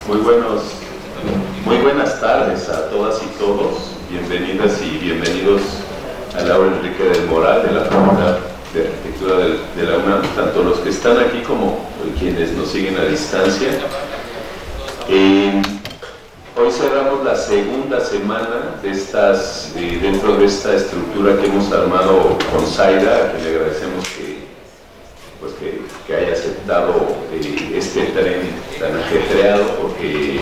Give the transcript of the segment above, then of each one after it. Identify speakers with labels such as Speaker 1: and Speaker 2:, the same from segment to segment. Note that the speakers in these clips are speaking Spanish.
Speaker 1: Muy buenas tardes a todas y todos. Bienvenidas y bienvenidos a Laura Enrique del Moral de la Facultad de Arquitectura de la UNAM, tanto los que están aquí como quienes nos siguen a distancia. Hoy cerramos la segunda semana de dentro de esta estructura que hemos armado con Zaira, a quien le agradecemos que haya aceptado este tren tan ajetreado, porque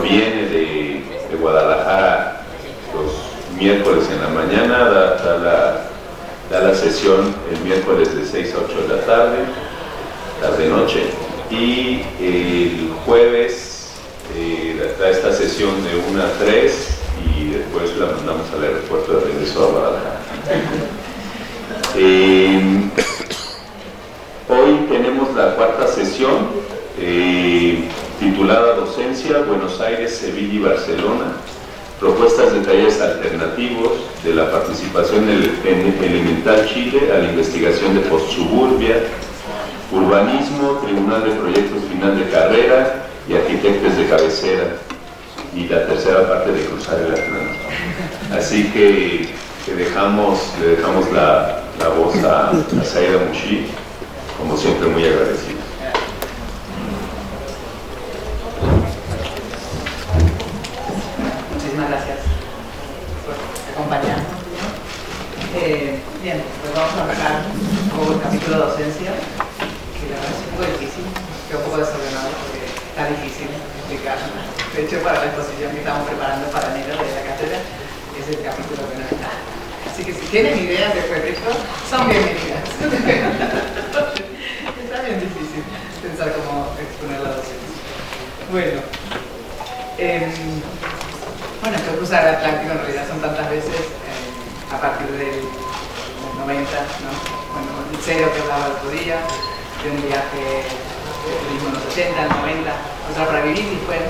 Speaker 1: viene de Guadalajara los miércoles en la mañana, da la sesión el miércoles de 6 a 8 de la tarde-noche, y el jueves da esta sesión de 1 a 3 y después la mandamos al aeropuerto de regreso a Guadalajara. Hoy tenemos la cuarta sesión titulada Docencia, Buenos Aires, Sevilla y Barcelona, propuestas de talleres alternativos de la participación en Elemental Chile a la investigación de postsuburbia, urbanismo, tribunal de proyectos final de carrera y arquitectos de cabecera, y la tercera parte de cruzar el Atlántico. Así que le dejamos la voz a Zaira Mushi, como siempre muy agradecido.
Speaker 2: Muchísimas gracias por acompañarnos. Bien, pues vamos a empezar con el capítulo de docencia, que la verdad es un poco difícil, estoy un poco desordenado porque está difícil explicar. De hecho, para la exposición que estamos preparando para enero de la cátedra, es el capítulo que no está. Así que si tienen ideas de proyectos, son bienvenidas. Está bien difícil pensar cómo exponer la docencia. Bueno, esto de cruzar el Atlántico en realidad son tantas veces, a partir del 90, ¿no? Bueno, el cero que hablaba el otro día, de un viaje de turismo en los 80, en los 90, o sea, para vivir después,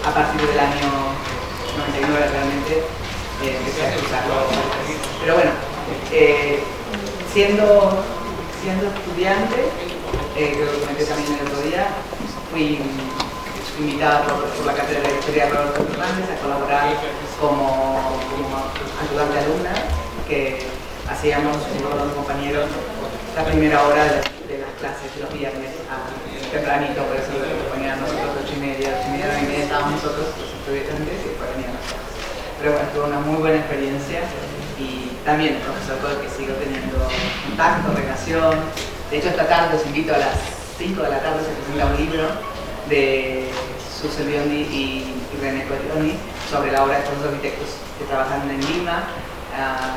Speaker 2: a partir del año 99 realmente, empecé a cruzarlo. Pero bueno, siendo estudiante, creo que comenté también el otro día, fui invitada por la Cátedra de Historia de Roberto Fernández a colaborar como ayudante alumna, que hacíamos con los compañeros la primera hora de las clases los viernes tempranito, por eso lo ponían nosotros 8:30, 9:30 estábamos nosotros, los estudiantes, y después venían las clases. Pero bueno, tuve una muy buena experiencia, y también el profesor con el que sigo teniendo contacto, relación. De hecho, esta tarde os invito, a las 5 de la tarde se presenta un libro de Susan Biondi y René Coglioni sobre la obra de estos dos arquitectos que trabajan en Lima.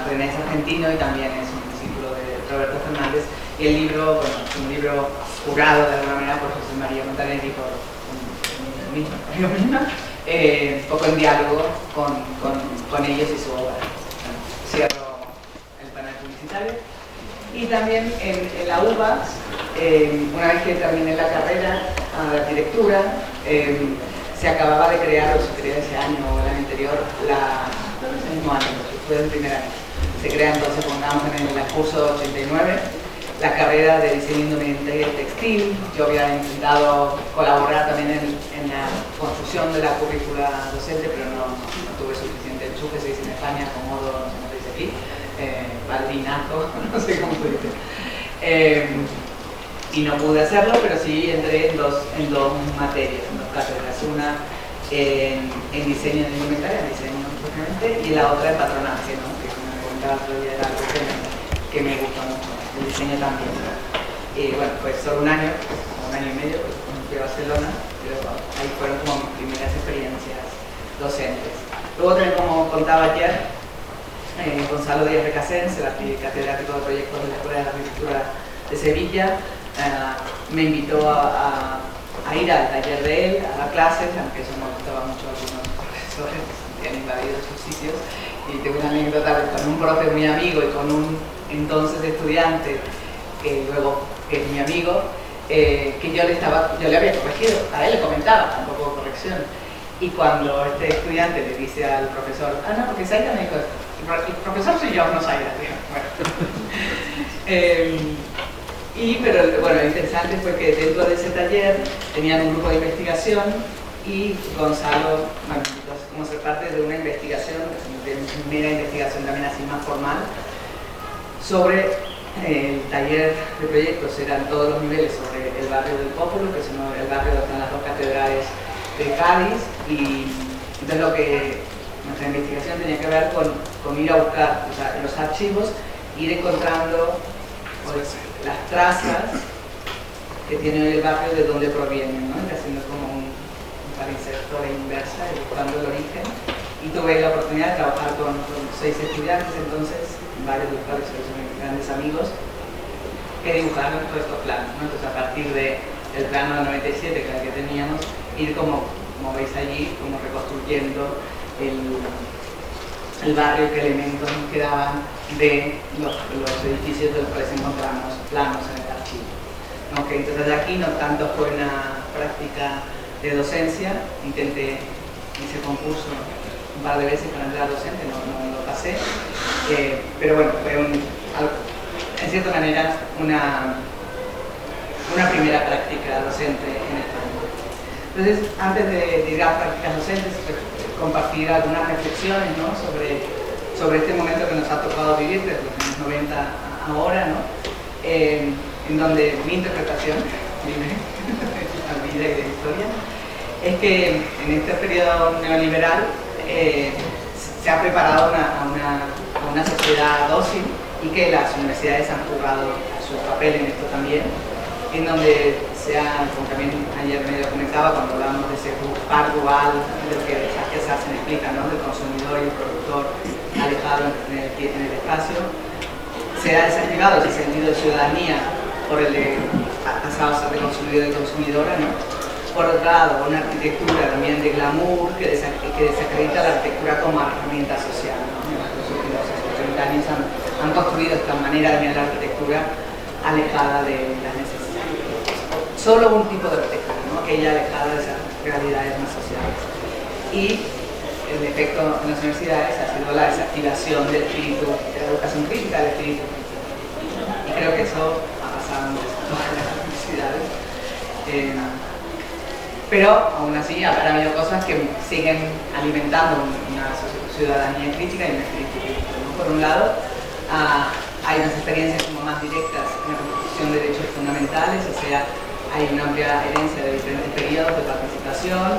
Speaker 2: René es argentino y también es un discípulo de Roberto Fernández, y el libro, es un libro jurado de alguna manera por José María Montaner y por mí misma, un poco en diálogo con ellos y su obra. Cierro el panel publicitario. Y también en la UBA, una vez que terminé la carrera de arquitectura, se acababa de crear, o se creó ese año o el año anterior, el mismo año, fue el primer año. Se crea entonces, pongamos en el curso 89, la carrera de diseño indumentaria textil. Yo había intentado colaborar también en la construcción de la currícula docente, pero no tuve suficiente enchufe, se dice en España, acomodo, no sé cómo se dice aquí, padrinazo, no sé cómo se dice. Y no pude hacerlo, pero sí entré en dos materias, en dos cátedras. Una en diseño de indumentaria, diseño propiamente, y la otra en patronaje, ¿no? Que como me comentaba el otro día, era algo que me gusta mucho, el diseño también. Bueno, pues solo un año y medio, pues fui a Barcelona, pero ahí fueron como mis primeras experiencias docentes. Luego también, como contaba ayer, Gonzalo Díaz Recasens, el catedrático de proyectos de la Escuela de Arquitectura de Sevilla, me invitó a ir al taller de él, a dar clases, aunque eso no gustaba mucho a algunos profesores que han invadido sus sitios. Y tengo una anécdota con un profe muy amigo y con un entonces estudiante que es mi amigo, que yo le había corregido, a él le comentaba, tampoco corrección. Y cuando este estudiante le dice al profesor, no, porque Zaira me dijo esto, el profesor soy yo, no Zaira, bueno. Pero bueno, lo interesante fue que dentro de ese taller tenían un grupo de investigación y Gonzalo, bueno, como ser parte de una investigación, de primera investigación también así más formal, sobre el taller de proyectos. Eran todos los niveles sobre el barrio del Pópulo, que es el barrio donde están las dos catedrales de Cádiz, y entonces lo que nuestra investigación tenía que ver con ir a buscar, o sea, los archivos, ir encontrando pues, las trazas que tiene el barrio de dónde provienen, ¿no? Haciendo como un palinceptor inversa, buscando el origen. Y tuve la oportunidad de trabajar con 6 estudiantes, entonces, varios de los cuales son grandes amigos, que dibujaron todos estos planos, ¿no? Entonces, a partir del plano del 97, que era el que teníamos, ir como veis allí, como reconstruyendo el barrio, qué elementos nos quedaban de los edificios de los cuales encontramos planos en el archivo. Okay, entonces aquí no tanto fue una práctica de docencia, hice concurso un par de veces para entrar docente, no lo pasé, pero bueno, fue en cierta manera una primera práctica docente en España. Entonces, antes de ir a prácticas docentes, pues, compartir algunas reflexiones, ¿no? sobre este momento que nos ha tocado vivir desde los años 90 a ahora, ¿no? En donde mi interpretación libre de la vida y de la historia es que en este periodo neoliberal se ha preparado a una sociedad dócil y que las universidades han jugado su papel en esto también, en donde como también ayer me comentaba cuando hablábamos de ese par dual, de lo que se explica, ¿no? Del consumidor y el productor alejado en el espacio, se ha desactivado ese sentido de ciudadanía por el pasado a ser de consumidor y consumidora, ¿no? Por otro lado, una arquitectura también de glamour que desacredita la arquitectura como herramienta social, ¿no? En los últimos 30 años han construido esta manera de mirar la arquitectura alejada de las necesidades. Solo un tipo de arquitectura, ¿no? Aquella alejada de esas realidades más sociales. Y el efecto en las universidades ha sido la desactivación del espíritu, de la educación crítica del espíritu. Y creo que eso ha pasado en todas las universidades. Pero aún así ha habido cosas que siguen alimentando una ciudadanía crítica y un espíritu crítico, ¿no? Por un lado, hay unas experiencias como más directas en la construcción de derechos fundamentales, o sea, hay una amplia herencia de diferentes periodos de participación.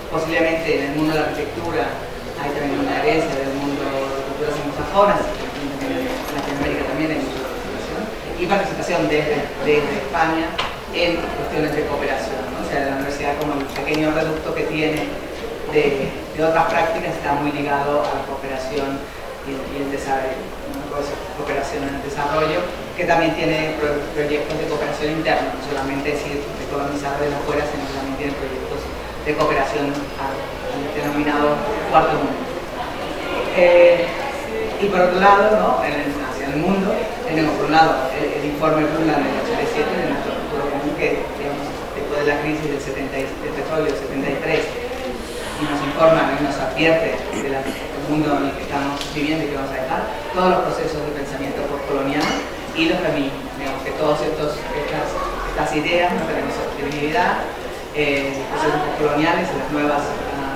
Speaker 2: Posiblemente en el mundo de la arquitectura hay también una herencia del mundo de culturas anglosajonas, en Latinoamérica también hay mucha participación, y participación desde España en cuestiones de cooperación, ¿no? O sea, la universidad como el pequeño reducto que tiene de otras prácticas está muy ligado a la cooperación y el desarrollo, ¿no? Cooperación en el desarrollo, que también tiene proyectos de cooperación interna, no solamente decir de colonizar de afuera, sino que también tiene proyectos de cooperación al denominado cuarto mundo. Y por otro lado, ¿no? Hacia el mundo, tenemos por un lado el informe Brundtland del 87 de nuestro futuro común, que digamos, después de la crisis del petróleo del 73, y nos informa y nos advierte del mundo en el que estamos viviendo y que vamos a dejar, todos los procesos de pensamiento postcolonial y los feminismos, digamos que todas estas ideas, no tenemos sostenibilidad, procesos postcoloniales, los nuevos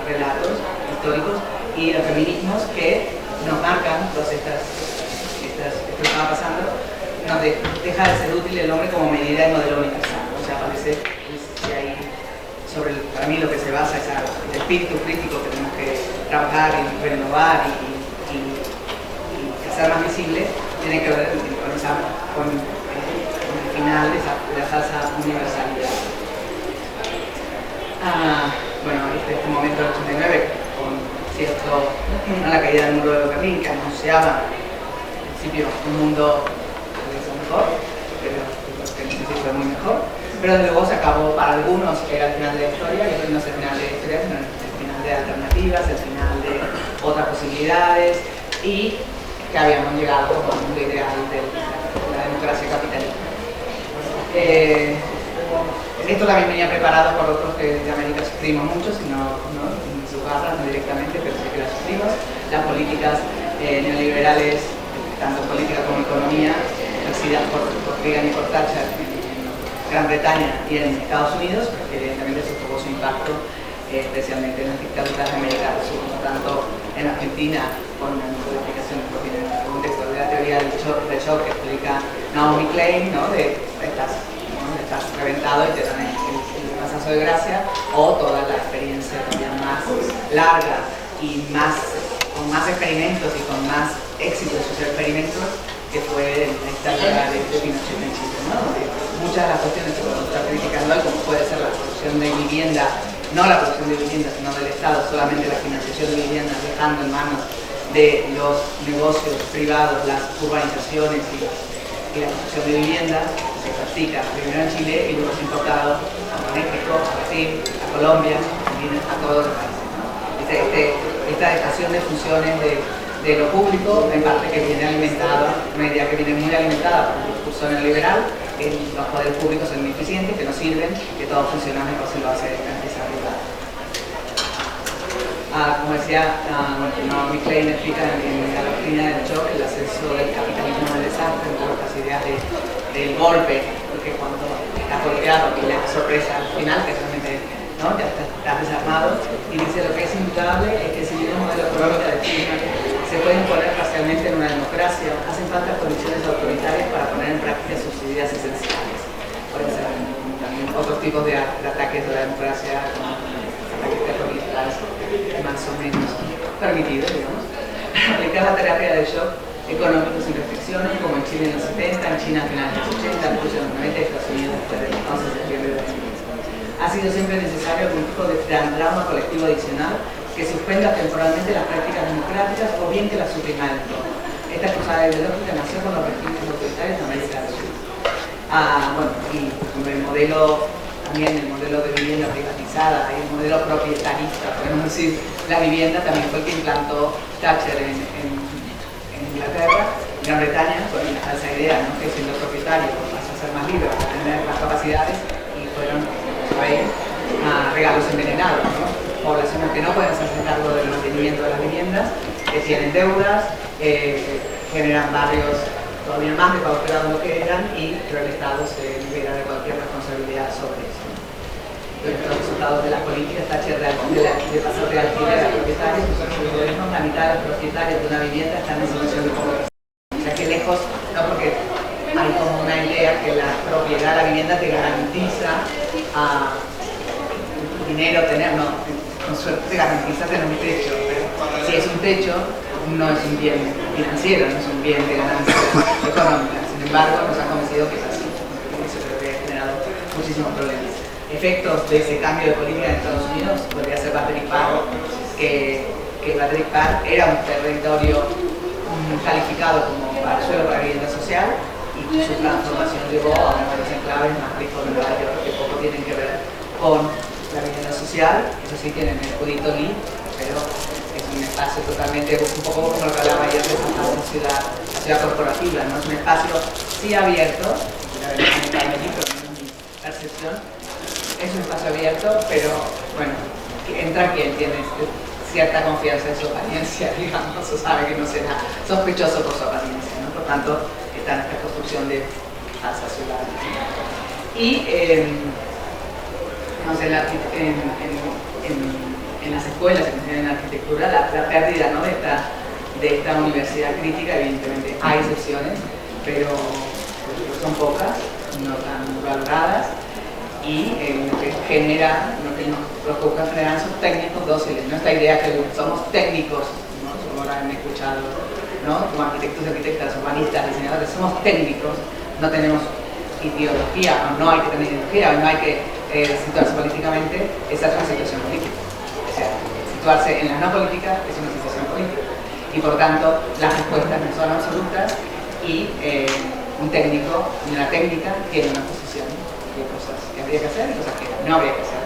Speaker 2: relatos históricos y los feminismos que nos marcan todas esto que estaba pasando, nos deja de ser útil el hombre como medida y modelo universal. O sea, parece que hay para mí lo que se basa es el espíritu crítico que tenemos que trabajar y renovar y hacer más visible, tiene que ver con el final de esa universalidad. Bueno, este momento del 89, con la caída del muro de Berlín, que anunciaba al principio un mundo mejor, pero que en principio fue muy mejor. Pero desde luego se acabó, para algunos era el final de la historia, y otros no es el final de la historia, sino el final de alternativas, el final de otras posibilidades, y que habíamos llegado como al mundo ideal de la democracia capitalista. Esto también venía preparado por otros que de América sufrimos mucho, sino no en sus garras, no directamente, pero sí que las sufrimos. Las políticas neoliberales, tanto política como economía, ejercidas por Reagan y por Thatcher en Gran Bretaña y en Estados Unidos, que evidentemente eso tuvo su impacto, especialmente en las dictaduras de América del Sur. Por tanto, en Argentina, con una explicación en el contexto de la teoría del shock que explica Naomi Klein, ¿no? Estás reventado y te dan el pasazo de gracia, o toda la experiencia todavía más larga y con más experimentos y con más éxito en sus experimentos, que fue esta guerra de Pinochet en Chile, ¿no? Muchas de las cuestiones que podemos estar criticando hoy, como puede ser la producción de vivienda, no la producción de vivienda, sino del Estado, solamente la financiación de vivienda, dejando en manos de los negocios privados las urbanizaciones y la construcción de vivienda, se practica primero en Chile y luego es importado a México, a Brasil, a Colombia, a todos los países, ¿no? Esta dejación de funciones de lo público, en parte que viene alimentada, una idea que viene muy alimentada por el discurso neoliberal, que los poderes públicos son ineficientes, que no sirven, que todo funciona mejor si lo hace la empresa privada. Como decía, Naomi Klein explica en la doctrina del shock el ascenso del capitalismo del desastre, entre otras ideas del golpe, porque cuando estás golpeado y la sorpresa al final, que realmente, ¿no? Ya estás desarmado, y dice: lo que es indudable es que si bien un modelo económico de China se puede imponer parcialmente en una democracia, hacen falta condiciones autoritarias para poner en práctica sus ideas esenciales. Pueden ser también otros tipos de ataques de la democracia, como ataques terroristas, más o menos permitidos, digamos. Aplicar la terapia del shock económico sin restricciones, como en Chile en los 70, en China a finales de los 80, en Rusia en los 90 y Estados Unidos después del 11 de septiembre de 2015. Ha sido siempre necesario algún tipo de drama colectivo adicional que suspenda temporalmente las prácticas democráticas o bien que las suprima del todo. Esta cruzada ideológica nació con los regímenes autoritarios de América del Sur. Bueno, y el modelo, también el modelo de vivienda privatizada y el modelo proprietarista, podemos decir, la vivienda también fue el que implantó Thatcher en Inglaterra, en Gran Bretaña, con la falsa idea, ¿no? Que siendo propietario pasó a ser más libre, a tener más capacidades, y fueron regalos envenenados, ¿no? Poblaciones que no pueden hacerse cargo del mantenimiento de las viviendas, que tienen deudas, generan barrios todavía más depauperados de lo que eran, pero el Estado se libera de cualquier responsabilidad sobre eso. Los resultados de las políticas Thatcher de pasar de alquiler a propietarios, la mitad de los propietarios de una vivienda están en situación de pobreza. O sea que lejos, no porque hay como una idea que la propiedad de la vivienda te garantiza dinero, con suerte te garantiza tener un techo, pero si es un techo, no es un bien financiero, no es un bien de ganancia económica. Sin embargo, nos han convencido que es así, y eso creo que ha generado muchísimos problemas. Efectos de ese cambio de política en Estados Unidos podría ser Battery Park, que Battery Park era un territorio calificado como suelo para vivienda social, y su transformación llevó a uno de los enclaves más ricos de Nueva York, que poco tienen que ver con la vivienda social. Eso sí, tienen el Judito Lee, pero es un espacio totalmente, un poco como lo que hablaba ayer de la ciudad corporativa, ¿no? Es un espacio sí abierto, la verdad es que allí, pero no es mi percepción, es un espacio abierto, pero bueno, entra quien tiene cierta confianza en su apariencia, digamos, o sabe que no será sospechoso por su apariencia, ¿no? Por tanto, está en esta construcción de falsa ciudad. Y en las escuelas, en arquitectura, la pérdida, ¿no? de esta universidad crítica, evidentemente hay excepciones, pero son pocas, no tan valoradas, y lo que genera, lo que los que buscan generar son técnicos dóciles, ¿no? Esta idea que somos técnicos, ¿no? Como la han escuchado, ¿no? Como arquitectos, arquitectas, urbanistas, diseñadores, somos técnicos, no tenemos ideología, no hay que tener ideología, no hay que situarse políticamente. Esa es una situación política. O sea, situarse en la no política es una situación política. Y por tanto, las respuestas no son absolutas, y un técnico, una técnica, tiene una posición de cosas que habría que hacer y cosas que no habría que hacer.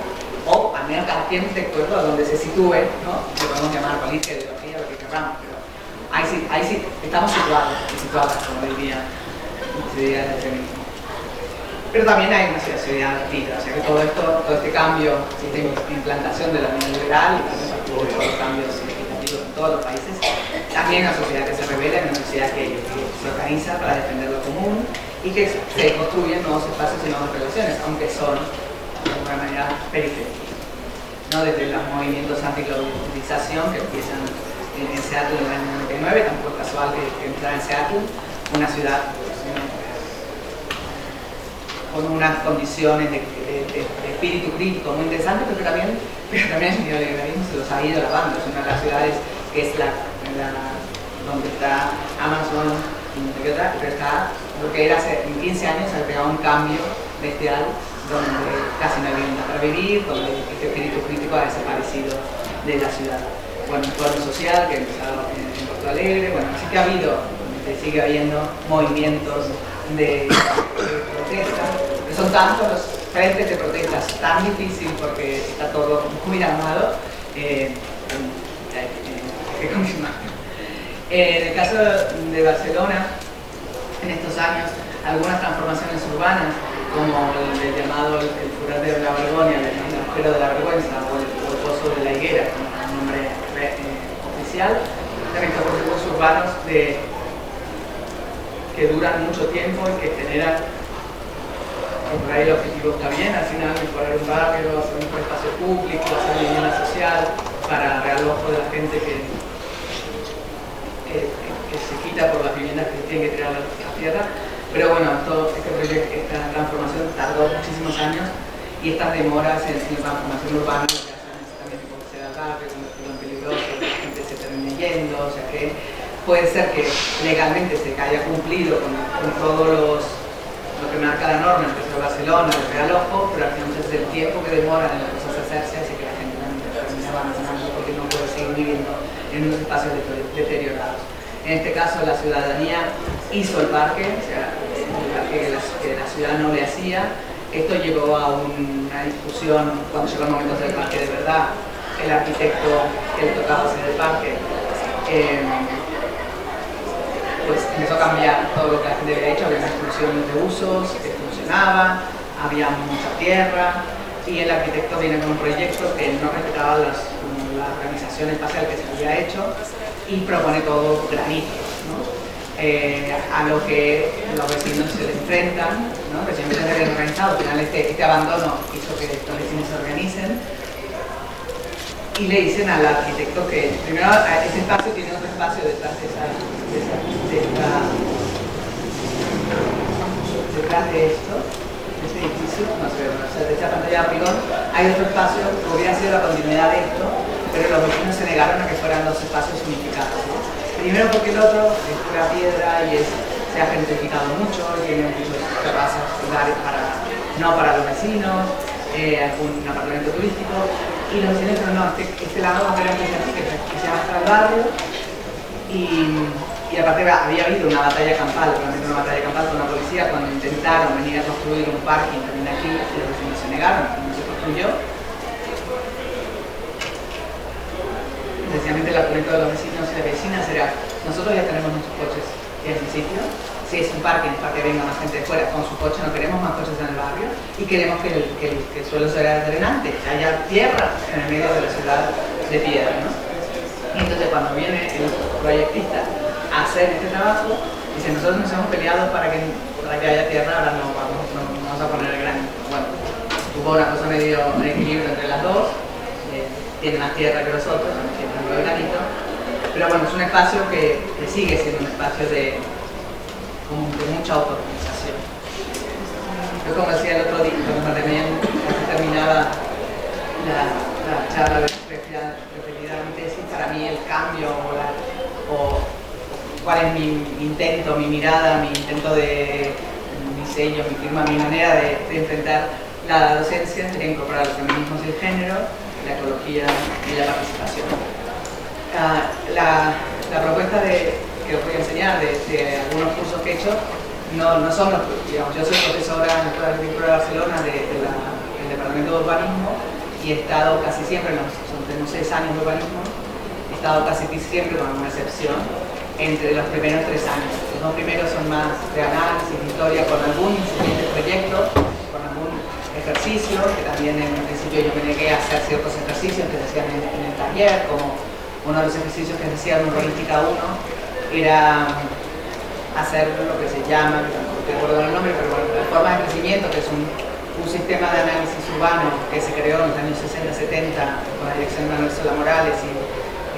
Speaker 2: O al menos cada quien de acuerdo a donde se sitúe, ¿no? Que podemos llamar política, ideología, lo que queramos, pero ahí sí estamos situadas, como diría el feminismo. Pero también hay una sociedad activa, o sea que todo este cambio, esta implantación de la neoliberal y también todos los cambios significativos en todos los países, también es una sociedad que se revela, es una sociedad que se organiza para defender lo común y que se construyen nuevos espacios y nuevas relaciones, aunque son de alguna manera periféricos, ¿no? Desde los movimientos antiglobalización que empiezan en Seattle en el año 99, tampoco es casual que empezara en Seattle, una ciudad con unas condiciones de espíritu crítico muy interesantes, pero también el neoliberalismo se los ha ido lavando. Es una de las ciudades que es donde está Amazon y no sé qué otra, pero está lo que era hace 15 años, se ha pegado un cambio bestial donde casi no hay vivienda para vivir, donde este espíritu crítico ha desaparecido de la ciudad. Bueno, el entorno social que ha empezado en Porto Alegre, bueno, así que ha habido, sigue habiendo movimientos de protesta, pero son tantos los frentes de protestas, tan difícil porque está todo muy armado, hay que continuar. En el caso de Barcelona, en estos años, algunas transformaciones urbanas, como el llamado el furor de la Vergoña, el agujero de la vergüenza o el pozo de la higuera, como el nombre oficial, también son procesos urbanos que duran mucho tiempo y que generan, por ahí el objetivo está bien, al final mejorar un barrio, hacer un espacio público, hacer vivienda social, para real ojo de la gente que se quita por las viviendas que tienen que tirar a la tierra. Pero bueno, todo este proyecto, esta transformación tardó muchísimos años y estas demoras en la transformación urbana lo que hacen es también conocer al barrio, convertirlo en peligroso, que la gente se termine yendo, o sea que puede ser que legalmente se haya cumplido con todos lo que marca la norma, empezó Barcelona, el real ojo, pero al final es el tiempo que demoran en las cosas hacerse, así que la gente también termina abandonando porque no puede seguir viviendo en unos espacios deteriorados. En este caso la ciudadanía hizo el parque, o sea, el parque que la ciudad no le hacía. Esto llevó a una discusión cuando llegó el momento del parque de verdad. El arquitecto que le tocaba hacer el parque pues empezó a cambiar todo lo que la gente había hecho, había una exclusión de usos que funcionaba, había mucha tierra y el arquitecto viene con un proyecto que no respetaba la organización espacial que se había hecho y propone todo granito, ¿no? A lo que los vecinos se le enfrentan, ¿no? Que siempre se habían organizado, al final este abandono hizo que los vecinos se organicen y le dicen al arquitecto que primero ese espacio tiene otro espacio detrás detrás de esto, de este edificio, no sé, o sea, de esta pantalla de Rigón, hay otro espacio que hubiera sido la continuidad de esto, pero los vecinos se negaron a que fueran dos espacios unificados, ¿no? Primero porque el otro es pura piedra y se ha gentrificado mucho, tiene muchos terrazas lugares no para los vecinos, algún apartamento turístico, y los vecinos dijeron, no, este lado va a haber que se llama hasta el barrio, y aparte había habido una batalla campal, realmente una batalla campal con la policía cuando intentaron venir a construir un parking también aquí, y los vecinos se negaron, y no se construyó. Sencillamente el argumento de los vecinos y las vecinas era, nosotros ya tenemos nuestros coches en el sitio, si es un parking para que venga más gente de fuera con su coche, no queremos más coches en el barrio y queremos que el suelo sea drenante, que haya tierra en el medio de la ciudad de piedra, ¿no? Y entonces cuando viene el proyectista a hacer este trabajo, dice, nosotros nos hemos peleado para que haya tierra, ahora no vamos a poner el granito. Bueno, hubo una cosa medio de equilibrio entre las dos, tiene más tierra que los otros, no tiene el granito, pero bueno, es un espacio que sigue siendo un espacio de mucha autoorganización. Yo como decía el otro día, cuando también terminaba la charla referida a mi tesis, para mí el cambio o cuál es mi intento, mi mirada, mi intento de mi sello, mi firma, mi manera de enfrentar la docencia sería incorporar los feminismos y el género, la ecología y la participación. La propuesta que os voy a enseñar de algunos cursos que he hecho no son los, digamos, yo soy profesora en la Escuela de Arquitectura de Barcelona del Departamento de Urbanismo y he estado casi siempre, tengo 6 años de urbanismo, he estado casi siempre, con alguna excepción, entre los primeros 3 años. Los 2 primeros son más de análisis, de historia, con algún siguiente proyecto, con algún ejercicio, que también en un principio yo me negué a hacer ciertos ejercicios que se hacían en el taller, como uno de los ejercicios que se hacía en Urbanística 1 era hacer lo que se llama, que tampoco estoy de acuerdo con el nombre, pero bueno, las formas de crecimiento, que es un sistema de análisis urbano que se creó en los años 60-70 con la dirección de Manuel Solá Morales y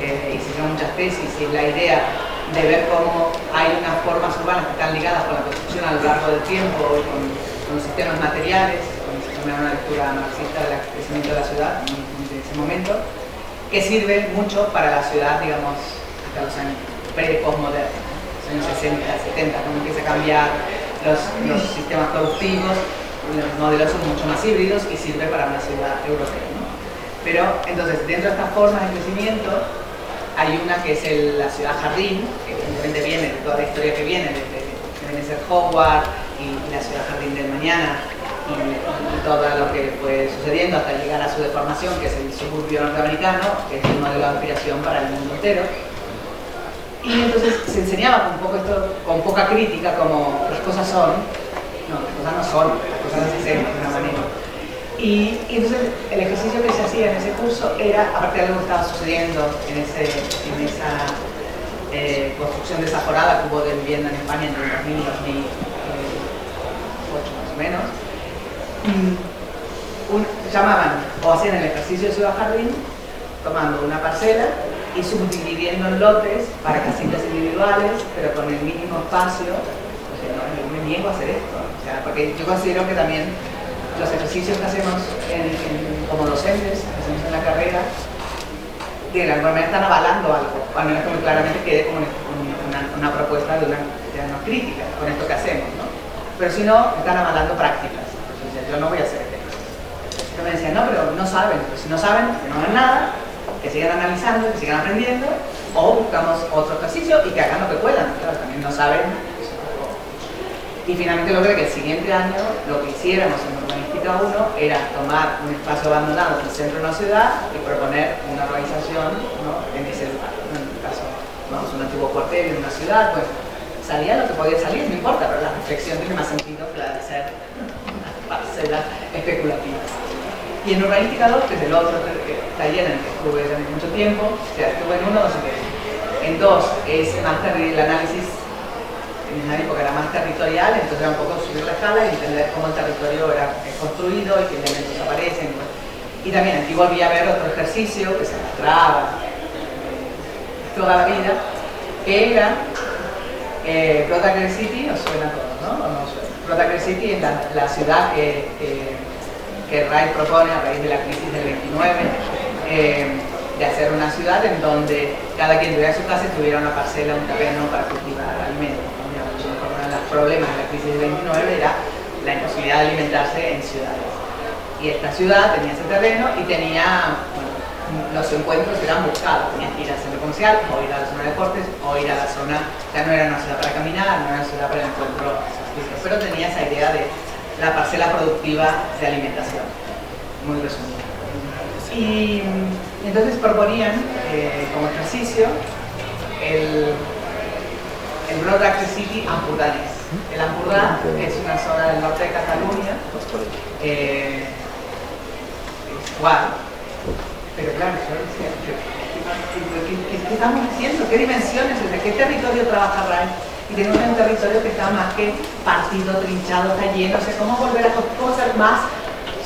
Speaker 2: se hicieron muchas tesis, y la idea de ver cómo hay unas formas urbanas que están ligadas con la construcción a lo largo del tiempo y con los sistemas materiales, con una lectura marxista del crecimiento de la ciudad en ese momento, que sirve mucho para la ciudad, digamos, hasta los años pre-postmodernos, los años 60-70, cuando empieza a cambiar los sistemas productivos. Los modelos son mucho más híbridos y sirve para una ciudad europea, ¿no? Pero entonces, dentro de estas formas de crecimiento, hay una que es la ciudad jardín, que evidentemente viene de toda la historia que viene, desde Ebenezer Howard y la ciudad jardín del mañana y todo lo que fue sucediendo hasta llegar a su deformación, que es el suburbio norteamericano, que es un modelo de aspiración para el mundo entero. Y entonces se enseñaba un poco esto, con poca crítica, como las cosas son. No, las cosas no son, las cosas se hacen de una manera. Y entonces el ejercicio que se hacía en ese curso era, aparte de algo que estaba sucediendo en esa construcción desaforada que hubo de vivienda en España entre 2000 y 2008 más o menos, llamaban o hacían el ejercicio de ciudad jardín tomando una parcela y subdividiendo en lotes para casitas individuales, pero con el mínimo espacio. O sea, no me niego a hacer esto. O sea, porque yo considero que también los ejercicios que hacemos como docentes, que hacemos en la carrera, de alguna manera están avalando algo, al menos que muy claramente quede como una propuesta de una crítica con esto que hacemos, ¿no? Pero si no, están avalando prácticas. Entonces, yo no voy a hacer esto. Entonces me decían, no, pero no saben. Pues si no saben, que no hagan nada, que sigan analizando, que sigan aprendiendo, o buscamos otro ejercicio y que hagan lo que puedan. Claro, también no saben. Y finalmente logré que el siguiente año lo que hiciéramos en Urbanística 1 era tomar un espacio abandonado en el centro de una ciudad y proponer una organización, ¿no?, en ese lugar. En el caso, vamos, un antiguo cuartel en una ciudad, pues salía lo que podía salir, no importa, pero la reflexión tiene más sentido que la de ser parcelas especulativas. Y en Urbanística 2, que es el otro taller en el que estuve durante mucho tiempo, o sea, estuve en 1, 2 y 3. En 2 es más el análisis. En esa época era más territorial, entonces era un poco subir la escala y entender cómo el territorio es construido y qué elementos aparecen. Y también aquí volví a ver otro ejercicio que se mostraba toda la vida, que era Protagre City, nos suena a todos, ¿no? ¿O no suena? Protagre City es la ciudad que Wright propone a raíz de la crisis del 29, de hacer una ciudad en donde cada quien tuviera su casa y tuviera una parcela, un terreno para cultivar alimentos. Uno de los problemas de la crisis del 29 era la imposibilidad de alimentarse en ciudades. Y esta ciudad tenía ese terreno y tenía, bueno, los encuentros eran buscados. Tenías que ir al centro comercial, o ir a la zona de deportes, o ir a la zona, ya no era una ciudad para caminar, no era una ciudad para el encuentro, pero tenía esa idea de la parcela productiva de alimentación, muy resumida. Y entonces proponían como ejercicio el Protagre City ampurdanés. El Ampurdán es una zona del norte de Cataluña, es igual, pero claro, yo decía, ¿qué estamos diciendo? ¿Qué dimensiones? ¿De qué territorio trabaja Wright? Y tenemos un territorio que está más que partido, trinchado, está lleno. O sea, ¿cómo volver a hacer más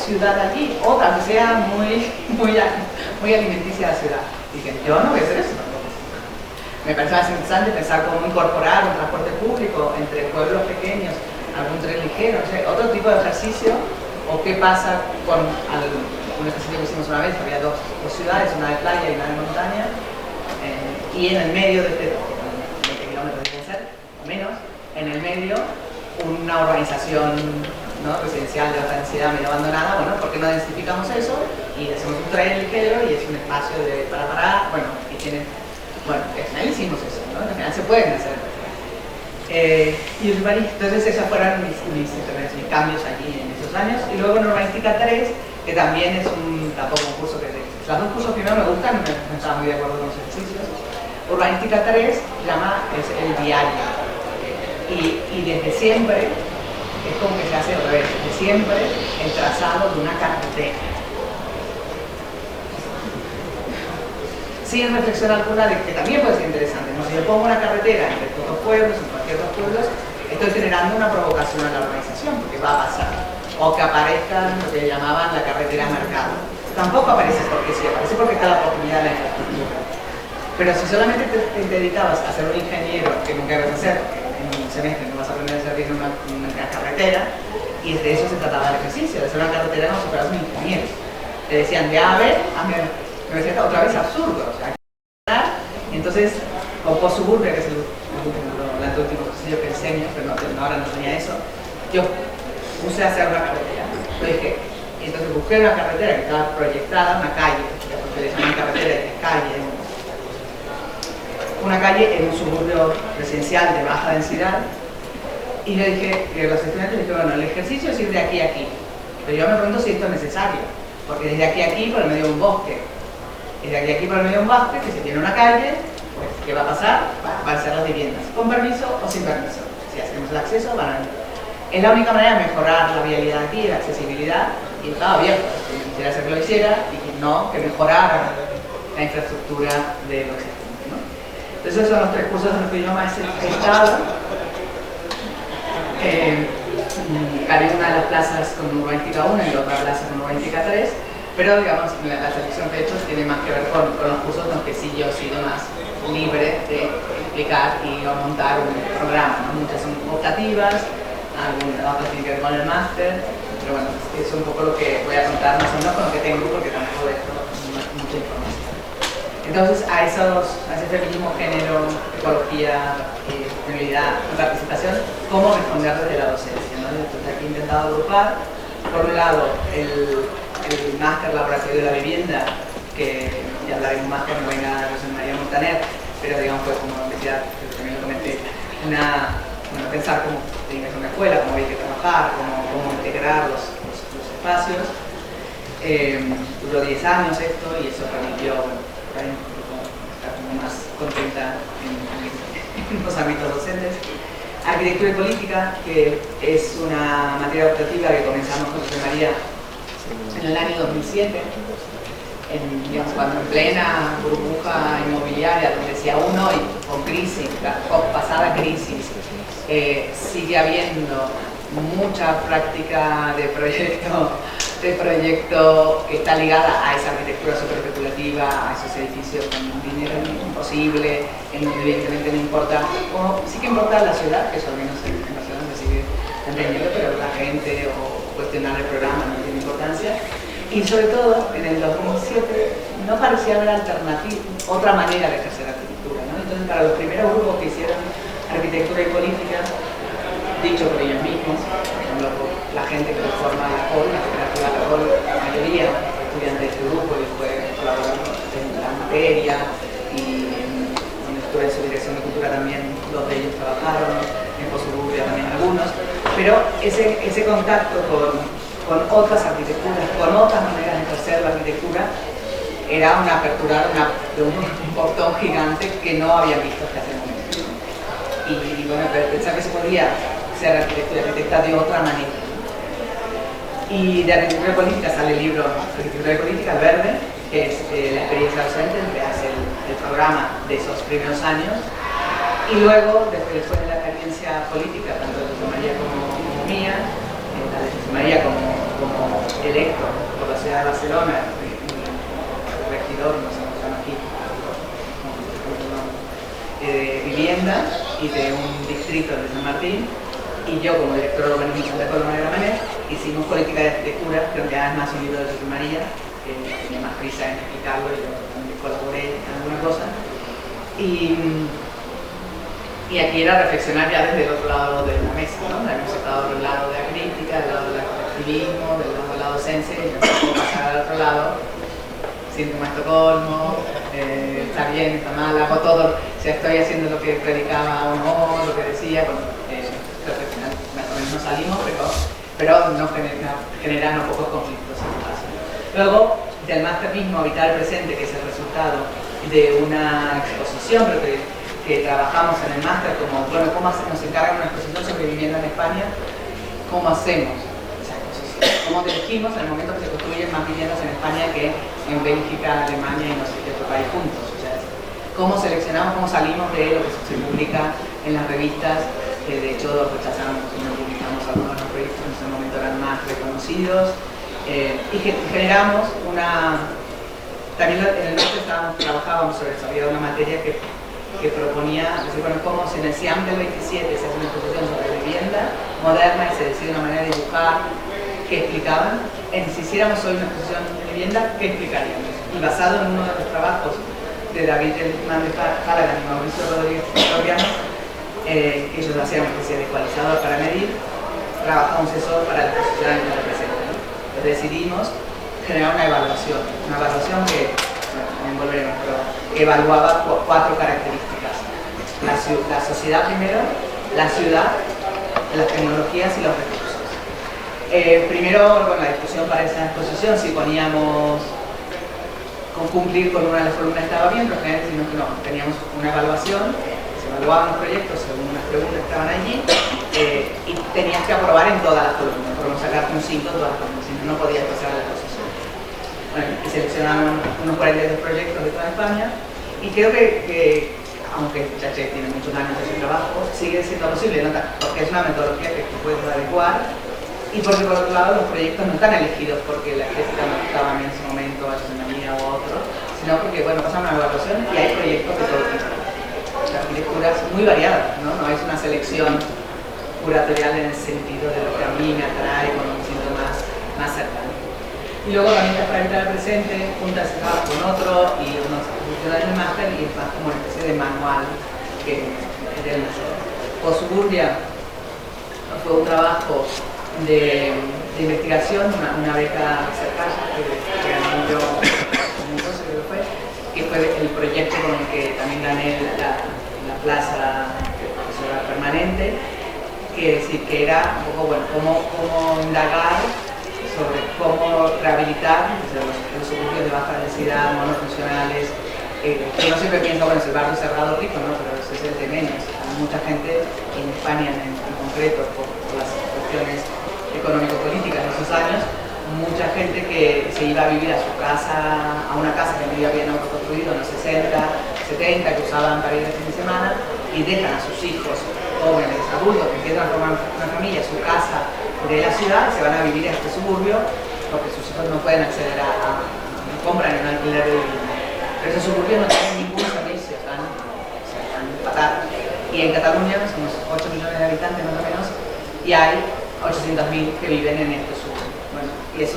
Speaker 2: ciudad allí? Otra que sea muy alimenticia la ciudad. Y dije, yo no voy a hacer eso. Me parece más interesante pensar cómo incorporar un transporte público entre pueblos pequeños, algún tren ligero, o sea, otro tipo de ejercicio, o qué pasa con un ejercicio que hicimos una vez, había dos ciudades, una de playa y una de montaña, y en el medio de 20 kilómetros debe ser, o menos, en el medio una urbanización, ¿no?, residencial de alta densidad medio abandonada. Bueno, ¿por qué no densificamos eso? Y hacemos un tren ligero y es un espacio para parar, bueno, y tiene... Bueno, al final hicimos eso, ¿no? Al final se pueden hacer. Y entonces esos fueron mis cambios allí en esos años. Y luego en Urbanística 3, que también es tampoco un curso que... Los dos cursos primero me gustan, no estaba muy de acuerdo con los ejercicios. Urbanística 3 es el diario. Y desde siempre, es como que se hace al revés, desde siempre el trazado de una carretera. Sin reflexión alguna de que también puede ser interesante, ¿no? Si yo pongo una carretera entre todos los pueblos, ciertos pueblos, estoy generando una provocación a la organización, porque va a pasar. O que aparezca lo que llamaban la carretera mercado. Tampoco aparece porque sí, aparece porque está la oportunidad de la infraestructura. Pero si solamente te dedicabas a ser un ingeniero, que nunca ibas a hacer, en un semestre no vas a aprender a hacer bien una carretera, y de eso se trataba el ejercicio, de hacer una carretera como si fueras un ingeniero. Te decían de A a B, me decía otra vez absurdo. O sea, entonces, con Postsuburbia, que es el último ejercicio que enseño, pero ahora no enseña eso, yo puse a hacer una carretera. Entonces busqué una carretera que estaba proyectada, una calle, porque le llaman carretera y es calle, una calle en un suburbio residencial de baja densidad, y le dije, los estudiantes dijeron, bueno, el ejercicio es ir de aquí a aquí, pero yo me pregunto si esto es necesario, porque desde aquí a aquí por el medio de un bosque, desde aquí a aquí por el medio de un bosque, que si tiene una calle, pues ¿qué va a pasar? Van a ser las viviendas, con permiso o sin permiso. Si hacemos el acceso, van a ir. Es la única manera de mejorar la vialidad aquí, la accesibilidad, y estaba abierto. Si quisiera hacer que lo hiciera, y que no, que mejorara la infraestructura de lo existente, ¿no? Entonces esos son los tres cursos en los que yo más he estado. Haré una de las plazas con urbanística 1 y la otra plaza con urbanística 3, pero digamos, la selección que he hecho tiene más que ver con los cursos en los que sí yo he sido más libre de explicar y montar un programa, ¿no? Muchas son optativas, algunas otras tienen que ver con el máster, pero bueno, es un poco lo que voy a contar, más o menos con lo que tengo, porque tampoco dejo mucha información. Entonces, a ese feminismo, género, ecología, sostenibilidad y participación, ¿cómo responder desde la docencia, ¿no? Entonces, aquí he intentado agrupar, por un lado, el máster laboratorio de la vivienda, que ya hablaremos más cuando venga José María Montaner, pero digamos, pues como decía, también lo comenté, pensar cómo tiene que ser una escuela, cómo hay que trabajar, cómo integrar los espacios. Duró 10 años esto y eso permitió estar como más contenta en los ámbitos docentes. Arquitectura y política, que es una materia optativa que comenzamos con José María en el año 2007, digamos, cuando en plena burbuja inmobiliaria, donde decía uno, y con crisis, pasada crisis, sigue habiendo mucha práctica de proyecto que está ligada a esa arquitectura súper especulativa, a esos edificios con un dinero imposible, en donde evidentemente no importa, o sí que importa la ciudad, que eso al menos en Barcelona se sigue entendiendo, pero la gente o cuestionar el programa no tiene importancia. Y sobre todo, en el 2007 no parecía haber otra manera de ejercer arquitectura, ¿no? Entonces, para los primeros grupos que hicieron arquitectura y política, dicho por ellos mismos, por ejemplo, por la gente que forma la COL, la Cooperativa La COL, la mayoría estudiantes de este grupo, y después colaboraron en la materia, y cuando estuve en su dirección de cultura también, dos de ellos trabajaron, en Postsuburbia también algunos, pero ese contacto con otras arquitecturas, con otras maneras de ejercer la arquitectura, era una apertura de un portón gigante que no habían visto hasta ese momento. Y bueno, pensar que se podía ser arquitecta de otra manera. Y de arquitectura y política sale el libro Arquitectura y política, el verde, que es la experiencia docente, que hace el programa de esos primeros años. Y luego, después de la experiencia política, tanto de José María como mía, la de José María como electo por la ciudad de Barcelona, regidor, no sé cómo se llama aquí, de vivienda y de un distrito de San Martín, y yo como director urbanístico de Colomar Gramenet, hicimos política de arquitectura, creo que además un libro de José María, que tenía más prisa en explicarlo y yo también colaboré en alguna cosa. Y aquí era reflexionar ya desde el otro lado de la mesa, ¿no? Hemos estado del lado de la crítica, del lado del activismo, del lado de la docencia, y nos puedo pasar al otro lado, síndrome de Estocolmo, está bien, está mal, hago todo, si estoy haciendo lo que predicaba o no, lo que decía, bueno, creo que al final más o menos nos salimos, pero no generan pocos conflictos en el espacio. Luego, del máster mismo, Habitar el Presente, que es el resultado de una exposición, pero que trabajamos en el máster como, bueno, cómo nos encargan una exposición sobre vivienda en España, cómo hacemos esa exposición, cómo dirigimos en el momento que se construyen más viviendas en España que en Bélgica, Alemania y no sé qué otro país juntos. O sea, cómo seleccionamos, cómo salimos de lo que se publica en las revistas, que de hecho rechazamos y no publicamos algunos de los proyectos que en ese momento eran más reconocidos, y generamos una... También en el norte trabajábamos sobre desarrollar una materia que proponía, decir, bueno, cómo si en el CIAM del 27 se hace una exposición sobre vivienda moderna y se decide una manera de dibujar que explicaban, si hiciéramos hoy una exposición de vivienda, ¿qué explicaríamos? Y basado en uno de los trabajos de David Hernández Falagan y Mauricio Rodríguez Soriano, que ellos hacían una especie de ecualizador para medir, trabajamos eso para la exposición en el presente, ¿no? Entonces decidimos generar una evaluación que, bueno, volveremos, pero que evaluaba 4 características: la sociedad primero, la ciudad, las tecnologías y los recursos. Primero, bueno, la discusión para esa exposición, si poníamos con cumplir con una de las columnas estaba bien, pero generalmente decimos que no, teníamos una evaluación, se evaluaban los proyectos según unas preguntas que estaban allí, y tenías que aprobar en todas las columnas, por no sacarte un 5 de todas las columnas, si no, no podías pasar a la exposición. Bueno, y seleccionaron unos 42 proyectos de toda España, y creo que aunque Chaché tiene muchos años de su trabajo, sigue siendo posible, ¿no? Porque es una metodología que tú puedes adecuar, y porque por otro lado los proyectos no están elegidos porque la estética no estaba en ese momento, en la mía u otro, sino porque, bueno, pasan una evaluación y hay proyectos de todo tipo. La arquitectura es muy variada, ¿no? No es una selección curatorial en el sentido de lo que a mí me atrae con un sitio más cercano. Y luego herramientas para evitar el presente, juntas con otro y unos funcionarios de máster, y es más como una especie de manual que del máster. Post-Suburbia fue un trabajo de investigación, una beca cercana que ganó yo que fue el proyecto con el que también gané la plaza profesora permanente, que era un poco, bueno, cómo indagar sobre cómo rehabilitar los suburbios de baja densidad, monofuncionales, que no siempre pienso, bueno, es el barrio cerrado rico, ¿no? Pero ese es el de menos. Hay mucha gente en España en concreto, por las cuestiones económico-políticas de esos años, mucha gente que se iba a vivir a su casa, a una casa que no habían autoconstruido en los 60, 70, que usaban para ir de fin de semana, y dejan a sus hijos jóvenes, adultos, que quieren formar una familia, su casa de la ciudad, se van a vivir a este suburbio porque sus hijos no pueden acceder no compran un alquiler de vivienda. Pero esos suburbios no tienen ningún servicio, están patados. Y en Cataluña somos 8 millones de habitantes más o menos, y hay 800.000 que viven en estos suburbios. Bueno, y es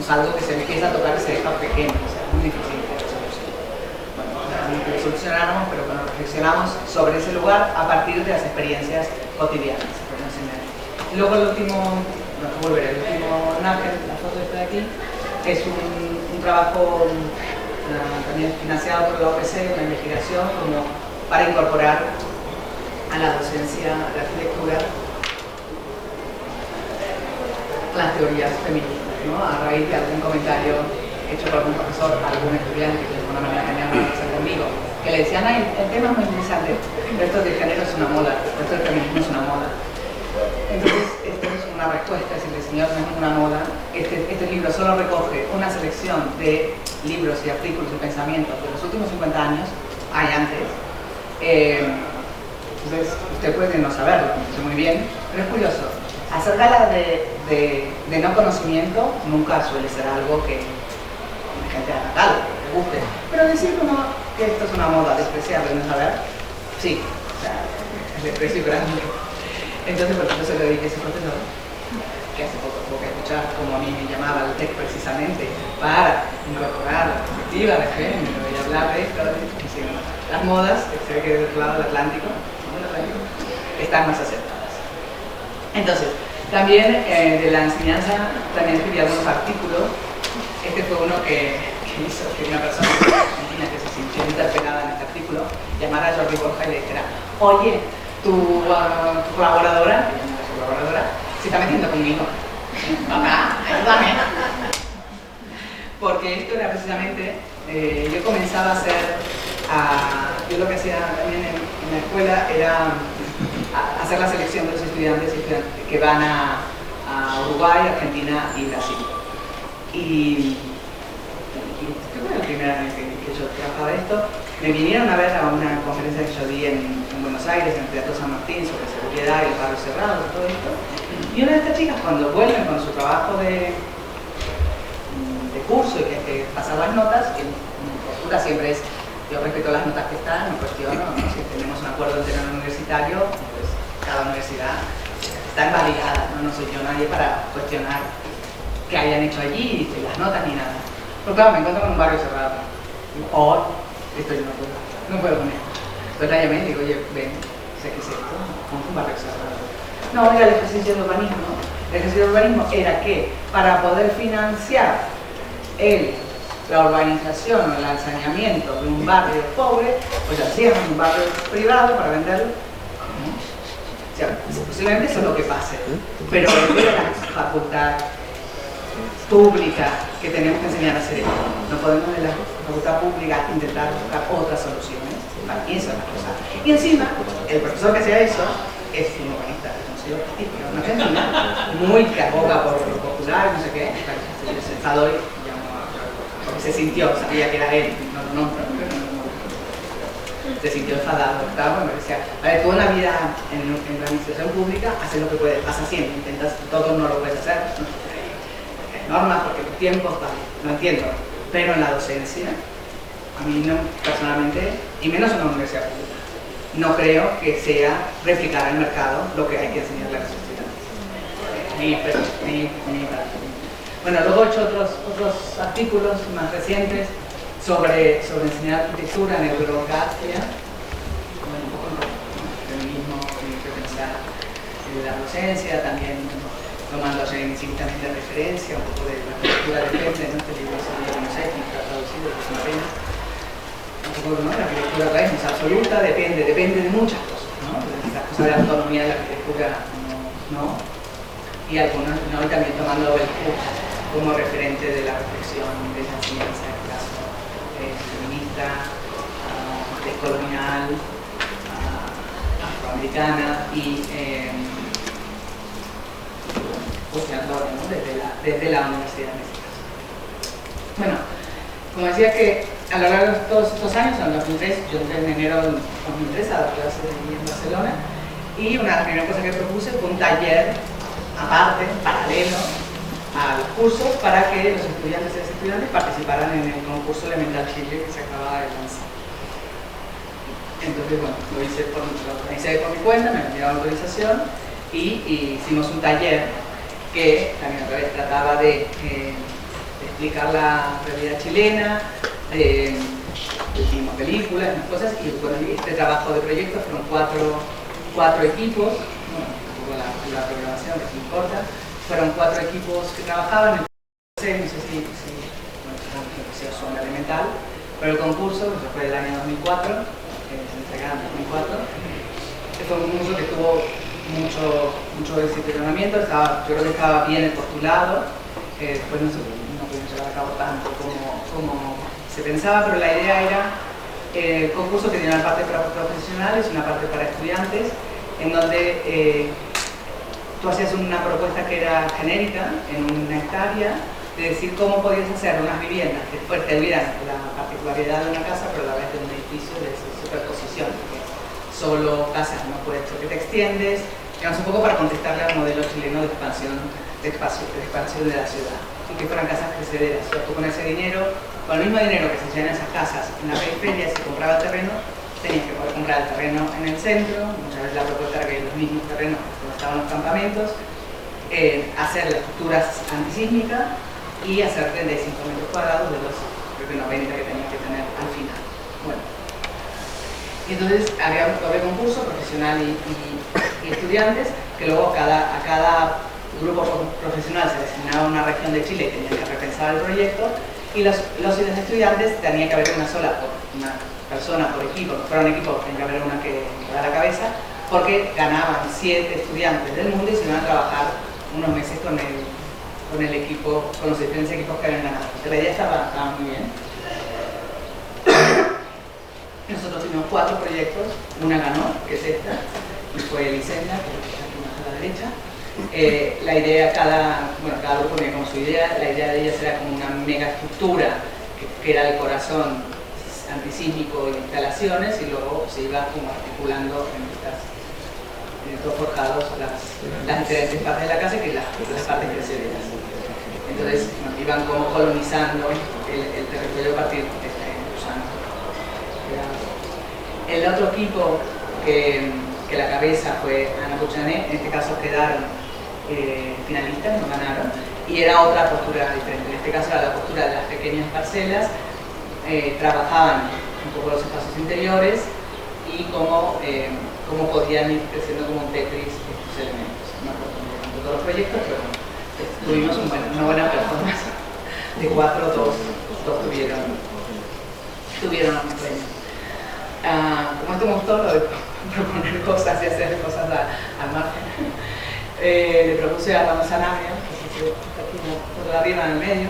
Speaker 2: algo que se empieza a tocar y se deja pequeño, o sea, es muy difícil de solucionar. Bueno, lo solucionáramos, pero bueno, reflexionamos sobre ese lugar a partir de las experiencias cotidianas. Y luego el último imagen, la foto está de aquí, es un trabajo también financiado por la OPC, una investigación como para incorporar a la docencia de arquitectura las teorías feministas, ¿no? A raíz de algún comentario hecho por algún profesor, algún estudiante que de alguna manera tenía una conversación conmigo, que le decían, ay, el tema es muy interesante, pero esto de género es una moda, esto del feminismo es una moda. Entonces, esto es una respuesta, es decir, señor, no es una moda. Este libro solo recoge una selección de libros y artículos y pensamientos de los últimos 50 años, hay antes. Entonces, usted puede no saberlo, muy bien, pero es curioso. Hacer gala de no conocimiento nunca suele ser algo que la gente haga gala, que le guste. Pero decir que esto es una moda despreciable, no saber, sí, o sea, es desprecio grande. Entonces, bueno, yo se lo dediqué a ese profesor, que hace poco tuvo que escuchar como a mí me llamaba el TEC precisamente para incorporar la perspectiva de género y hablar de esto, las modas, que se ve que del otro lado del Atlántico, están más aceptadas. Entonces, también de la enseñanza, también escribí algunos artículos. Este fue uno que hizo que una persona argentina que se sintió interpelada en este artículo llamara a Jordi Borja y le dijera, oye, tu colaboradora, se está metiendo conmigo. Mamá, ayúdame. Porque esto era precisamente, yo comenzaba a hacer, yo lo que hacía también en la escuela era hacer la selección de los estudiantes que van a Uruguay, Argentina y Brasil. Y este fue el primer año que yo trabajaba trabajaba esto, me vinieron a ver a una conferencia que yo di en Buenos Aires, en el Teatro San Martín, sobre seguridad y el barrio cerrado y todo esto. Y una de estas chicas, cuando vuelven con su trabajo de curso y que hay que pasar las notas, que mi postura siempre es: yo respeto las notas que están, no cuestiono, ¿no? Si tenemos un acuerdo interno universitario, pues cada universidad está invalidada, ¿no? No soy yo nadie para cuestionar qué hayan hecho allí, ni las notas ni nada. Pero claro, me encuentro con un barrio cerrado. O esto yo no puedo con esto. Entonces rápidamente digo: oye, ven, sé qué es esto, ¿cómo un barrio cerrado? No, era el ejercicio de urbanismo. El ejercicio de urbanismo era que para poder financiar la urbanización o el saneamiento de un barrio pobre, pues hacíamos un barrio privado para venderlo. O sea, posiblemente eso es lo que pase, pero es la facultad pública que tenemos que enseñar a hacer esto. No podemos en la facultad pública intentar buscar otras soluciones. Para mí eso es la cosa. Y encima, el profesor que hacía eso es un urbanista reconocido artístico, una argentina, muy que aboga por lo popular, no sé qué, sentado hoy, porque se sintió, sabía que era él, se sintió enfadado, estaba, bueno, decía: a ver, toda una vida en la administración pública, haces lo que puedes, vas haciendo, intentas, todo no lo puedes hacer, ¿no? Hay normas, porque tus tiempos, vale, no entiendo, pero en la docencia, a mí no, personalmente, y menos en una universidad pública, no creo que sea replicar al mercado lo que hay que enseñarle a los estudiantes. Bueno, luego he hecho otros artículos más recientes sobre enseñar arquitectura en Eurocastria, un poco el feminismo, que pensar en la docencia, también tomando científicamente de referencia, un poco de la arquitectura depende, ¿no? Este libro sería, no sé, está traducido, que es una pena. Un poco, ¿no? La arquitectura no es absoluta, depende de muchas cosas, ¿no? Las cosas de la autonomía de la arquitectura no. Y algunos, ¿no? Y también tomando el como referente de la reflexión de la enseñanza, en el caso feminista, decolonial, afroamericana y cuestionadora, ¿no? desde la universidad en este caso. Bueno, como decía, que a lo largo de todos estos años, en 2003, yo entré en enero de 2003 a dar clases en Barcelona, y una de las primeras cosas que propuse fue un taller aparte, paralelo a los cursos, para que los estudiantes y las estudiantes participaran en el concurso Elemental Chile que se acababa de lanzar. Entonces, bueno, lo organicé por mi cuenta, me dieron autorización y hicimos un taller que también otra vez trataba de explicar la realidad chilena, hicimos películas, unas cosas, y bueno, este trabajo de proyecto fueron cuatro equipos, bueno, un poco la programación, que no importa. Fueron 4 equipos que trabajaban, no sé si son elemental, pero el concurso, que fue el año 2004, que se entregaron en 2004, que fue un concurso que tuvo mucho disciplinamiento, yo creo que estaba bien postulado, después no pudimos llevar a cabo tanto como se pensaba, pero la idea era el concurso que tenía una parte para profesionales y una parte para estudiantes, en donde tú hacías una propuesta que era genérica, en una hectárea, de decir cómo podías hacer unas viviendas que después te dieran la particularidad de una casa, pero a la vez de un edificio de superposición, porque solo casas no puedes, porque te extiendes, digamos, un poco para contestarle al modelo chileno de expansión de la ciudad, y que fueran casas crecederas. O sea, tú con ese dinero, con el mismo dinero que se llenan esas casas en la periferia, si compraba terreno, tenías que poder comprar el terreno en el centro, muchas veces la propuesta era que los mismos terrenos donde estaban los campamentos, hacer las estructuras antisísmicas y hacer 35 metros cuadrados de los, creo que 90 que tenías que tener al final. Bueno, y entonces había un concurso profesional y estudiantes, que luego a cada grupo profesional se le asignaba una región de Chile y tenían que repensar el proyecto, y los estudiantes tenía que haber una persona por equipo, no fuera un equipo, tenía que haber una que da la cabeza, porque ganaban 7 estudiantes del mundo y se iban a trabajar unos meses con el equipo, con los diferentes equipos que habían ganado. La idea estaba muy bien. Nosotros tuvimos 4 proyectos, una ganó, que es esta, y fue Elisenda, que está aquí más a la derecha. La idea, cada grupo tenía como su idea, la idea de ellas era como una mega estructura que era el corazón antisísmico y instalaciones, y luego se iba como articulando en estos forjados las diferentes partes de la casa, que las partes crecederas. Entonces iban como colonizando el territorio a partir de los años. El otro equipo que la cabeza fue Ana Buchané, en este caso quedaron finalistas, no ganaron, y era otra postura diferente. En este caso era la postura de las pequeñas parcelas, trabajaban un poco los espacios interiores y cómo podían ir creciendo como un Tetris estos elementos. No con todos los proyectos, pero tuvimos una buena performance. De 4, 2 tuvieron un premio. Como esto me gustó lo de proponer cosas y hacer cosas al margen, le propuse a Ramón Sanabria, que está aquí un poco arriba en el medio.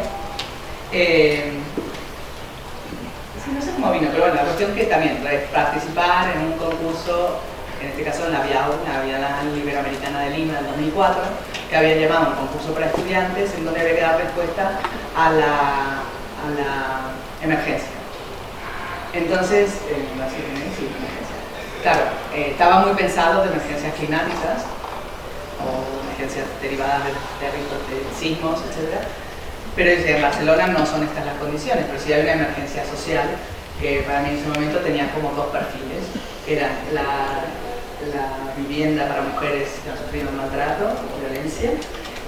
Speaker 2: Sí, no sé cómo vino, pero bueno, la cuestión que también participar en un concurso, en este caso en la Bienal Iberoamericana de Lima del 2004, que habían llamado un concurso para estudiantes, en donde había que dar respuesta a la emergencia. Entonces, claro, estaba muy pensado de emergencias climáticas o emergencias derivadas de sismos, etc. Pero en Barcelona no son estas las condiciones, pero sí hay una emergencia social que para mí en ese momento tenía como dos perfiles. Era la vivienda para mujeres que han sufrido maltrato o violencia,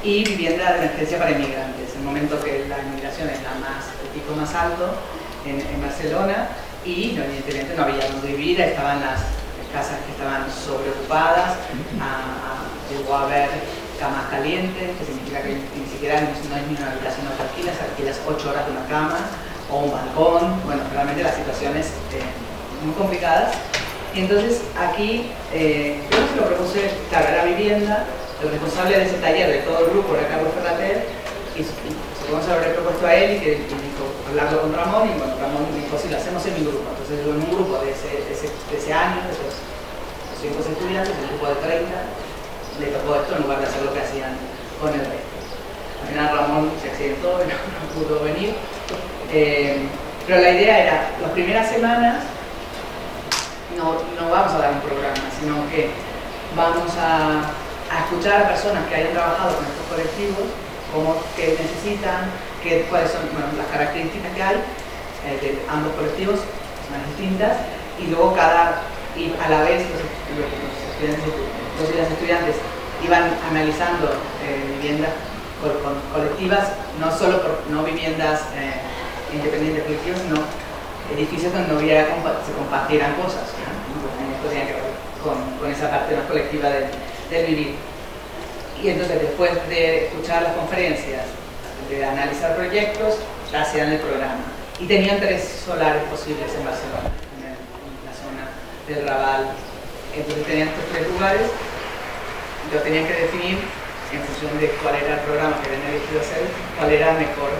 Speaker 2: y vivienda de emergencia para inmigrantes. El momento que la inmigración es el pico más alto en Barcelona, y evidentemente no había donde vivir, estaban las casas que estaban sobreocupadas, llegó a haber camas calientes, que significa que ni siquiera no es ni una habitación no te alquilas 8 horas de una cama o un balcón. Bueno, realmente las situaciones muy complicadas. Y entonces aquí yo se lo propuse, claro, era vivienda. El responsable de ese taller de todo el grupo era Carlos Ferrater, y supongamos haberle propuesto a él y que dijo, hablarlo con Ramón, y bueno, Ramón me dijo, sí, lo hacemos en mi grupo. Entonces yo en un grupo de ese año, de esos 5 estudiantes, un grupo de 30, le tocó esto en lugar de hacer lo que hacían con el resto. Al final Ramón se accidentó y no pudo venir. Pero la idea era, las primeras semanas no vamos a dar un programa, sino que vamos a escuchar a personas que hayan trabajado con estos colectivos, qué necesitan, cuáles son las características que hay de ambos colectivos, son distintas, y luego y a la vez los estudiantes iban analizando viviendas colectivas, no solo no viviendas independientes colectivas, sino edificios donde se compartieran cosas, ¿no? Esto tenía que ver con esa parte más colectiva del vivir. Y entonces, después de escuchar las conferencias, de analizar proyectos, hacían el programa. Y tenían 3 solares posibles en Barcelona, en la zona del Raval. Entonces tenían estos 3 lugares, lo tenían que definir en función de cuál era el programa que habían elegido hacer, cuál era el mejor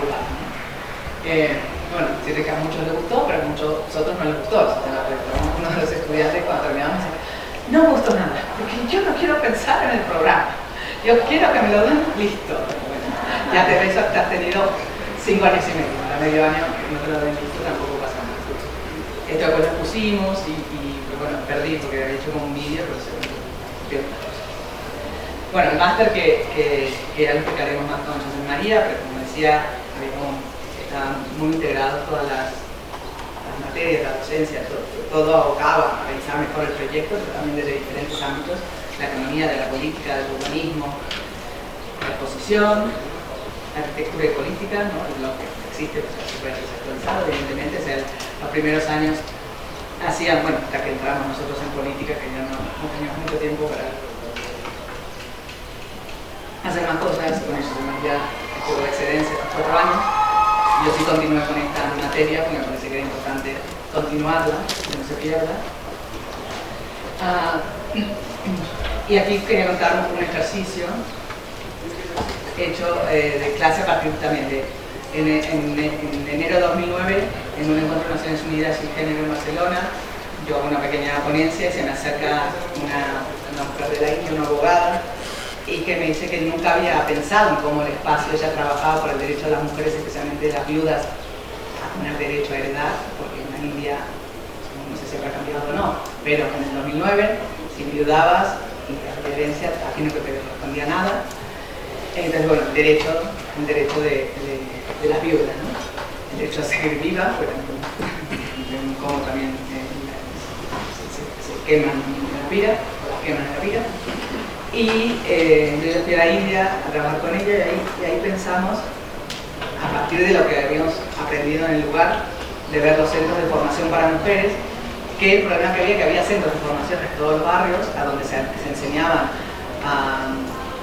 Speaker 2: lugar, ¿no? Bueno, sí que a muchos les gustó, pero a muchos otros no les gustó. Uno de los estudiantes, cuando terminamos, dice, no me gustó nada, porque yo no quiero pensar en el programa, yo quiero que me lo den listo. Bueno, ya te ves, te has tenido 5 años y medio, a medio año que no te lo den listo tampoco pasa nada. Esto después lo pusimos y bueno, perdí porque había hecho como un vídeo, pero se me una cosa. Bueno, el máster que era lo que haremos más con José María, pero como decía, estaban muy integrados todas las materias, la docencia, todo abocaba a pensar mejor el proyecto, pero también desde diferentes ámbitos, la economía, de la política, del urbanismo, la exposición, la arquitectura y política, ¿no? Lo que existe pues, es súper desactualizado, evidentemente, los primeros años hacían, bueno, hasta que entramos nosotros en política, que ya no teníamos mucho tiempo para hacer más cosas, con eso ya tuvo excedencia los 4 años. Yo sí continué con esta materia, porque me parece que era importante continuarla, que no se pierda. Y aquí quería contar un ejercicio hecho de clase a partir también de en enero de 2009, en un encuentro de Naciones Unidas y Género en Barcelona, yo hago una pequeña ponencia y se me acerca una mujer de la India, una abogada, y que me dice que nunca había pensado en cómo el espacio, ella trabajaba por el derecho de las mujeres, especialmente las viudas, a tener derecho a heredar, porque en la India, no sé si habrá cambiado o no, pero en el 2009, si enviudabas y la herencia, aquí no te correspondía nada. Entonces, bueno, un derecho de las viudas, ¿no? El derecho a seguir viva, bueno, como también se queman en la pira, o las queman en la pira. Y yo fui a la India a trabajar con ella y ahí pensamos, a partir de lo que habíamos aprendido en el lugar, de ver los centros de formación para mujeres, que el problema que había centros de formación en todos los barrios, a donde se enseñaban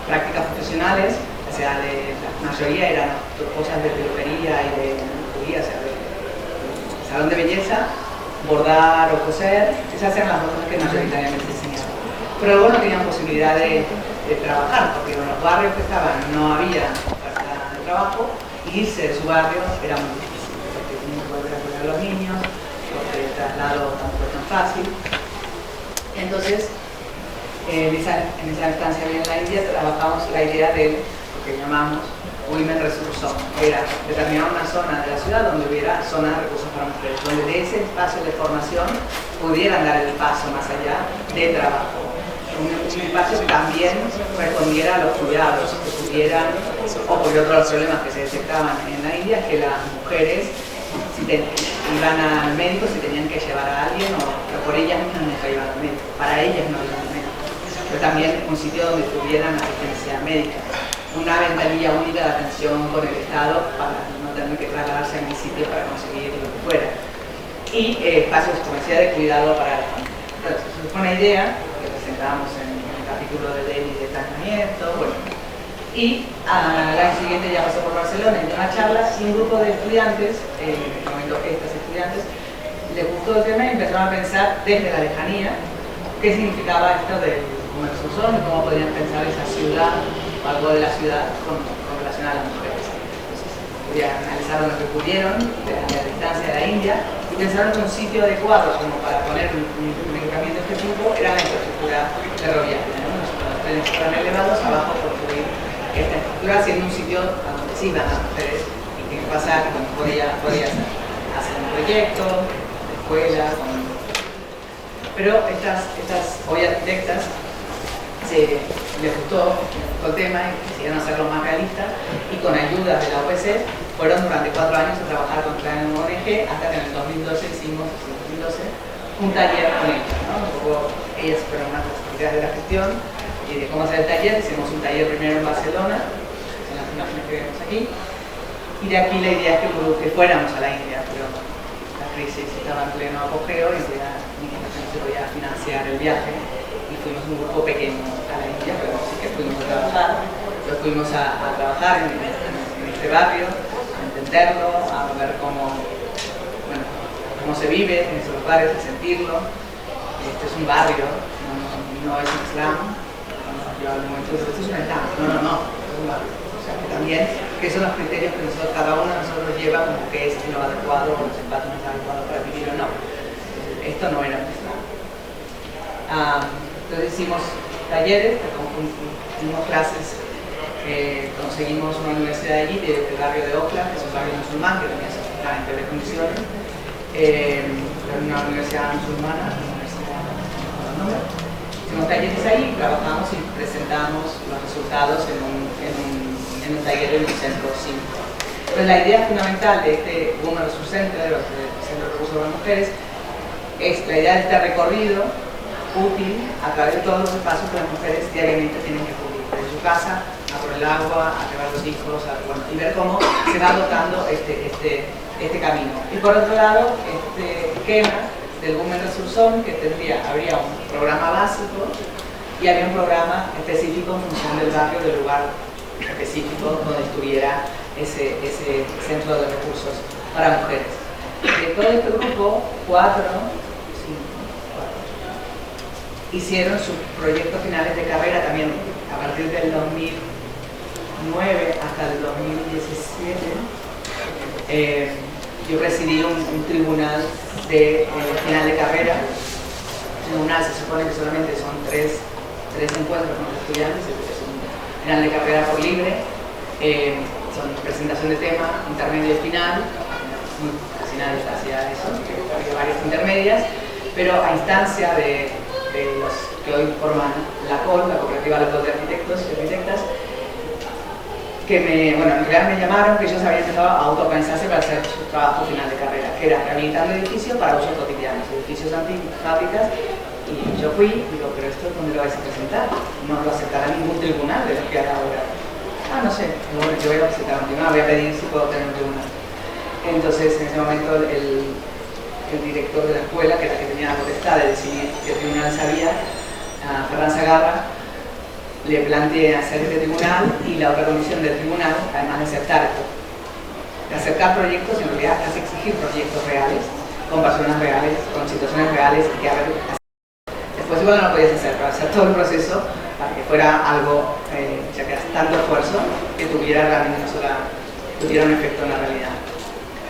Speaker 2: prácticas profesionales, o sea, la mayoría eran cosas de peluquería y de peluquería, o sea, de salón de belleza, bordar o coser, esas eran las cosas que mayoritariamente se enseñaban. Pero luego no tenían posibilidad de trabajar, porque en los barrios que estaban no había oferta de trabajo, y irse de su barrio era muy difícil, porque tenían que volver a cuidar a los niños, porque el traslado tampoco es tan fácil. Entonces, en esa estancia en la India trabajamos la idea de lo que llamamos Women Resource Zone, era determinar una zona de la ciudad donde hubiera zona de recursos para mujeres, donde de ese espacio de formación pudieran dar el paso más allá de trabajo. Un espacio que también respondiera a los cuidados, que pudieran, o porque otro de los problemas que se detectaban en la India es que las mujeres iban al médico si tenían que llevar a alguien, o por ellas mismas nunca iban al médico, para ellas no iban al médico. Pero también un sitio donde tuvieran asistencia médica, una ventanilla única de atención con el Estado para no tener que trasladarse a mi sitio para conseguir lo que fuera. Y espacios, como decía, de cuidado para la familia. Entonces, fue una idea que presentamos en el capítulo de ley de tratamiento, bueno. Y al año siguiente ya pasó por Barcelona y dio una charla y un grupo de estudiantes, en el momento que estas estudiantes, les gustó el tema y empezaron a pensar desde la lejanía qué significaba esto del comercio zone y cómo podrían pensar esa ciudad o algo de la ciudad con relación a las mujeres. Entonces, ya analizaron lo que pudieron desde la distancia de la India y pensaron que un sitio adecuado como para poner un equipamiento de este tipo era la infraestructura ferroviaria, ¿no? Los trenes tan elevados abajo construir esta estructura siendo un sitio a donde sí iban las mujeres y que pasar, como podía hacer un proyecto de escuela, pero estas hoy arquitectas les gustó el tema y quisieron hacerlo más realista y con ayuda de la OPC fueron durante 4 años a trabajar contra la ONG hasta que en el 2012 hicimos un taller con ellas, ¿no? Un poco ellas fueron más las ideas de la gestión y de cómo hacer el taller. Hicimos un taller primero en Barcelona, son las imágenes que vemos aquí, y de aquí la idea es que fuéramos a la India, pero la crisis estaba en pleno apogeo y ya no se podía financiar el viaje y fuimos un grupo pequeño a la India, pero sí que fuimos a trabajar. Entonces fuimos a trabajar en este barrio, a entenderlo, a ver cómo se vive en esos lugares, a sentirlo. Este es un barrio, no es un slam. Yo al momento de esto es un slam, no, es un barrio. O sea, que también, que son los criterios que cada uno de nosotros lleva como que es lo adecuado, o los espacios más adecuados para vivir o no. Esto no era un slam. Entonces hicimos talleres, hicimos clases, conseguimos una universidad allí, del barrio de Oakland, que es un barrio musulmán, que tenía exactamente de condiciones, una universidad musulmana, hicimos talleres ahí, trabajamos y presentamos los resultados en un taller en un centro cívico. Pues la idea fundamental de este Women Resource Center, de los Centros de Recursos para Mujeres, es la idea de este recorrido útil a través de todos los espacios que las mujeres diariamente tienen que cubrir, desde su casa, a por el agua, a llevar los hijos, y ver cómo se va dotando este camino. Y por otro lado, este esquema del Women Resource Zone, que habría un programa básico y había un programa específico en función del barrio, del lugar específico donde estuviera ese centro de recursos para mujeres. De todo este grupo, 4 hicieron sus proyectos finales de carrera también a partir del 2009 hasta el 2017. Yo presidí un tribunal de final de carrera. El tribunal se supone que solamente son tres encuentros con los estudiantes, es un final de carrera por libre, son presentación de tema, intermedio y final, casi nadie hacía eso, había varias intermedias, pero a instancia de los que hoy forman la COL, la Cooperativa Local de Arquitectos y Arquitectas, que en realidad me llamaron que ellos habían empezado a autoorganizarse para hacer su trabajo final de carrera, que era rehabilitando edificios para usos cotidianos, edificios antiguos, fábricas, y yo fui y digo, pero esto ¿dónde lo vais a presentar? No lo aceptará ningún tribunal de lo que haga ahora. Ah, no sé, yo voy a presentar un tribunal, voy a pedir si puedo tener un tribunal. Entonces, en ese momento, el director de la escuela, que era el que tenía la potestad de decidir qué tribunal sabía, a Ferran Sagarra, le planteé hacer este tribunal, y la otra condición del tribunal, además de aceptar proyectos, en realidad es exigir proyectos reales, con personas reales, con situaciones reales, y que después igual no lo podías hacer, para hacer todo el proceso, para que fuera algo, ya que hace tanto esfuerzo, que tuviera realmente tuviera un efecto en la realidad.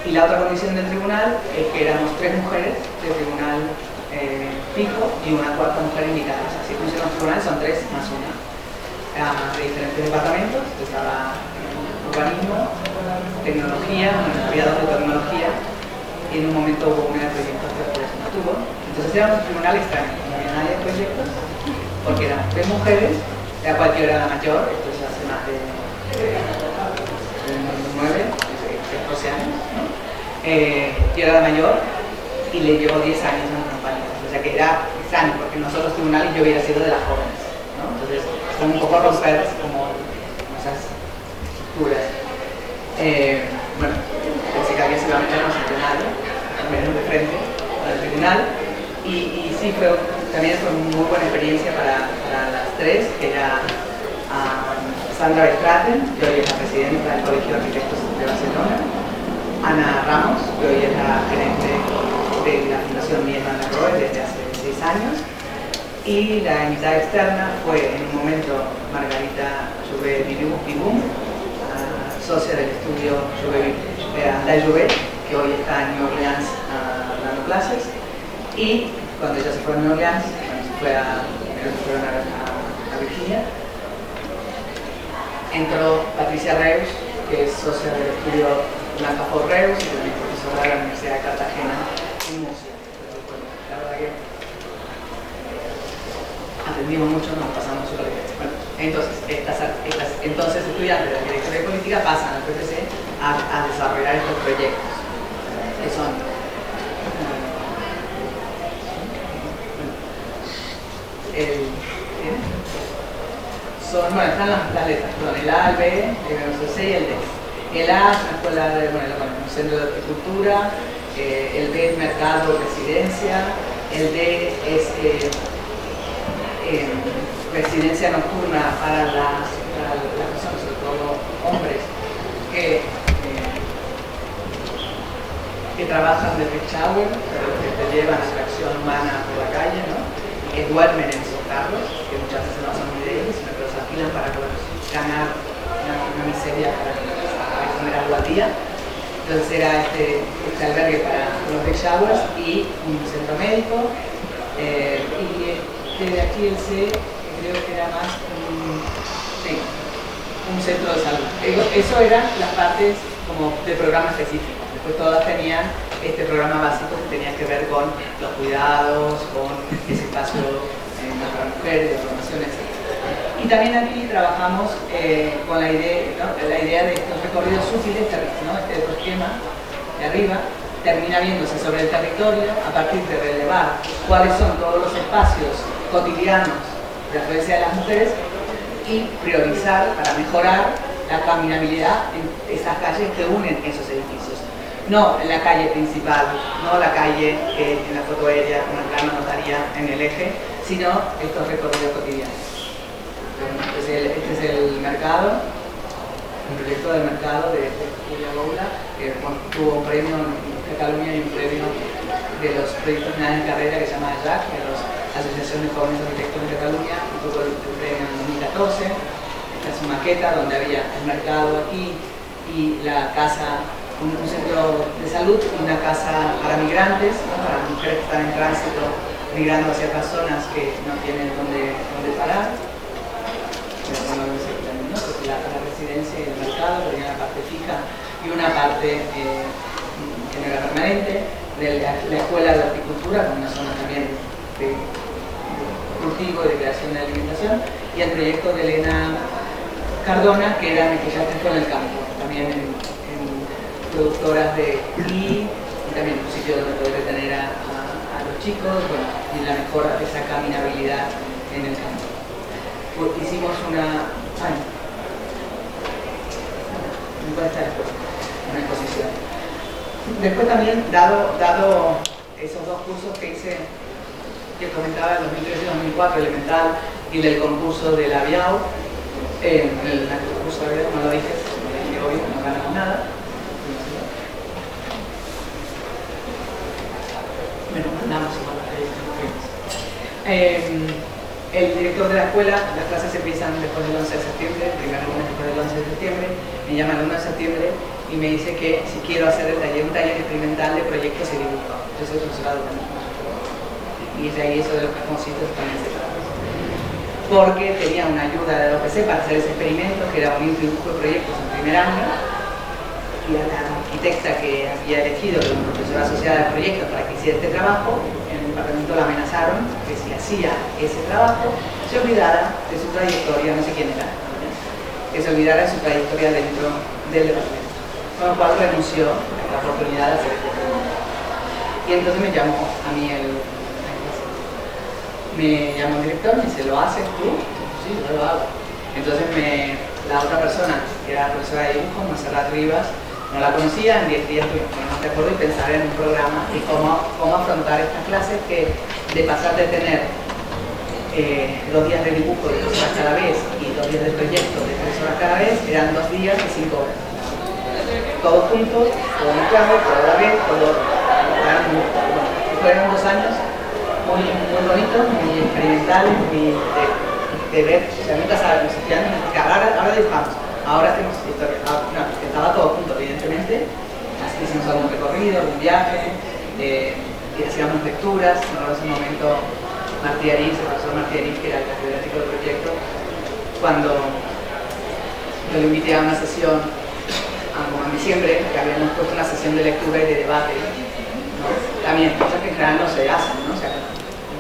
Speaker 2: Y la otra condición del tribunal es que éramos 3 mujeres del tribunal fijo y una cuarta mujer invitada. Así funcionan los tribunales, son 3 más 1. De diferentes departamentos, estaba urbanismo, tecnología, había 2 de tecnología, y en un momento hubo una de proyectos que después no tuvo. Entonces era un tribunal extraño, no había nadie de proyectos, porque éramos 3 mujeres, la cual yo era la mayor, esto ya hace más de 9, 14 años, ¿no? Yo era la mayor y le llevo 10 años a mis compañeros, o sea que era extraño, porque en los otros tribunales yo hubiera sido de las jóvenes, ¿no? Entonces, como un poco romper como esas estructuras. Pensé que alguien se iba a meter más en el tribunal, al menos de frente con el tribunal, y sí, también fue una muy buena experiencia para las 3, que era Sandra Bestraten, que hoy es la presidenta del Colegio de Arquitectos de Barcelona, Ana Ramos, que hoy es la gerente de la Fundación Miguel Roy desde hace 6 años, y la invitada externa fue en un momento Margarita Jouvet-Bibum, socia del estudio Andai Jouvet, que hoy está en New Orleans dando clases, y cuando ella se fue a New Orleans, fueron a Virginia, entró Patricia Reus, que es socia del estudio Blanca Ford Reus y también profesora de la Universidad de Cartagena en Murcia. La verdad que aprendimos mucho, nos pasamos sobre esto. Bueno, entonces, entonces estudiantes de Arquitectura y Política pasan al PPC a desarrollar estos proyectos, que son están las letras, el A, el B, el C y el D. El A es una escuela un centro de horticultura, el B es mercado, residencia, el D es residencia nocturna para las personas, sobre todo hombres, que trabajan de beach shower, pero que te llevan a la acción humana por la calle, ¿no? Y que duermen en esos carros, que muchas veces no son muy de ellos, sino que los alquilan para ganar una miseria para comer algo al día. Entonces era este albergue para los beach showers y un centro médico, y desde aquí el C creo que era más un centro de salud. Eso eran las partes como del programa específico. Después todas tenían este programa básico que tenía que ver con los cuidados, con ese espacio para mujeres, de formación, etc. Y también aquí trabajamos con la idea de estos recorridos útiles, ¿no? Este esquema de arriba termina viéndose sobre el territorio a partir de relevar cuáles son todos los espacios cotidianos de afluencia de las mujeres y priorizar para mejorar la caminabilidad en esas calles que unen esos edificios. No en la calle principal, no la calle que en la foto aérea una plana notaría en el eje, sino estos recorridos cotidianos. Este es el mercado, el proyecto del mercado de Julia Goula, que tuvo un premio en Cataluña y un premio de los proyectos finales de carrera que se llama AJAC, de la Asociación de Jóvenes Arquitectos de Cataluña, y tuvo el premio en 2014. Esta es una maqueta donde había el mercado aquí y la casa, un centro de salud y una casa para migrantes, ¿no? Para mujeres que están en tránsito migrando hacia otras zonas que no tienen dónde parar. La residencia y el mercado, tenía una parte fija y una parte que de la Escuela de Horticultura, con una zona también de cultivo y de creación de alimentación, y el proyecto de Elena Cardona, que era que ya está en el campo, también en productoras y también un sitio donde poder tener a los chicos, bueno, y la mejora de esa caminabilidad en el campo. Hicimos una exposición. Después también, dado esos dos cursos que hice, que comentaba en 2013-2004, elemental, y del concurso de la BIAU, el concurso de la BIAU, no lo dije hoy, no ganamos nada. Bueno, mandamos igual a el director de la escuela, las clases empiezan después del 11 de septiembre, el primer lunes después del 11 de septiembre, me llama el 1 de septiembre y me dice que si quiero hacer un taller experimental de proyectos y dibujo. Yo soy profesora de y de ahí eso de los carboncitos también se trata. Porque tenía una ayuda de la OPC para hacer ese experimento, que era un dibujo de proyectos en primer año, y a la arquitecta que había elegido como profesora asociada del proyecto para que hiciera este trabajo, en el departamento la amenazaron que si hacía ese trabajo se olvidara de su trayectoria, no sé quién era, que se olvidara de su trayectoria dentro del departamento, con lo cual renunció a la oportunidad de hacer este trabajo. Y entonces me llamó a mí el director, me dice, ¿lo haces tú? Sí, yo lo hago. Entonces la otra persona, que era la profesora de dibujo, Monserrat Rivas, no la conocía, en 10 días tuvimos que ponernos de acuerdo y pensar en un programa y cómo afrontar estas clases, que de pasar de tener 2 días de dibujo de 2 horas cada vez y 2 días de proyecto de 3 horas cada vez, eran 2 días de 5 horas. Todos juntos, todo mezclado, todo a la vez, fueron 2 años muy bonitos, muy experimentales, muy de ver, o sea, nunca sabes, los estudiantes, que ahora dibujamos. Ahora hacemos historia, estaba todo junto, evidentemente, así que hicimos algún recorrido, algún viaje, y hacíamos lecturas. En ese momento, Martí Ariz, el profesor Martí Ariz, que era el catedrático del proyecto, cuando yo lo invité a una sesión, como en diciembre, que habíamos puesto una sesión de lectura y de debate, ¿no? También cosas que en general no se hacen, ¿no? O sea,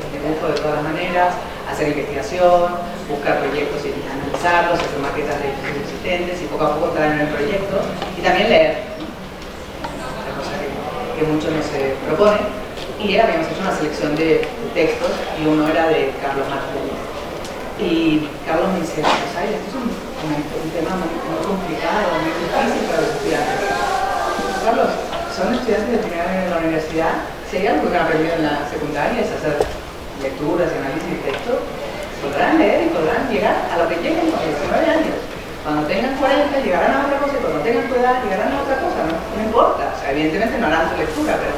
Speaker 2: dibujo de todas las maneras, hacer investigación, buscar proyectos y analizarlos, hacer maquetas de existentes y poco a poco entrar en el proyecto y también leer, ¿no? Una cosa que mucho no se propone. Y habíamos hecho una selección de textos y uno era de Carlos Martínez. Y Carlos me dice, ¿sabes? Esto es un tema muy complicado, muy difícil para los estudiantes. Carlos, son estudiantes de primer año de la universidad. Si hay algo que han aprendido en la secundaria es hacer lecturas y análisis de texto, podrán leer y podrán llegar a lo que lleguen con 19 años. Cuando tengan 40 llegarán a otra cosa y cuando tengan tu edad llegarán a otra cosa, no importa. O sea, evidentemente no harán tu lectura, pero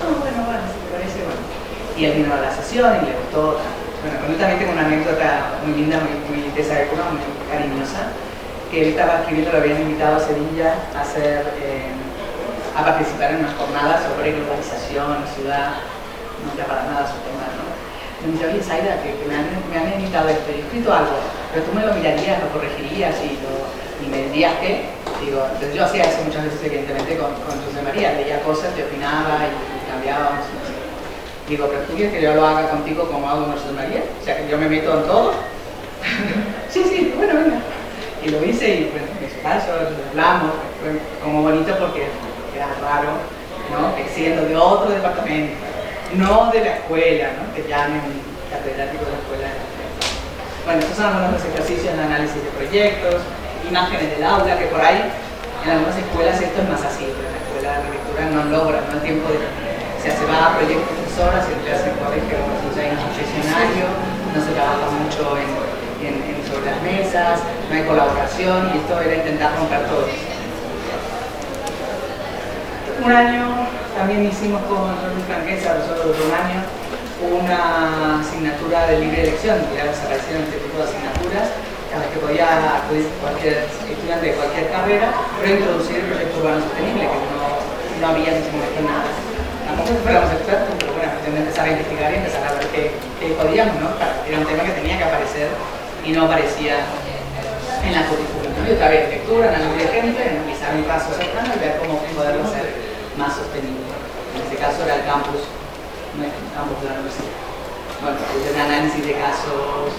Speaker 2: bueno, si te parece, bueno. Y él vino a la sesión y le gustó. Bueno, yo también tengo una anécdota muy linda, muy de esa época, muy cariñosa, que él estaba escribiendo, lo habían invitado a Sevilla a hacer, a participar en unas jornadas sobre globalización, ciudad, no era para nada su tema, ¿no? Me dice, oye, Zaida, que me han invitado a esto, yo he escrito algo, pero tú me lo mirarías, lo corregirías y me dirías qué. Digo, entonces yo hacía eso muchas veces, evidentemente, con José María, leía cosas, yo opinaba y cambiábamos, no sé. Digo, pero tú quieres que yo lo haga contigo como hago con José María, o sea, que yo me meto en todo. sí, bueno, venga. Y lo hice y pues, me paso, hablamos, fue como bonito porque era raro, ¿no? Que siendo de otro departamento, no de la escuela, ¿no? Que llamen catedrático de la escuela. Bueno, estos son algunos de los ejercicios de análisis de proyectos, imágenes del aula, que por ahí en algunas escuelas esto es más así, pero en la escuela de arquitectura no logra, no el tiempo de... O sea, se va a proyectos de 3 horas y entonces se corre que hay un confesionario, no se trabaja mucho sobre las mesas, no hay colaboración y esto era intentar romper todo eso. Un año también hicimos con Jorge Franquesa, solo de un año, una asignatura de libre elección, que ya desaparecieron este tipo de asignaturas, a las que podía acudir cualquier estudiante de cualquier carrera, pero introducir el proyecto urbano sostenible, que no había en ese momento nada. Tampoco fuéramos expertos, pero bueno, cuestión de empezar a investigar y empezar a ver qué podíamos, ¿no? Era un tema que tenía que aparecer y no aparecía en la currículum. Y otra vez, lectura, análisis de gente, analizar un caso cercano y ver cómo poderlo hacer más sostenible. En este caso era el campus, no es el campus de la universidad. Bueno, es un análisis de casos,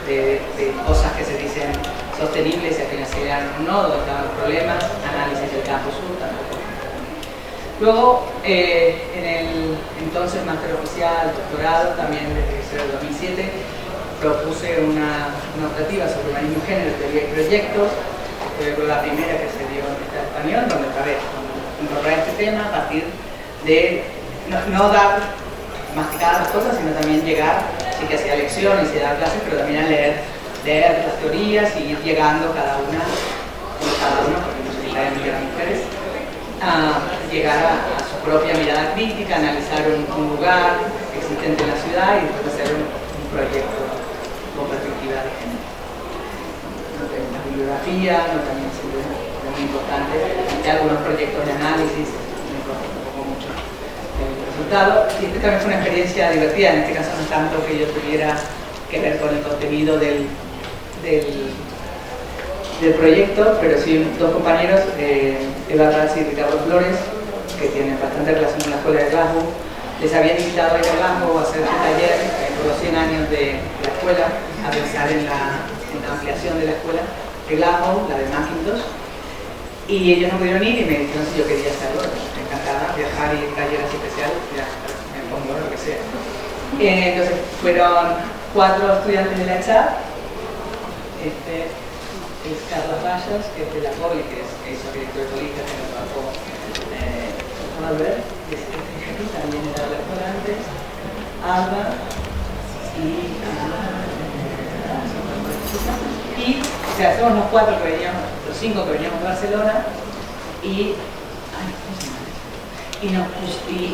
Speaker 2: de cosas que se dicen sostenibles y al final se dan un nodo, estaban los problemas, análisis del campus sur tampoco. Luego, en el entonces máster oficial, doctorado, también desde el 2007, propuse una optativa sobre urbanismo y género, teoría y proyectos. Fue la primera que se dio en el español, donde otra vez incorporar este tema a partir de no dar masticar las cosas, sino también llegar, sí que hacía lecciones y dar clases, pero también a leer las teorías y ir llegando cada una, porque mayoritariamente eran mujeres, a llegar a su propia mirada crítica, analizar un lugar existente en la ciudad y después hacer un proyecto con perspectiva de género. La bibliografía, también es muy importante, y algunos proyectos de análisis, me importa un poco mucho el resultado. Y esta también fue una experiencia divertida, en este caso no tanto que yo tuviera que ver con el contenido del proyecto, pero sí dos compañeros, Eva Raz y Ricardo Flores, que tienen bastante relación con la escuela de Glasgow, les habían invitado a ir a Glasgow a hacer un taller por los 100 años de la escuela, a pensar en la ampliación de la escuela de Glasgow, la de Macintosh, y ellos no pudieron ir y me dijeron si yo quería hacerlo. Me encantaba viajar y ir a talleres especiales, ya me pongo lo que sea. Entonces fueron 4 estudiantes de la ECHA. Este es Carlos Rayas, que es de la COBI, que es arquitecto de política, que nos trabajó Albert, que también era de la escuela antes, Alba y o sea, somos los 4 que veníamos, los 5 que veníamos de Barcelona y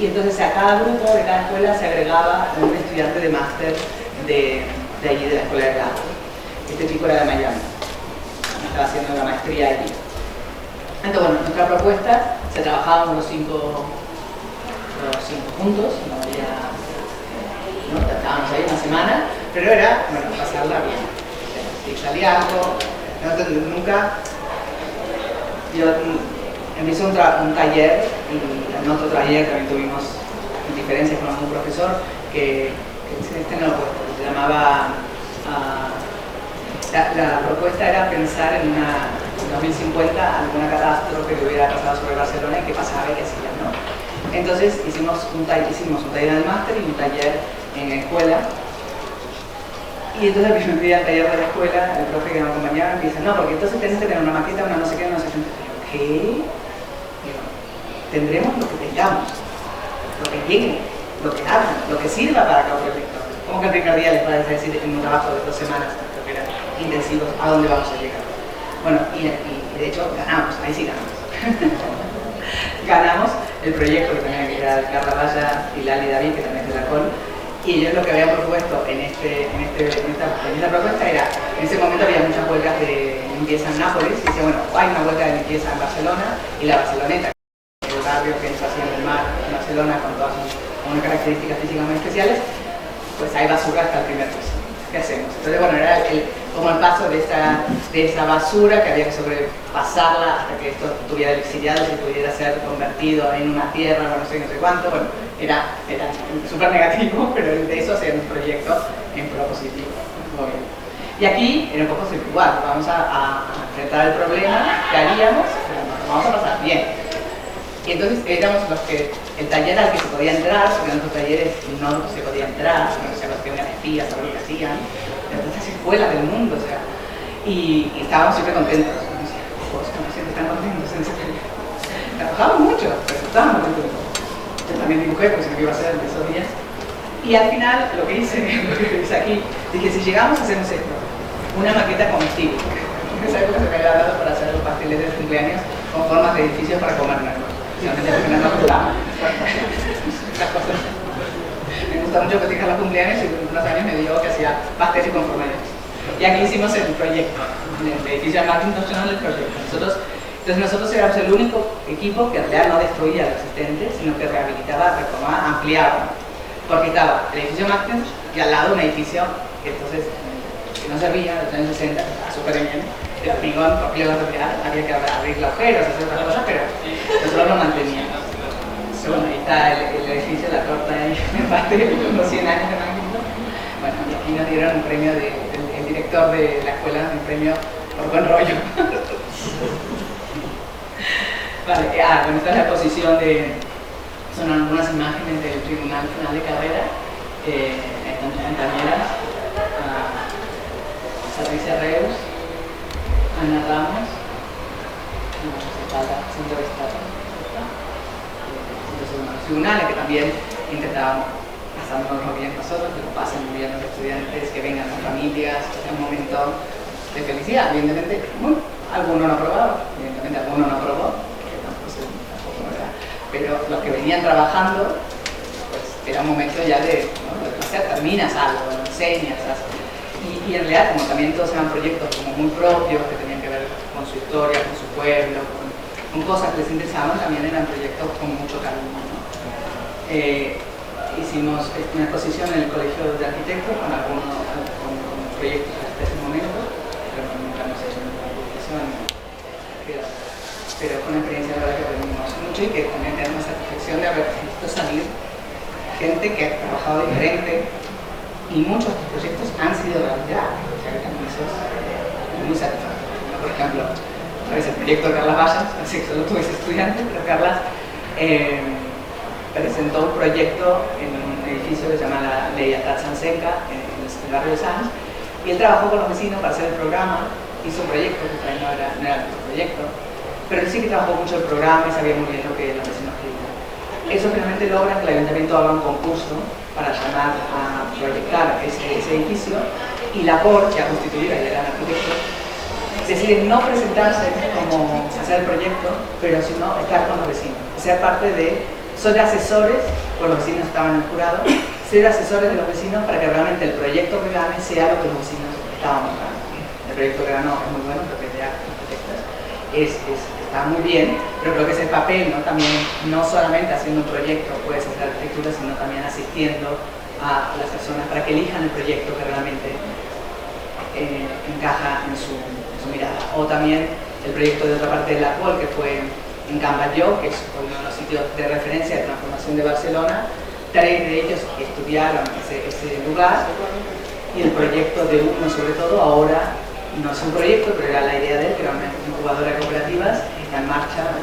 Speaker 2: entonces a cada grupo de cada escuela se agregaba un estudiante de máster de allí, de la escuela de Glasgow. Este chico era de Miami, estaba haciendo la maestría allí. Entonces, bueno, nuestra propuesta, se trabajábamos los cinco juntos, no había, ¿no? Estábamos ahí una semana, pero era, bueno, pasarla bien. Si salía algo, yo empecé un taller y en otro taller también tuvimos diferencias con algún profesor que este no lo puedo, se llamaba, la propuesta era pensar en 2050 alguna catástrofe que hubiera pasado sobre Barcelona y qué pasaba y qué hacía, ¿no? Entonces hicimos un taller en el máster y un taller en la escuela. Y entonces el primer día del taller de la escuela, el profe que me acompañaba empieza, no, porque entonces tenés que tener una maqueta, una no sé qué, no sé qué. ¿Qué? Tendremos lo que tengamos, lo que llegue, lo que hagan, lo que sirva para cada proyecto. ¿Cómo que el primer día les puedes decir en un trabajo de 2 semanas, creo que eran intensivos, a dónde vamos a llegar? Bueno, y de hecho ganamos, ahí sí ganamos. Ganamos el proyecto que también era de Carla Valla y Lali David, que también es de la COL. Y ellos lo que habían propuesto en esta propuesta era, en ese momento había muchas huelgas de limpieza en Nápoles, y decía, bueno, hay una huelga de limpieza en Barcelona y la Barceloneta, el barrio que está haciendo el mar en Barcelona con todas unas características físicas muy especiales, pues hay basura hasta el primer piso. ¿Qué hacemos? Entonces, bueno, era como el paso de esa basura que había que sobrepasarla hasta que esto tuviera exiliado y pudiera ser convertido en una tierra, no sé cuánto. Bueno, era súper negativo, pero de eso hacer un proyecto en propositivo. Y aquí era un poco igual, vamos a enfrentar el problema, ¿qué haríamos? Vamos a pasar bien. Y entonces éramos los que, el taller al que se podía entrar, porque en otros talleres no se podía entrar, no se conocían espías, saber lo que hacían, entonces escuela del mundo, o sea, y estábamos siempre contentos. Pues, como siempre están contentos en ese taller. Trabajamos mucho, pero estábamos contentos. Yo también dibujé, porque se me iba a hacer en esos días. Y al final, lo que hice aquí, dije, si llegamos hacemos esto, una maqueta comestible. En esa época se me había dado para hacer los pasteles de cumpleaños con formas de edificios para comernos. Me gusta mucho festejar los cumpleaños y durante unos años me dio que hacía pasteles con forma de edificios. Y aquí hicimos el proyecto, el edificio de Macintosh del proyecto. Entonces nosotros éramos el único equipo que en realidad no destruía lo existente, sino que rehabilitaba, reformaba, ampliaba. Porque estaba el edificio Macintosh y al lado un edificio que entonces que no servía, en los años 60, estaba súper bien, de hormigón, porque había que abrir agujeros, hacer otras cosas, pero nosotros lo manteníamos. bueno, ahí está el edificio, la torta ahí, en parte de los 100 años de Manguito. Bueno, y aquí nos dieron un premio el director de la escuela, un premio por buen rollo. Vale, bueno, esta es la posición son algunas imágenes del Tribunal Final de Carrera, Antanieras, Patricia Reus, Ana Ramos, los tribunales que también intentábamos pasándonos bien nosotros, que lo pasen muy bien los estudiantes, que vengan las familias, que sea un momento de felicidad. Evidentemente, alguno no aprobaba, evidentemente alguno no aprobó, que tampoco era, pero los que venían trabajando, pues era un momento ya de placer, terminas algo, lo enseñas, y en realidad como también todos eran proyectos como muy propios, que tenían que ver con su historia, con su pueblo, con cosas que les interesaban, también eran proyectos con mucho cariño, ¿no? Hicimos una exposición en el Colegio de Arquitectos con proyectos hasta ese momento, pero nunca hemos hecho ninguna publicación, pero con una experiencia de verdad que aprendimos mucho y que también tenemos la satisfacción de haber visto salir gente que ha trabajado diferente y muchos de estos proyectos han sido realidad, o sea que también eso es muy satisfactorio, ¿no? Por ejemplo, el proyecto de Carlas Vallas, así que solo tuve ese estudiante, pero Carlas presentó un proyecto en un edificio que se llama la Leyatat Sanseca, en el barrio de Sanz, y él trabajó con los vecinos para hacer el programa, hizo un proyecto, que todavía no era el proyecto, pero él sí que trabajó mucho el programa y sabía muy bien lo que los vecinos querían. Eso finalmente logra que el ayuntamiento haga un concurso para llamar a proyectar ese edificio, y la COR, ya constituida, ya eran arquitectos, deciden no presentarse como hacer el proyecto, pero sino estar con los vecinos, ser parte de... Son asesores, pues los vecinos estaban en el jurado, ser asesores de los vecinos para que realmente el proyecto que gane sea lo que los vecinos estaban buscando. El proyecto que ganó es muy bueno, creo que es de arquitectos, está muy bien, pero creo que ese papel, ¿no? También no solamente haciendo un proyecto puede ser de arquitectura, sino también asistiendo a las personas para que elijan el proyecto que realmente encaja en su mirada. O también el proyecto de otra parte de la COL, que fue en Can Batlló, que es uno de los sitios de referencia de transformación de Barcelona. 3 de ellos estudiaron ese lugar, y el proyecto de uno sobre todo ahora no es un proyecto, pero era la idea de él, que era una incubadora de cooperativas, está en marcha,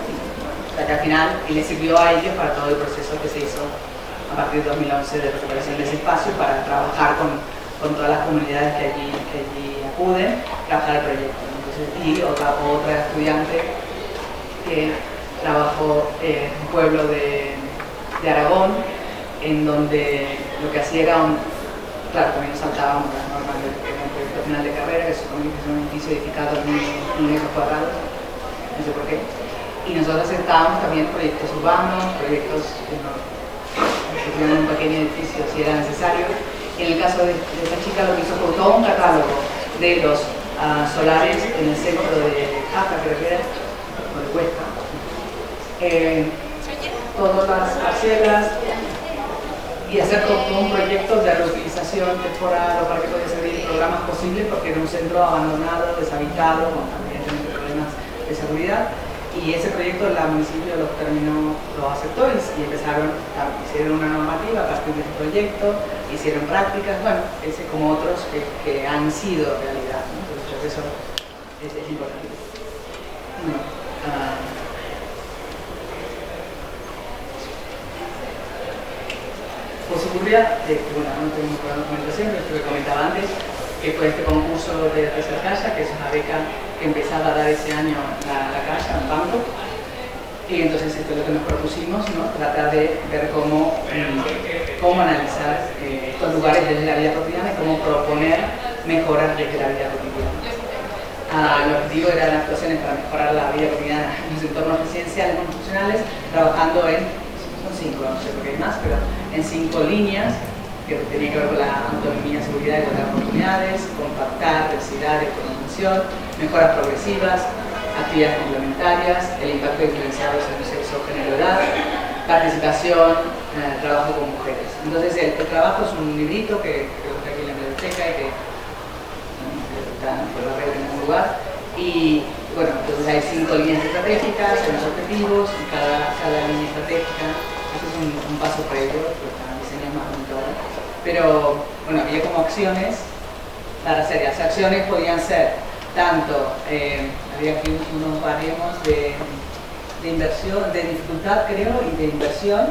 Speaker 2: hasta que al final, y le sirvió a ellos para todo el proceso que se hizo a partir de 2011 de recuperación de ese espacio, para trabajar con todas las comunidades que allí acuden, trabajar el proyecto. Entonces, y otra estudiante que trabajó en un pueblo de Aragón, en donde lo que hacía era claro, también saltábamos las normas del proyecto final de carrera, que es un edificio edificado en 1.000 metros cuadrados, no sé por qué, y nosotros estábamos también proyectos urbanos, proyectos que tuvieron un pequeño edificio si era necesario. Y en el caso de esta chica lo que hizo fue todo un catálogo de los solares en el centro de Jaca, creo que era, o de Cuesta, todas las parcelas, y hacer todo un proyecto de reutilización temporal o para que pueda servir programas posibles, porque era un centro abandonado, deshabitado, con también problemas de seguridad. Y ese proyecto el municipio lo aceptó y hicieron una normativa a partir de ese proyecto, hicieron prácticas, bueno, como otros que han sido realidad, ¿no? Entonces eso es importante. Bueno, pues ocurría, bueno, no tengo una documentación, pero esto que comentaba antes, que fue este concurso de Tercer Casa, que es una beca que empezaba a dar ese año la Caixa, un banco, y entonces esto es lo que nos propusimos, ¿no? Tratar de ver cómo analizar estos lugares desde la vida cotidiana y cómo proponer mejoras desde la vida cotidiana. El objetivo eran actuaciones para mejorar la vida cotidiana en los entornos residenciales no funcionales, trabajando son 5, no sé por qué hay más, pero en 5 líneas que tenían que ver con la autonomía, seguridad y igualdad de oportunidades, compactar, densidad, economización, mejoras progresivas, actividades complementarias, el impacto diferenciado según sexo, género, edad, participación, trabajo con mujeres. Entonces el trabajo es un librito que creo que aquí en la biblioteca y que está por la red en algún lugar. Y bueno, entonces hay 5 líneas estratégicas, hay unos objetivos, y cada línea estratégica un paso previo, que para diseño más bonito ahora. Pero bueno, había como acciones para hacer. Las acciones podían ser tanto, había aquí unos baremos de inversión, de dificultad creo, y de inversión,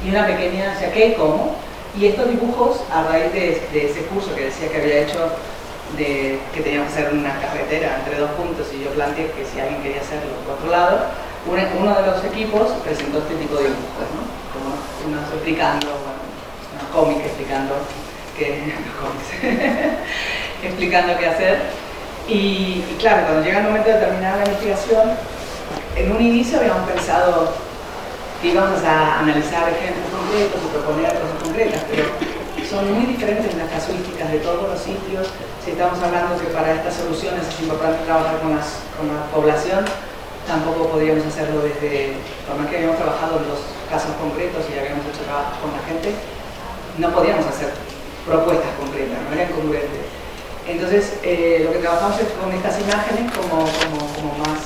Speaker 2: y una pequeña, o sea, ¿qué y cómo? Y estos dibujos, a raíz de ese curso que decía que había hecho, que teníamos que hacer una carretera entre dos puntos, y yo planteé que si alguien quería hacerlo por otro lado, uno de los equipos presentó este tipo de dibujos, ¿no? Como unos explicando, bueno, unos cómics explicando explicando qué hacer. Y claro, cuando llega el momento de terminar la investigación, en un inicio habíamos pensado que íbamos a analizar ejemplos concretos y proponer cosas concretas, pero son muy diferentes las casuísticas de todos los sitios. Si estamos hablando que para estas soluciones es importante trabajar con la población, tampoco podríamos hacerlo desde, por más que habíamos trabajado en los casos concretos y habíamos hecho trabajo con la gente, no podíamos hacer propuestas concretas, no eran congruentes. Entonces, lo que trabajamos es con estas imágenes como más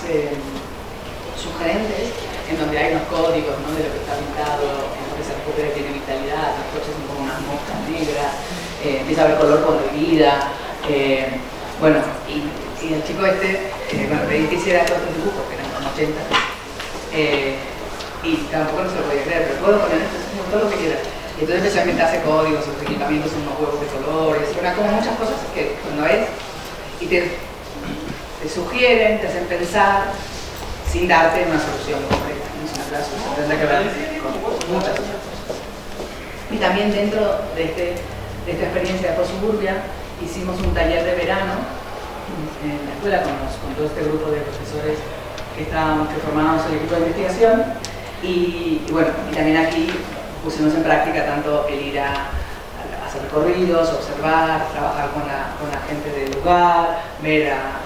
Speaker 2: sugerentes, en donde hay unos códigos, ¿no?, de lo que está pintado, en lo que se recupera tiene vitalidad, los coches son como unas moscas negras, empieza a haber color con vida. Bueno, y el chico bueno, pedí que hiciera todos estos dibujos, que eran como 80, y tampoco no se lo podía creer, pero puedo poner esto, todo lo que quiera. Y entonces empezó a inventarse códigos, los equipamientos son unos huevos de colores, como muchas cosas que cuando ves y te sugieren, te hacen pensar sin darte una solución concreta. No es una clase, tendrá que ver con muchas otras cosas. Y también dentro de esta experiencia de Prosuburbia hicimos un taller de verano en la escuela con todo este grupo de profesores que formábamos el equipo de investigación y bueno, y también aquí pusimos en práctica tanto el ir a hacer recorridos, observar, trabajar con la gente del lugar, ver a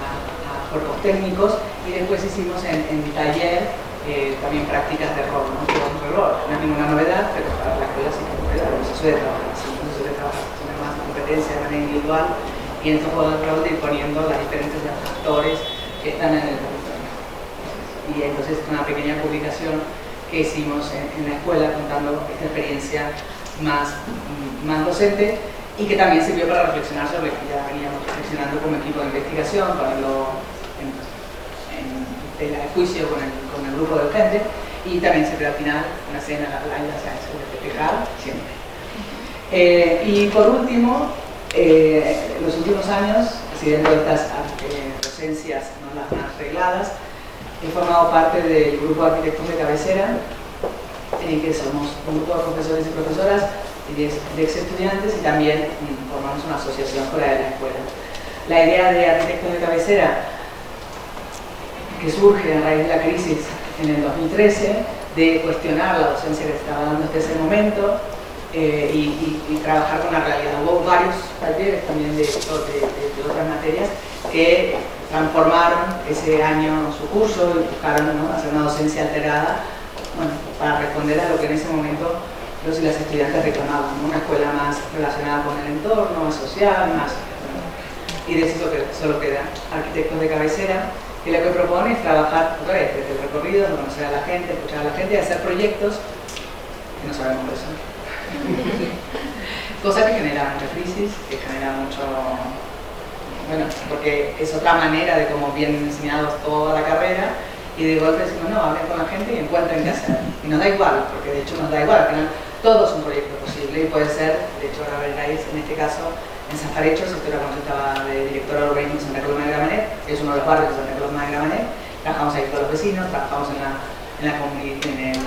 Speaker 2: cuerpos técnicos, y después hicimos en mi taller también prácticas de rol, ¿no? No es ninguna novedad, pero para la escuela sí que es novedad, no se suele trabajar así, no se suele trabajar con más competencia de manera individual, y en estos juegos de rol de ir poniendo las diferentes actores que están en el territorio. Y entonces una pequeña publicación que hicimos en la escuela contando esta experiencia más docente y que también sirvió para reflexionar sobre lo que ya veníamos reflexionando como equipo de investigación, ponerlo en tela de juicio con el grupo de gente, y también sirvió al final una cena en la playa, o sea, sobre festejar siempre. Y por último, en los últimos años, así dentro de estas docencias, ¿no?, las más regladas, he formado parte del grupo de arquitectos de cabecera, que somos un grupo de profesores y profesoras y de ex estudiantes, y también formamos una asociación fuera de la escuela. La idea de arquitectos de cabecera, que surge a raíz de la crisis en el 2013, de cuestionar la docencia que se estaba dando hasta ese momento y trabajar con la realidad. Hubo varios talleres también de otras materias que transformaron ese año su curso y buscaron, ¿no?, hacer una docencia alterada, bueno, para responder a lo que en ese momento los y las estudiantes reclamaban, ¿no?, una escuela más relacionada con el entorno, más social, más... Y de eso solo queda arquitectos de cabecera, que lo que propone es trabajar otra vez desde el recorrido, conocer a la gente, escuchar a la gente y hacer proyectos que no sabemos qué son. Cosa que genera mucha crisis, que genera mucho... Bueno, porque es otra manera de cómo vienen enseñados toda la carrera, y de golpe decimos, no, hablen con la gente y encuentren qué hacer. Y nos da igual, porque de hecho nos da igual, al final todo es un proyecto posible y puede ser, de hecho ahora veréis en este caso, en Zafarechos, estoy la consulta de directora de urbanismo en Santa Coloma de Gramenet, que es uno de los barrios de Santa Coloma de Gramenet. Trabajamos ahí con los vecinos, trabajamos en el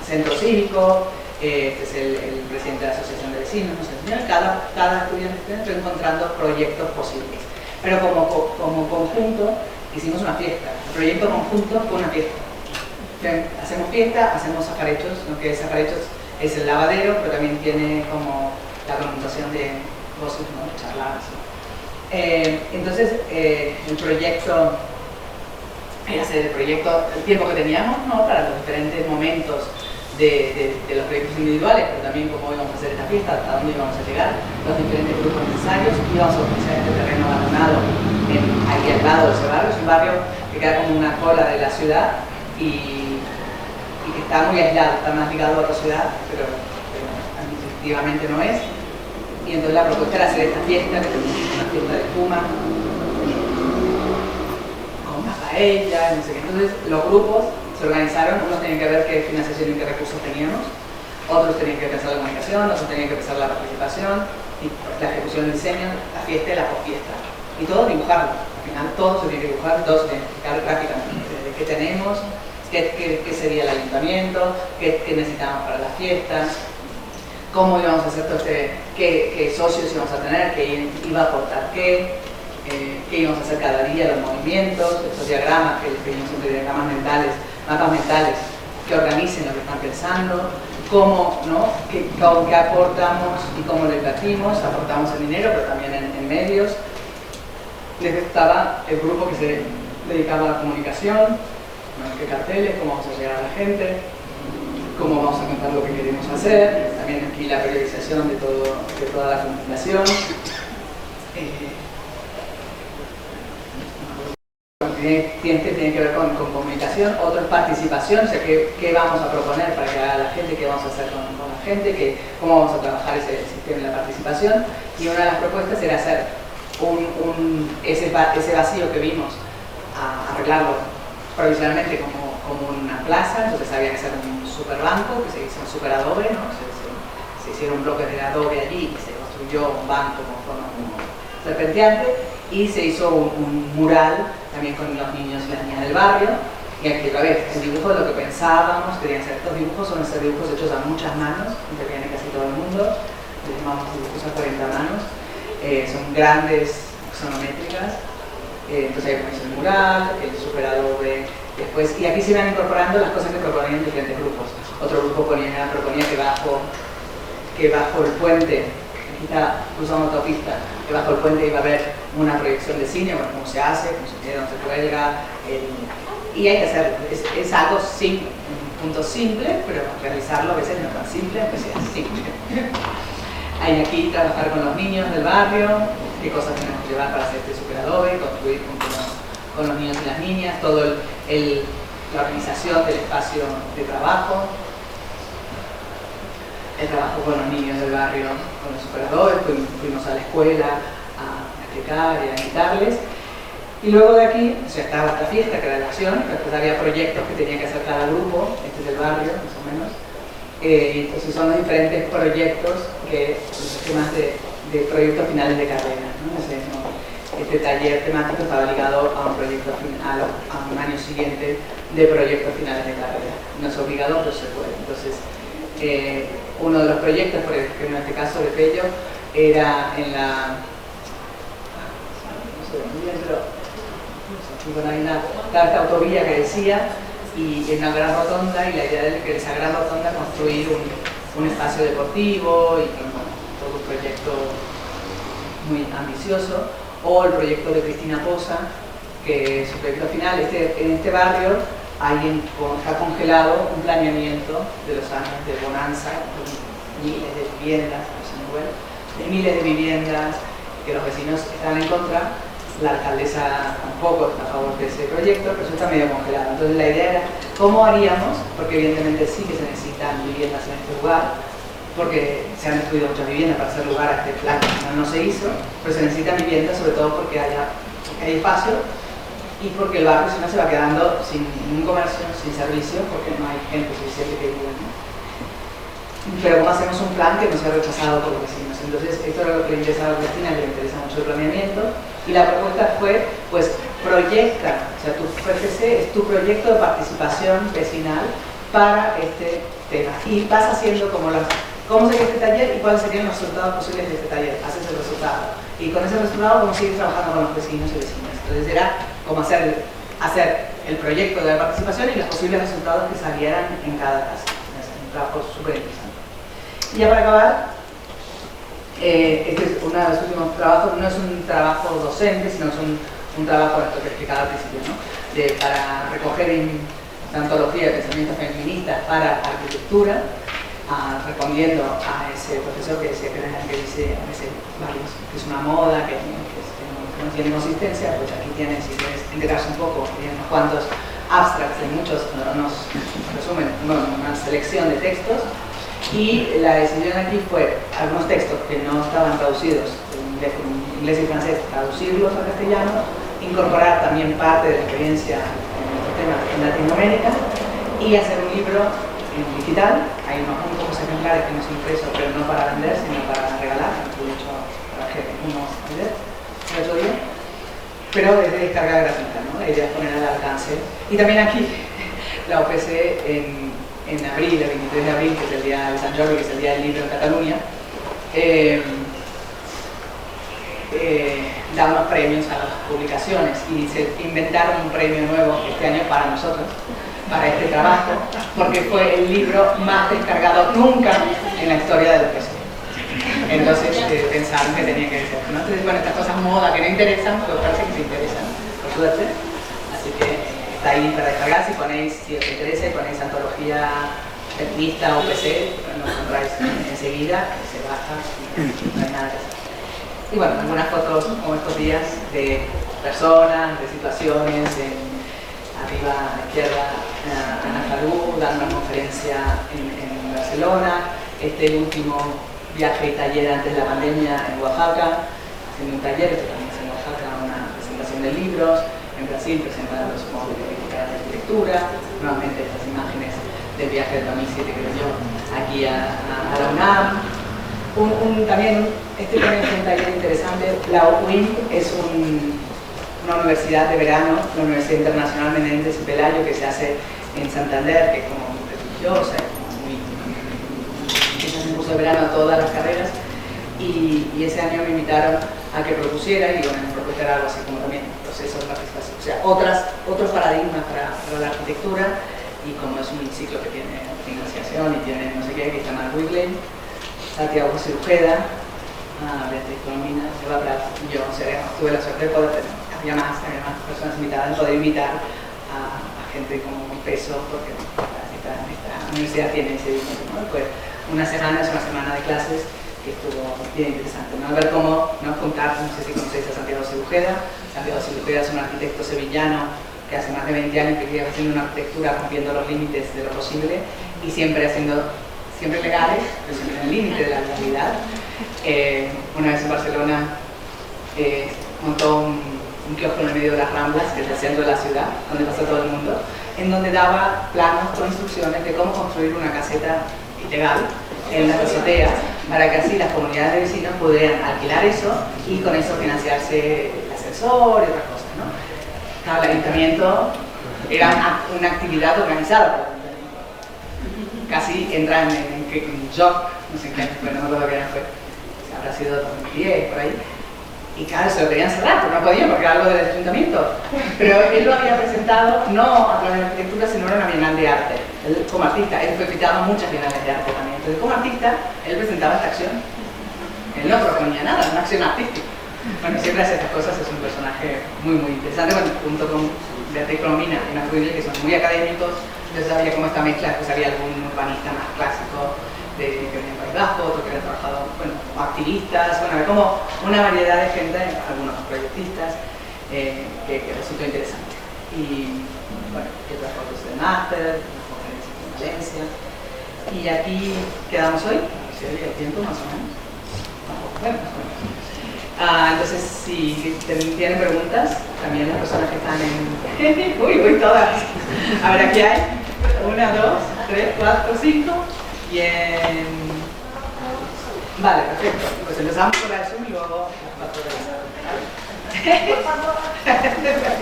Speaker 2: centro cívico, que es el presidente de la asociación de vecinos, no sé, cada estudiante está encontrando proyectos posibles. Pero como conjunto hicimos una fiesta. El proyecto conjunto fue una fiesta. Hacemos fiesta, hacemos Zafarechos, ¿no?, que Zafarechos es el lavadero, pero también tiene como la connotación de voces, ¿no?, charlar. Entonces, el proyecto era hacer el tiempo que teníamos, ¿no?, para los diferentes momentos de los proyectos individuales, pero también cómo íbamos a hacer esta fiesta, hasta dónde íbamos a llegar, los diferentes grupos necesarios. Íbamos a ofrecer este terreno abandonado ahí al lado de ese barrio. Es un barrio que queda como una cola de la ciudad y que está muy aislado, está más ligado a otra ciudad, pero administrativamente no es. Y entonces la propuesta era hacer esta fiesta, que es una fiesta de espuma, con una paella, no sé qué. Entonces los grupos se organizaron, unos tenían que ver qué financiación y qué recursos teníamos, otros tenían que pensar la comunicación, otros tenían que pensar la participación, y la ejecución del diseño, la fiesta y la posfiesta. Y todo dibujarlo. Al final todo se tiene que dibujar, todo se tiene que explicar gráficamente. De qué tenemos, qué sería el ayuntamiento, qué necesitamos para las fiestas, cómo íbamos a hacer todo qué socios íbamos a tener, qué iba a aportar qué íbamos a hacer cada día, los movimientos, estos diagramas, que les pedimos siempre diagramas mentales, mapas mentales, que organicen lo que están pensando, cómo, ¿no? qué aportamos y cómo lo invertimos, aportamos en dinero, pero también en medios. Después estaba el grupo que se dedicaba a la comunicación, ¿no? Qué carteles, cómo vamos a llegar a la gente, cómo vamos a contar lo que queremos hacer, también aquí la periodización de toda la comunicación. Tiene que ver con comunicación, otro es participación, o sea, qué vamos a proponer para que haga la gente, qué vamos a hacer con la gente, cómo vamos a trabajar ese sistema de la participación. Y una de las propuestas era hacer ese vacío que vimos, arreglarlo provisionalmente como una plaza. Entonces había que hacer un super banco, que se hizo un super adobe, ¿no? Se hicieron bloques de adobe allí y se construyó un banco con forma como serpenteante, y se hizo un mural también con los niños y las niñas del barrio. Y aquí otra vez, el dibujo de lo que pensábamos, querían ser estos dibujos, son ser dibujos hechos a muchas manos, interviene casi todo el mundo, les llamamos dibujos a 40 manos, son grandes, sonométricas. Entonces ahí ponéis el mural, el super adobe, después, y aquí se iban incorporando las cosas que proponían diferentes grupos. Otro grupo proponía que bajo el puente, aquí está cruzando autopista, que bajo el puente iba a haber una proyección de cine, bueno, cómo se hace, cómo se queda, dónde se cuelga, y hay que hacerlo. Es algo simple, un punto simple, pero realizarlo a veces no es tan simple, aunque sea simple. Hay aquí trabajar con los niños del barrio, qué cosas tenemos que llevar para hacer este super adobe, construir con los niños y las niñas, toda la organización del espacio de trabajo, el trabajo con los niños del barrio, con los super adobes, fuimos a la escuela a explicar y a invitarles. Y luego de aquí, o sea, estaba esta fiesta, que era la acción, después había proyectos que tenía que hacer cada grupo, este es el barrio, más o menos. Entonces son los diferentes proyectos, los esquemas de proyectos finales de carrera, ¿no? Este taller temático estaba ligado a un proyecto final, a un año siguiente de proyectos finales de carrera. No es obligado, pero se puede. Entonces, uno de los proyectos, por ejemplo, en este caso de Pello, era en la... no sé muy bien, pero hay esta autovía que decía, y en una gran rotonda, y la idea de que en esa gran rotonda construir un espacio deportivo y todo un proyecto muy ambicioso. O el proyecto de Cristina Poza, que su proyecto final, en este barrio está congelado un planeamiento de los años de bonanza, miles de viviendas, que los vecinos están en contra. La alcaldesa tampoco está a favor de ese proyecto, pero eso está medio congelado. Entonces la idea era, ¿cómo haríamos? Porque evidentemente sí que se necesitan viviendas en este lugar, porque se han destruido muchas viviendas para hacer lugar a este plan, no se hizo, pero se necesitan viviendas sobre todo porque hay espacio y porque el barrio si no se va quedando sin ningún comercio, sin servicios, porque no hay gente suficiente que viva, ¿no? Pero ¿cómo hacemos un plan que no sea rechazado por los vecinos? Entonces esto era lo que le interesaba a Cristina, le interesa mucho el planeamiento, y la propuesta fue, pues, proyecta, o sea, tu PFC es tu proyecto de participación vecinal para este tema, y vas haciendo como cómo sería este taller y cuáles serían los resultados posibles de este taller. Haces el resultado. Y con ese resultado vamos a seguir trabajando con los vecinos y vecinas. Entonces era como hacer el proyecto de la participación y los posibles resultados que salieran en cada caso. Es un trabajo súper interesante. Y ya para acabar, este es uno de los últimos trabajos, no es un trabajo docente, sino es un trabajo, esto que explicaba al principio, ¿no? Para recoger una antología de pensamientos feministas para arquitectura, respondiendo a ese profesor que decía que dice a veces que es una moda, que no tiene consistencia. Pues aquí tienes, si quieres integrarse un poco, tiene unos cuantos abstracts de muchos, una selección de textos, y la decisión aquí fue algunos textos que no estaban traducidos en inglés y francés, traducirlos al castellano, incorporar también parte de la experiencia en estos temas en Latinoamérica y hacer un libro en digital. Hay unos muy pocos ejemplares que no son impresos, pero no para vender, sino para regalar. De hecho, traje unos ayer, el otro día, pero desde descarga gratuita, ¿no? La idea es poner al alcance. Y también aquí la OPC en abril, el 23 de abril, que es el día de San Jordi, que es el día del libro en Cataluña, da unos premios a las publicaciones y se inventaron un premio nuevo este año para nosotros, para este trabajo, porque fue el libro más descargado nunca en la historia de la OPC. Entonces pensaron que tenía que ser, ¿no? Entonces, bueno, estas cosas moda que no interesan, pero parece que se interesan, por suerte. Así que está ahí para descargar. Si ponéis, si os interesa, ponéis antología feminista o PC, lo encontráis enseguida, se baja, no hay nada que hacer. Y bueno, algunas fotos como estos días de personas, de situaciones, arriba a la izquierda, Ana Falú dando una conferencia en Barcelona, el último viaje y taller antes de la pandemia en Oaxaca, haciendo un taller, esto también es en Oaxaca, una presentación de libros, en Brasil presentando los módulos de crítica de arquitectura, nuevamente estas imágenes del viaje del 2007 creo yo, aquí a la UNAM. También, también es un taller interesante. La UIM es una universidad de verano, la Universidad Internacional Menéndez y Pelayo, que se hace en Santander, que es como muy prestigiosa, es un curso de verano a todas las carreras, y ese año me invitaron a que propusiera, y bueno, me propusiera algo así como también procesos de participación, o sea, otros paradigmas para la arquitectura, y como es un ciclo que tiene financiación y tiene no sé qué, que se llama Wigley, Santiago Cirujeda, Beatriz Colomina, Eva Prat, yo tuve la suerte de poder tener, había más personas invitadas, de poder invitar a gente como un peso, porque esta universidad tiene ese dinero, ¿no? Pues una semana de clases que estuvo bien interesante, ¿no? Ver cómo, ¿no? Contar, no sé si conocéis a Santiago Cirujeda. Santiago Cirujeda es un arquitecto sevillano que hace más de 20 años que lleva haciendo una arquitectura rompiendo los límites de lo posible y siempre legales, pero siempre en el límite de la legalidad. Una vez en Barcelona montó un kiosco en el medio de las Ramblas, que es el centro de la ciudad, donde pasa todo el mundo, en donde daba planos con instrucciones de cómo construir una caseta ilegal en las azoteas, para que así las comunidades de vecinos pudieran alquilar eso y con eso financiarse el ascensor y otras cosas, ¿no? Claro, el ayuntamiento era una actividad organizada por el ayuntamiento. Casi entran en shock, no sé qué, bueno, no recuerdo qué año fue, habrá sido 2010, por ahí. Y claro, se lo querían cerrar, pero no podían porque era algo del ayuntamiento. Pero él lo había presentado no a través de la arquitectura, sino en una bienal de arte. Él, como artista, él fue invitado a muchas bienales de arte también. Entonces, como artista, él presentaba esta acción. Él no proponía nada, una acción artística. Bueno, siempre hace estas cosas, es un personaje muy, muy interesante. Bueno, junto con Beatriz Colomina y Max Wheeler, que son muy académicos, entonces había como esta mezcla, pues había algún urbanista más clásico, que venía del País Vasco, otro que había trabajado, bueno, como activistas, bueno, había como una variedad de gente, algunos proyectistas, que resultó interesante. Y bueno, otras fotos de máster, conferencias en Valencia. Y aquí quedamos hoy, si había tiempo más o menos. Bueno, más o menos. Entonces, si tienen preguntas, también las personas que están en... uy, todas. A ver, aquí hay 1, 2, 3, 4, 5. Y vale, perfecto. Pues empezamos por la de Zoom y luego las 4 de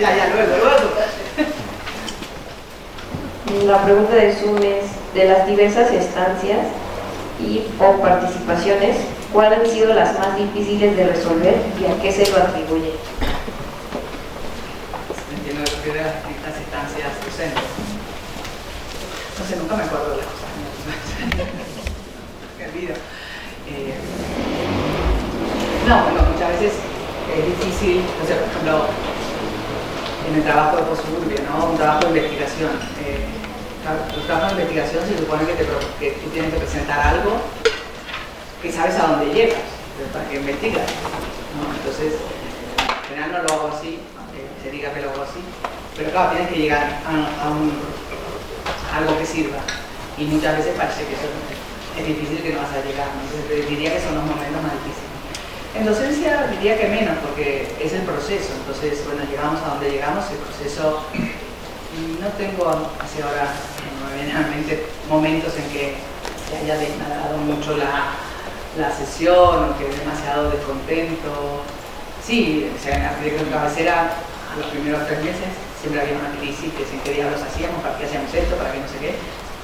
Speaker 2: la ya, luego.
Speaker 3: La pregunta de Zoom es, de las diversas estancias o participaciones, ¿cuáles han sido las más difíciles de resolver y a qué se lo atribuye?
Speaker 2: Entiendo que refiere a las distintas instancias docentes. No sé, nunca me acuerdo de las cosas. Me olvido. No, bueno, muchas veces es difícil, o sea, por ejemplo, en el trabajo de postsuburbia, ¿no? Un trabajo de investigación. El trabajo de investigación se supone que tú tienes que presentar algo que sabes a dónde llegas, para que investigas, ¿no? Entonces, al final no lo hago así, aunque se diga que lo hago así, pero claro, tienes que llegar a algo que sirva, y muchas veces parece que eso es difícil, que no vas a llegar, ¿no? Entonces diría que son los momentos más difíciles. En docencia diría que menos, porque es el proceso. Entonces, bueno, llegamos a donde llegamos, el proceso. No tengo hacia ahora, no me vienen a la mente momentos en que se haya degradado mucho la sesión, o que demasiado descontento. Sí, o sea, en arquitectura en cabecera, a los primeros 3 meses, siempre había una crisis, que sin qué diablos hacíamos, para qué hacíamos esto, para qué no sé qué.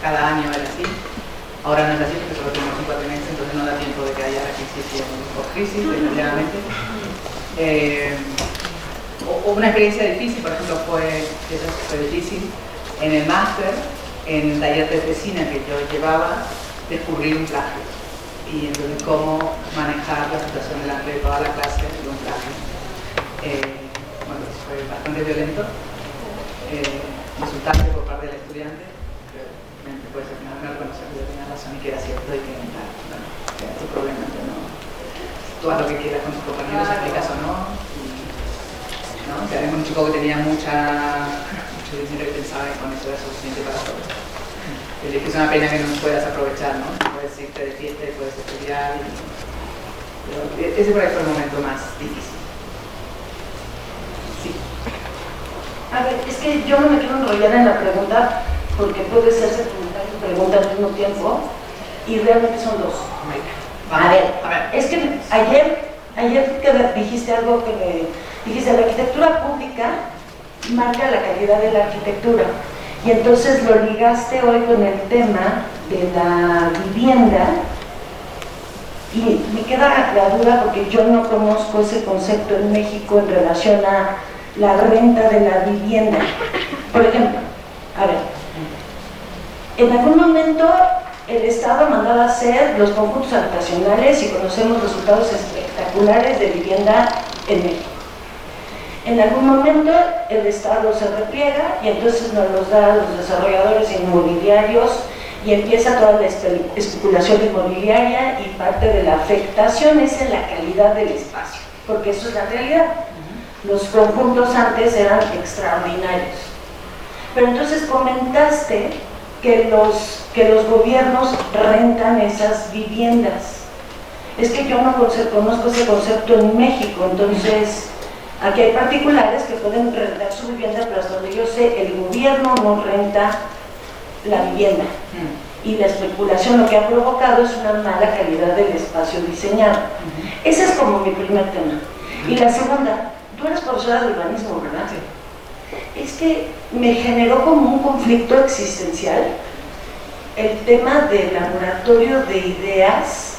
Speaker 2: Cada año era así. Ahora no es así porque solo tenemos un cuatrimestre, entonces no da tiempo de que haya la crisis por crisis, desgraciadamente. Una experiencia difícil, por ejemplo, fue difícil en el máster, en el taller de tesina que yo llevaba, descubrir un plagio. Y entonces cómo manejar la situación delante de toda la clase de un plagio. Bueno, fue bastante violento, insultante por parte del estudiante. Pues al final me reconocer que yo tenía razón y que era cierto, y que bueno, que era tu problema, que no, tú haz lo que quieras con tus compañeros, aplicas o no. ¿No? O sea, era un chico que tenía mucho dinero y pensaba que con eso era suficiente para todo. Y es que es una pena que no puedas aprovechar, ¿no? Puedes irte de fiesta y puedes estudiar. Pero ese por ahí fue el momento más difícil. Sí.
Speaker 4: A ver, es que yo no me quiero enrollar en la pregunta, porque puede ser secundaria y pregunta al mismo tiempo, y realmente son dos. A ver, es que ayer que dijiste algo que me dijiste, la arquitectura pública marca la calidad de la arquitectura, y entonces lo ligaste hoy con el tema de la vivienda, y me queda la duda porque yo no conozco ese concepto en México en relación a la renta de la vivienda. Por ejemplo, a ver, en algún momento el Estado mandaba hacer los conjuntos habitacionales y conocemos resultados espectaculares de vivienda en México. En algún momento el Estado se repliega y entonces nos los da a los desarrolladores inmobiliarios y empieza toda la especulación inmobiliaria, y parte de la afectación es en la calidad del espacio, porque eso es la realidad. Los conjuntos antes eran extraordinarios. Pero entonces comentaste que los gobiernos rentan esas viviendas. Es que yo no conozco ese concepto en México, entonces aquí hay particulares que pueden rentar su vivienda, pero hasta donde yo sé, el gobierno no renta la vivienda. Y la especulación lo que ha provocado es una mala calidad del espacio diseñado. Ese es como mi primer tema. Y la segunda, tú eres profesora de urbanismo, ¿verdad?
Speaker 2: Sí.
Speaker 4: Es que me generó como un conflicto existencial el tema del laboratorio de ideas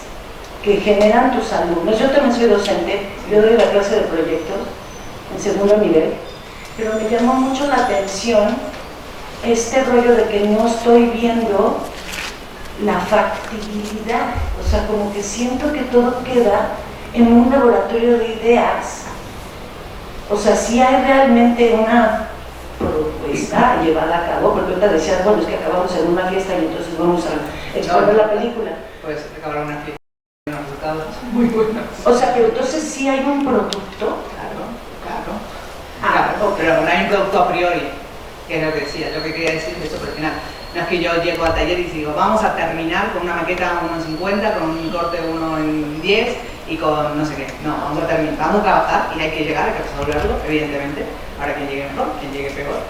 Speaker 4: que generan tus alumnos. Yo también soy docente, yo doy la clase de proyectos en segundo nivel, pero me llamó mucho la atención este rollo de que no estoy viendo la factibilidad, o sea, como que siento que todo queda en un laboratorio de ideas. O sea, si hay realmente una propuesta llevada a cabo, porque ahorita decías, bueno, es que acabamos en una fiesta y entonces vamos a exponer la película.
Speaker 2: Pues acabar una fiesta y unos resultados muy buenos.
Speaker 4: O sea, pero entonces sí hay un producto.
Speaker 2: Claro, pero no hay un producto a priori, que es lo que decía. Yo que quería decir eso, pero al final no es que yo llego al taller y digo, vamos a terminar con una maqueta 1:50, con un corte 1:10 y con no sé qué. No, vamos a terminar, vamos a trabajar y hay que llegar, hay que resolverlo, evidentemente. Ahora quien llegue mejor, quien llegue peor.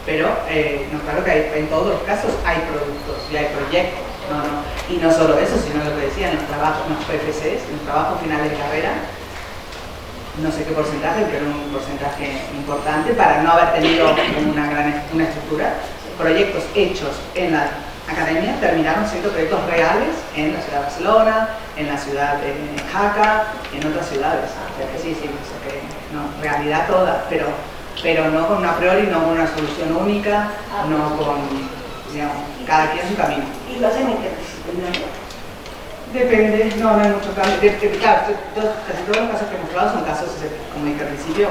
Speaker 2: Pero no, claro que en todos los casos hay productos y hay proyectos. Y no solo eso, sino lo que decía, en los trabajos, en los PFCs, en los trabajos finales de carrera, no sé qué porcentaje, pero un porcentaje importante, para no haber tenido una estructura, proyectos hechos en la academia terminaron siendo proyectos reales en la ciudad de Barcelona, en la ciudad de Jaca, en otras ciudades. O sea que sí, realidad toda, pero no con una a priori, no con una solución única, no con, digamos, cada quien su camino.
Speaker 4: ¿Y lo hacen interdisciplinario?
Speaker 2: Depende, no hay mucho cambio. Claro, casi todos los casos que hemos hablado son casos, como dije al principio,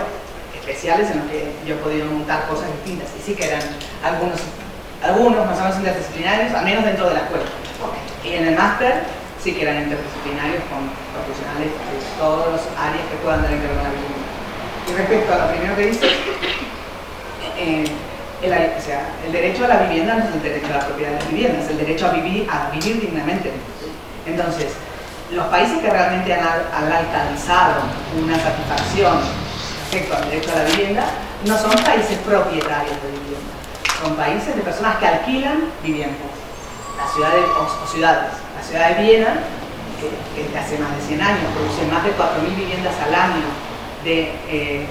Speaker 2: especiales en los que yo he podido montar cosas distintas. Y sí que eran algunos más o menos interdisciplinarios, al menos dentro de la escuela. Y en el máster sí que eran interdisciplinarios con profesionales de todas las áreas que puedan dar en la vivienda. Y respecto a lo primero que dices, el derecho a la vivienda no es el derecho a la propiedad de la vivienda, es el derecho a vivir dignamente. Entonces, los países que realmente han alcanzado una satisfacción respecto al derecho a la vivienda no son países propietarios de vivienda, son países de personas que alquilan viviendas. Ciudades. La ciudad de Viena, que desde hace más de 100 años produce más de 4.000 viviendas al año de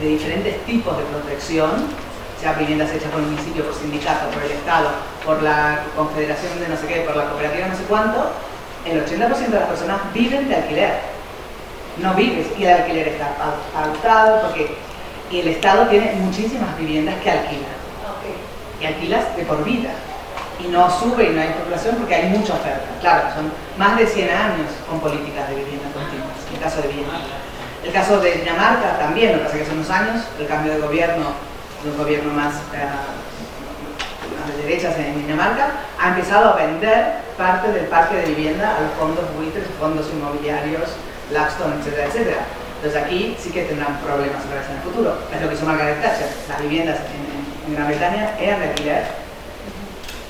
Speaker 2: diferentes tipos de protección, sea viviendas hechas por el municipio, por sindicato, por el Estado, por la confederación de no sé qué, por la cooperativa no sé cuánto, el 80% de las personas viven de alquiler. No vives, y el alquiler está pautado porque el Estado tiene muchísimas viviendas que alquila. Y alquilas de por vida. Y no sube y no hay especulación porque hay mucha oferta. Claro, son más de 100 años con políticas de vivienda continuas, en el caso de Viena. El caso de Dinamarca también, lo que pasa es que hace unos años el cambio de gobierno, de un gobierno más de derechas en Dinamarca, ha empezado a vender parte del parque de vivienda a los fondos buitres, fondos inmobiliarios, Blackstone, etcétera, etcétera. Entonces aquí sí que tendrán problemas otra vez en el futuro. Es lo que hizo Margaret Thatcher. Las viviendas en Gran Bretaña eran de alquiler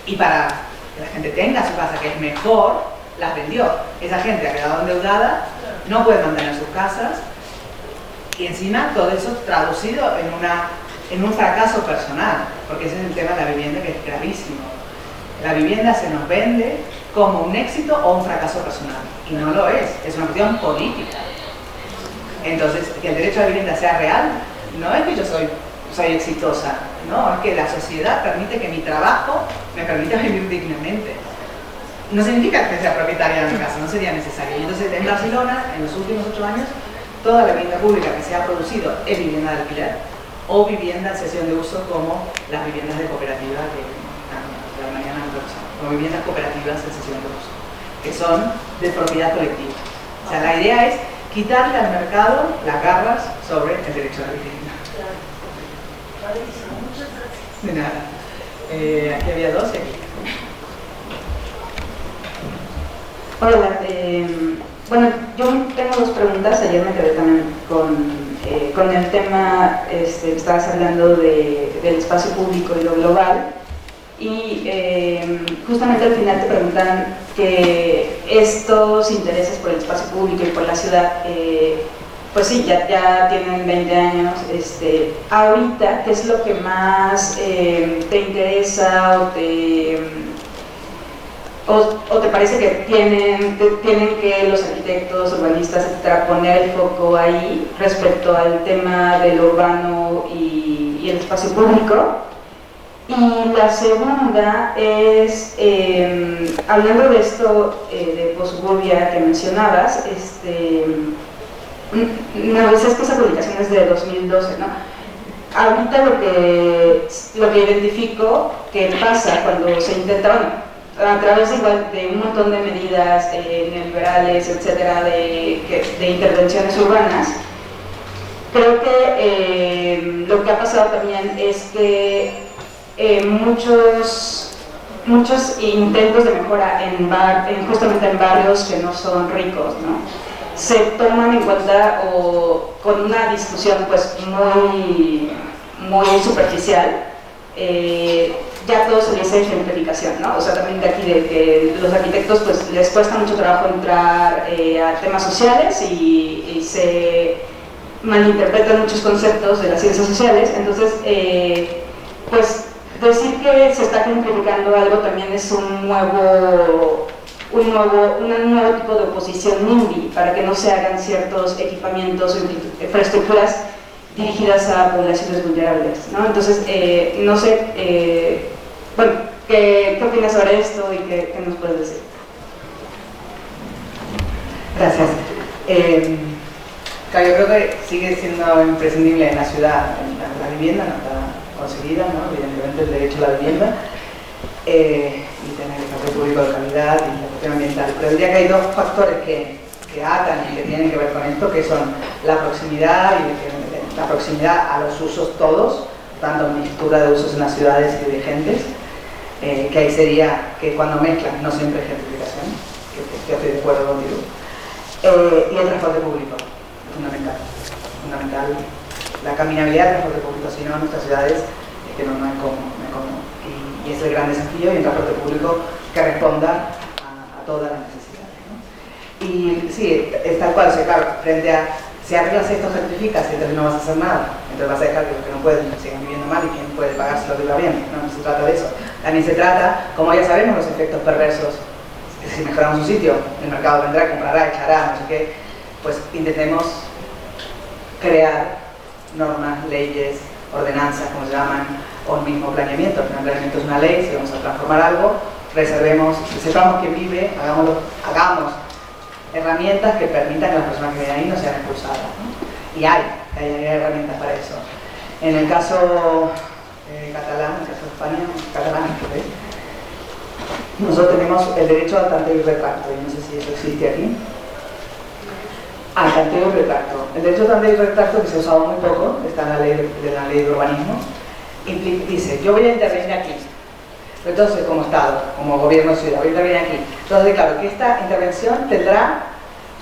Speaker 2: y para que la gente tenga su casa, que es mejor, las vendió. Esa gente ha quedado endeudada, no puede mantener sus casas y encima todo eso traducido en un fracaso personal, porque ese es el tema de la vivienda, que es gravísimo. La vivienda se nos vende como un éxito o un fracaso personal, y no lo es una cuestión política. Entonces, que el derecho a la vivienda sea real, no es que yo soy exitosa, no, es que la sociedad permite que mi trabajo me permita vivir dignamente. No significa que sea propietaria de mi casa, no sería necesario. Y entonces, en Barcelona, en los últimos 8 años, toda la vivienda pública que se ha producido es vivienda de alquiler o vivienda en cesión de uso, como las viviendas de cooperativa que la mañana o viviendas cooperativas en cesión de uso, que son de propiedad colectiva. O sea, la idea es quitarle al mercado las garras sobre el derecho a la vivienda.
Speaker 4: Muchas gracias.
Speaker 2: De nada. Aquí había 2 y aquí.
Speaker 5: Hola, bueno, yo tengo 2 preguntas. Ayer me quedé también con el tema que estabas hablando del espacio público y lo global. Y justamente al final te preguntan que estos intereses por el espacio público y por la ciudad, pues sí, ya tienen 20 años. Ahorita, ¿qué es lo que más te interesa o te parece que tienen que los arquitectos, urbanistas, etcétera, poner el foco ahí respecto al tema del urbano y el espacio público? Y la segunda es, hablando de esto de possuburbia que mencionabas, no, es que esa publicación es de 2012, ¿no? Ahorita lo que identifico que pasa cuando se intenta, bueno, a través de un montón de medidas neoliberales, etcétera, de intervenciones urbanas, creo que lo que ha pasado también es que muchos intentos de mejora justamente en barrios que no son ricos, ¿no?, se toman en cuenta o con una discusión pues muy superficial. Ya todo se dice gentrificación, ¿no? O sea, también de aquí de que los arquitectos pues les cuesta mucho trabajo entrar a temas sociales y se malinterpretan muchos conceptos de las ciencias sociales. Entonces, pues decir que se está gentrificando algo también es un nuevo tipo de oposición NIMBY, para que no se hagan ciertos equipamientos o infraestructuras dirigidas a poblaciones vulnerables, ¿no? Entonces, no sé, bueno, ¿qué opinas sobre esto y qué nos puedes decir?
Speaker 2: Gracias. Claro, yo creo que sigue siendo imprescindible en la ciudad la vivienda, no está conseguida, ¿no?, evidentemente el derecho a la vivienda, y tener el espacio público de calidad y la cuestión ambiental. Pero diría que hay 2 factores que atan y que tienen que ver con esto, que son la proximidad y la proximidad a los usos todos, tanto mixtura de usos en las ciudades y de gentes, que ahí sería que cuando mezclan, no siempre gentrificación, que estoy de acuerdo contigo, y el transporte público, fundamental. La caminabilidad del transporte público, si no, nuestras ciudades que no es cómodo. Y es el gran desafío, y un transporte público que responda a todas las necesidades, ¿no? Y sí, es tal cual, o sea, claro, frente a si arreglas esto, gentrificas, entonces no vas a hacer nada, entonces vas a dejar que los que no pueden sigan viviendo mal y quien puede pagar se lo viva bien. No se trata de eso. También se trata, como ya sabemos, los efectos perversos. Si mejoramos un sitio, el mercado vendrá, comprará, echará, no sé qué, pues intentemos crear normas, leyes, ordenanzas, como se llaman, o el mismo planeamiento. El planeamiento es una ley, si vamos a transformar algo, reservemos, sepamos quién vive, hagamos herramientas que permitan que las personas que viven ahí no sean expulsadas, ¿no? Y hay herramientas para eso. En el caso catalán, en el caso de España, catalán, nosotros tenemos el derecho al tanteo y retracto, y no sé si eso existe aquí. Al tanteo y retracto. El derecho al tanteo y retracto, que se ha usado muy poco, está en la ley de urbanismo, dice, yo voy a intervenir aquí. Entonces, como Estado, como gobierno de ciudad, voy a intervenir aquí. Entonces, claro, que esta intervención tendrá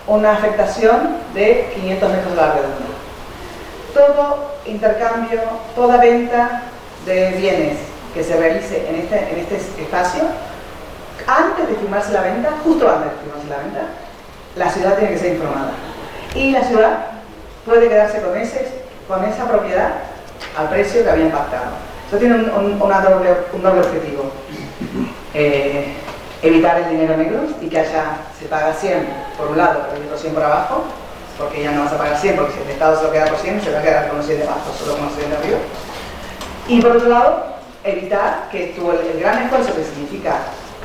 Speaker 2: una afectación de 500 metros a la redonda. Todo intercambio, toda venta de bienes que se realice en este espacio, antes de firmarse la venta, justo antes de firmarse la venta, la ciudad tiene que ser informada. Y la ciudad puede quedarse con esa propiedad al precio que habían pactado. Eso tiene un doble objetivo. Evitar el dinero negro y que se paga 100 por un lado, pero otro 100 por abajo, porque ya no vas a pagar 100, porque si el Estado se lo queda por 100, se va a quedar con los 100 de abajo, solo con los 100 de arriba. Y por otro lado, evitar que el gran esfuerzo que significa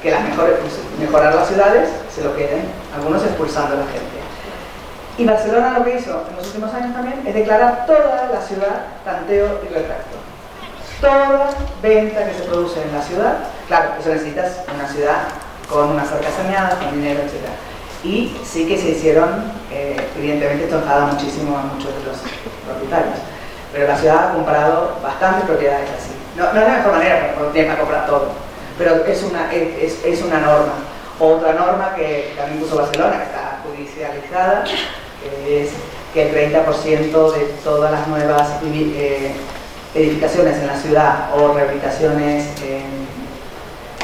Speaker 2: que mejorar las ciudades se lo queden, algunos expulsando a la gente. Y Barcelona lo que hizo en los últimos años también es declarar toda la ciudad tanteo y retracto. Toda venta que se produce en la ciudad, claro, eso necesitas una ciudad con unas arcas saneadas, con dinero, etc. Y sí que se hicieron, evidentemente esto enfada muchísimo a muchos de los propietarios, pero la ciudad ha comprado bastantes propiedades así. No es la mejor manera, porque no tienes que comprar todo, pero es una norma. Otra norma que también puso Barcelona, que está judicializada, que es que el 30% de todas las nuevas edificaciones en la ciudad o rehabilitaciones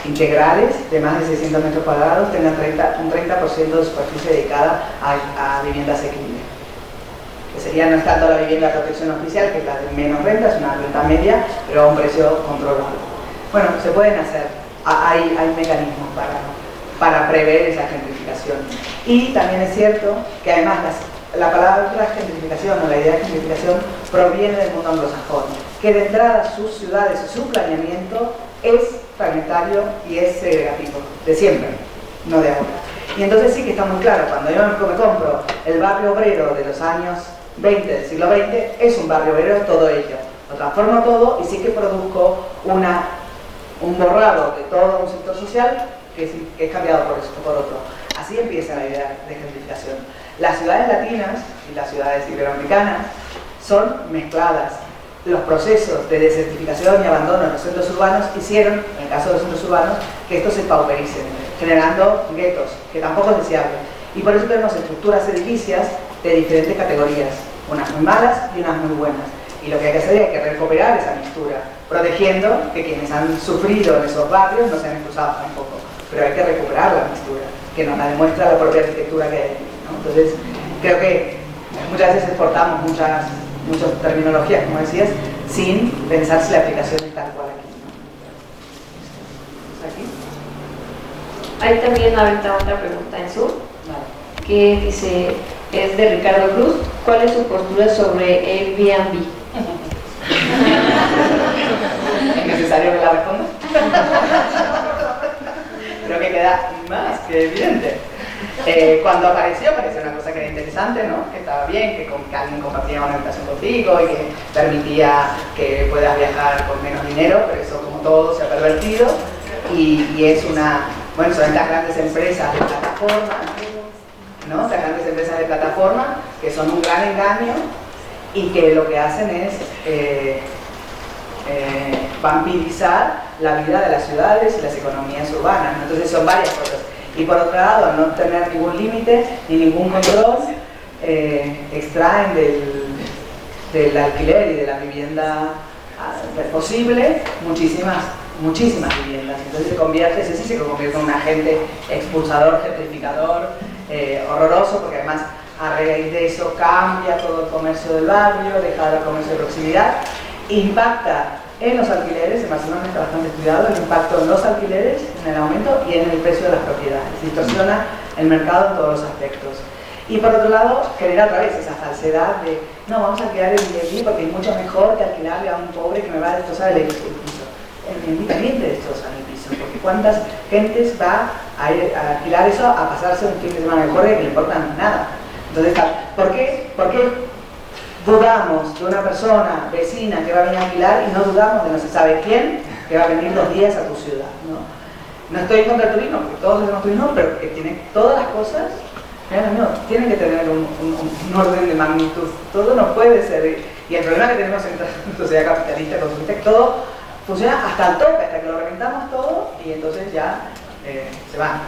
Speaker 2: integrales de más de 600 metros cuadrados tengan un 30% de superficie dedicada a vivienda asequible. Que sería, no es tanto la vivienda de protección oficial, que es la de menos renta, es una renta media, pero a un precio controlado. Bueno, se pueden hacer, hay mecanismos para prever esa gentrificación. Y también es cierto que además la palabra gentrificación o la idea de gentrificación proviene del mundo anglosajón, que de entrada sus ciudades y su planeamiento es fragmentario y es segregativo, de siempre, no de ahora. Y entonces sí que está muy claro, cuando yo me compro el barrio obrero de los años 20 del siglo XX, es un barrio obrero todo ello. Lo transformo todo y sí que produzco un borrado de todo un sector social que es cambiado por otro. Así empieza la idea de gentrificación. Las ciudades latinas y las ciudades iberoamericanas son mezcladas. Los procesos de desertificación y abandono en los centros urbanos hicieron, en el caso de los centros urbanos, que estos se paupericen, generando guetos, que tampoco es deseable. Y por eso tenemos estructuras edilicias de diferentes categorías, unas muy malas y unas muy buenas. Y lo que hay que hacer es que recuperar esa mixtura, protegiendo que quienes han sufrido en esos barrios no sean expulsados tampoco. Pero hay que recuperar la mixtura, que nos la demuestra la propia arquitectura que hay aquí, ¿no? Entonces, creo que muchas veces exportamos muchas terminologías, como decías, sin pensar si la aplicación es tal cual aquí, ¿no? ¿Aquí?
Speaker 3: Hay también ahorita otra pregunta en Zoom,
Speaker 2: Vale.
Speaker 3: que dice, es de Ricardo Cruz, ¿cuál es su postura sobre Airbnb?
Speaker 2: ¿Es necesario que la responda? Creo que queda más que evidente. Cuando pareció una cosa que era interesante, ¿no? Que estaba bien, que alguien compartía una habitación contigo y que permitía que puedas viajar con menos dinero, pero eso, como todo, se ha pervertido y es son estas grandes empresas de plataforma, ¿no? Estas grandes empresas de plataforma que son un gran engaño y que lo que hacen es vampirizar la vida de las ciudades y las economías urbanas, ¿no? Entonces son varias cosas. Y por otro lado, al no tener ningún límite ni ningún control, extraen del alquiler y de la vivienda posible muchísimas viviendas. Entonces ese sí se convierte en un agente expulsador, gentrificador, horroroso, porque además a raíz de eso cambia todo el comercio del barrio, deja el comercio de proximidad, impacta en los alquileres. En Barcelona está bastante estudiado el impacto en los alquileres, en el aumento y en el precio de las propiedades. Distorsiona el mercado en todos los aspectos. Y por otro lado, genera otra vez esa falsedad de no, vamos a alquilar el Airbnb porque es mucho mejor que alquilarle a un pobre que me va a destrozar el piso. El Airbnb también te destroza el piso, porque cuántas gentes va a ir a alquilar eso a pasarse un fin de semana de Jorge que le importa nada. Entonces, ¿por qué dudamos de una persona vecina que va a venir a alquilar y no dudamos de no se sabe quién que va a venir 2 días a tu ciudad? No estoy contra el turismo, porque todos tenemos turismo, pero que tiene todas las cosas. No, tienen que tener un orden de magnitud. Todo no puede ser. Y el problema que tenemos en nuestra sociedad capitalista, consumista, es que todo funciona hasta el tope, hasta que lo reventamos todo y entonces ya se van.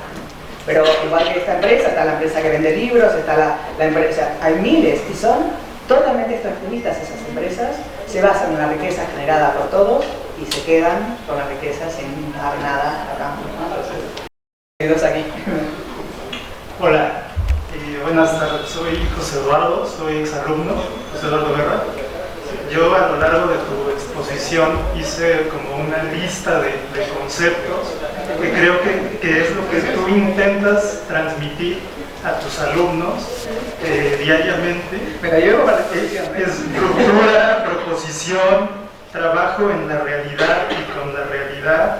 Speaker 2: Pero igual que esta empresa, está la empresa que vende libros, está la empresa, hay miles y son totalmente extractivistas esas empresas, se basan en la riqueza generada por todos y se quedan con la riqueza sin dar nada a cambio. Entonces, aquí.
Speaker 6: Hola. Buenas tardes, soy José Eduardo, soy exalumno, José Eduardo Guerra. Yo a lo largo de tu exposición hice como una lista de conceptos que creo que es lo que tú intentas transmitir a tus alumnos diariamente.
Speaker 2: Me la llevo para la exposición.
Speaker 6: Estructura, proposición, trabajo en la realidad y con la realidad,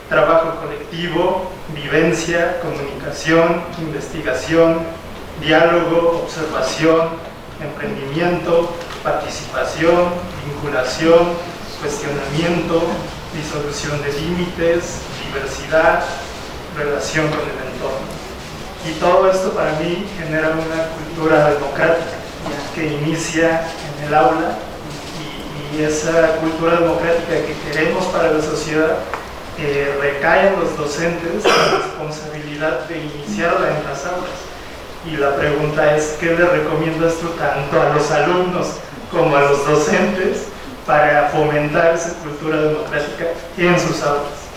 Speaker 6: trabajo colectivo, vivencia, comunicación, investigación, diálogo, observación, emprendimiento, participación, vinculación, cuestionamiento, disolución de límites, diversidad, relación con el entorno. Y todo esto para mí genera una cultura democrática que inicia en el aula y esa cultura democrática que queremos para la sociedad recae en los docentes la responsabilidad de iniciarla en las aulas. Y la pregunta es, ¿qué le recomiendas tú tanto a los alumnos como a los docentes para fomentar esa cultura democrática en sus aulas?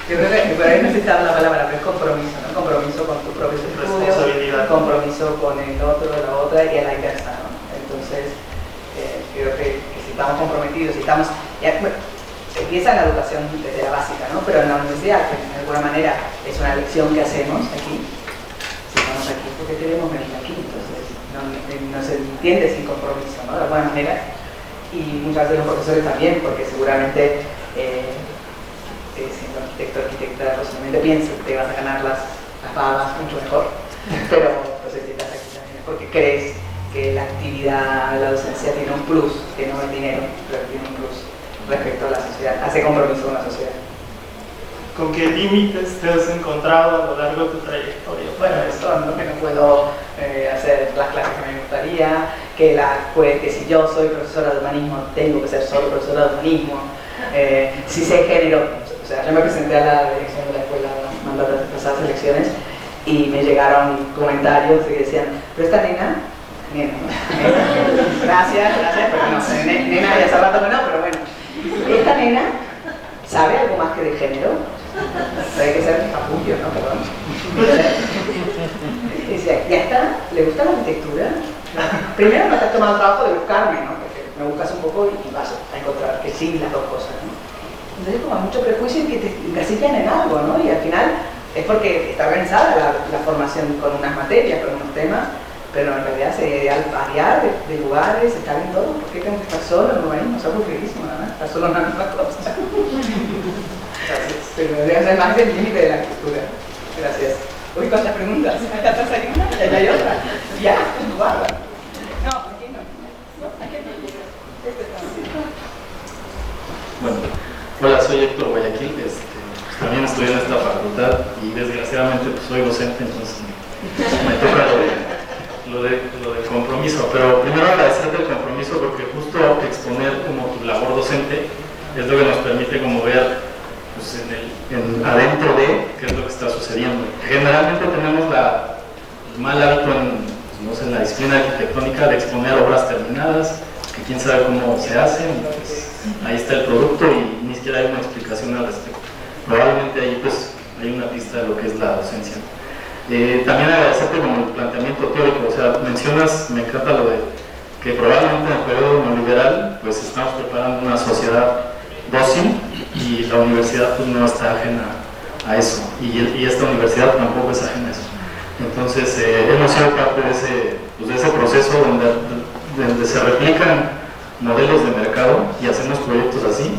Speaker 2: Yo creo que por ahí necesitaba la palabra, pero es compromiso, ¿no? Compromiso con tu propio estudio, compromiso con el otro, la otra y a la inversa, ¿no? Entonces, creo que si estamos comprometidos, si estamos... empieza en la educación desde la básica, ¿no? Pero en la universidad, que de alguna manera es una lección que hacemos aquí. Si estamos aquí, ¿por qué queremos venir aquí? Entonces, no se entiende sin compromiso, ¿no? De alguna manera. Y muchas veces los profesores también, porque seguramente siendo arquitecta, posiblemente piensas que te vas a ganar las babas mucho mejor. Pero pues si estás aquí también es porque crees que la actividad, la docencia tiene un plus, que no es dinero, pero tiene un plus respecto a la sociedad, hace compromiso con la sociedad.
Speaker 6: ¿Con qué límites te has encontrado a lo largo de tu trayectoria?
Speaker 2: Bueno, esto, ¿no? Que no puedo hacer las clases que me gustaría, que si yo soy profesora de humanismo, tengo que ser solo profesora de humanismo. Si sé género, o sea, yo me presenté a la dirección de la escuela mandando las pasadas elecciones y me llegaron comentarios que decían, pero esta nena, gracias, pero no, nena ya hace rato que no, pero bueno. Esta nena sabe algo más que de género. Hay que ser capullo, ¿no? Perdón. Y decía, ya está, ¿le gusta la arquitectura? Primero me has tomado el trabajo de buscarme, ¿no? Porque me buscas un poco y vas a encontrar que sí las dos cosas, ¿no? Entonces como hay mucho prejuicio y que te encasillan en algo, ¿no? Y al final es porque está organizada la formación con unas materias, con unos temas, pero en realidad sería ideal variar de lugares, estar en todo. ¿Por qué tengo que estar solo en el urbanismo? Es aburridísimo, ¿no? Estar solo en una misma cosa. Pero debería ser más del límite de la cultura. Gracias. Uy, ¿cuántas preguntas? Acá atrás hay una y allá hay otra. Ya, guarda. No, aquí no. Aquí no.
Speaker 7: Bueno, hola, soy Héctor Guayaquil. También estudié en esta facultad y desgraciadamente pues, soy docente, entonces me toca lo del compromiso. Pero primero agradecerte el compromiso porque justo exponer como tu labor docente es lo que nos permite como ver pues, adentro de qué es lo que está sucediendo. Generalmente tenemos el mal hábito en la disciplina arquitectónica de exponer obras terminadas, que quién sabe cómo se hacen, ahí está el producto y ni siquiera hay una explicación al respecto. Probablemente ahí pues hay una pista de lo que es la docencia. También agradecerte como el planteamiento teórico, o sea, mencionas, me encanta lo de que probablemente en el periodo neoliberal pues estamos preparando una sociedad dócil y la universidad pues no está ajena a eso, y esta universidad tampoco es ajena a eso. Entonces hemos sido parte de ese proceso donde se replican modelos de mercado y hacemos proyectos así,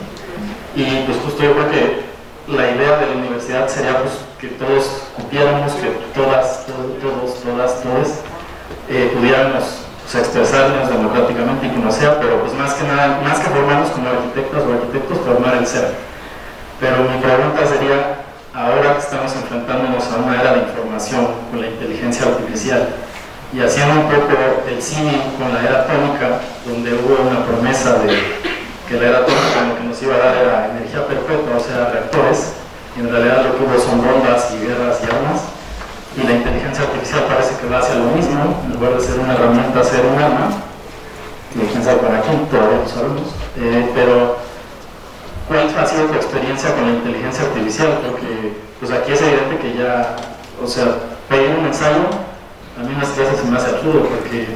Speaker 7: y pues justo yo creo que la idea de la universidad sería pues que todos cupiéramos, que todos pudiéramos pues, expresarnos democráticamente y como sea, pero pues más que nada, más que formarnos como arquitectas o arquitectos, formar el ser. Pero mi pregunta sería, ahora que estamos enfrentándonos a una era de información con la inteligencia artificial y haciendo un poco el símil con la era atómica, donde hubo una promesa de que la era atómica lo que nos iba a dar era energía perpetua, o sea, reactores, y en realidad lo que hubo son bombas y guerras y armas, y la inteligencia artificial parece que va hacia lo mismo, en lugar de ser una herramienta, ser un arma, y quién sabe para quién, todavía no sabemos, pero ¿cuál ha sido tu experiencia con la inteligencia artificial? Porque pues aquí es evidente que ya, o sea, pedir un ensayo, a mí en las clases se me hace absurdo, porque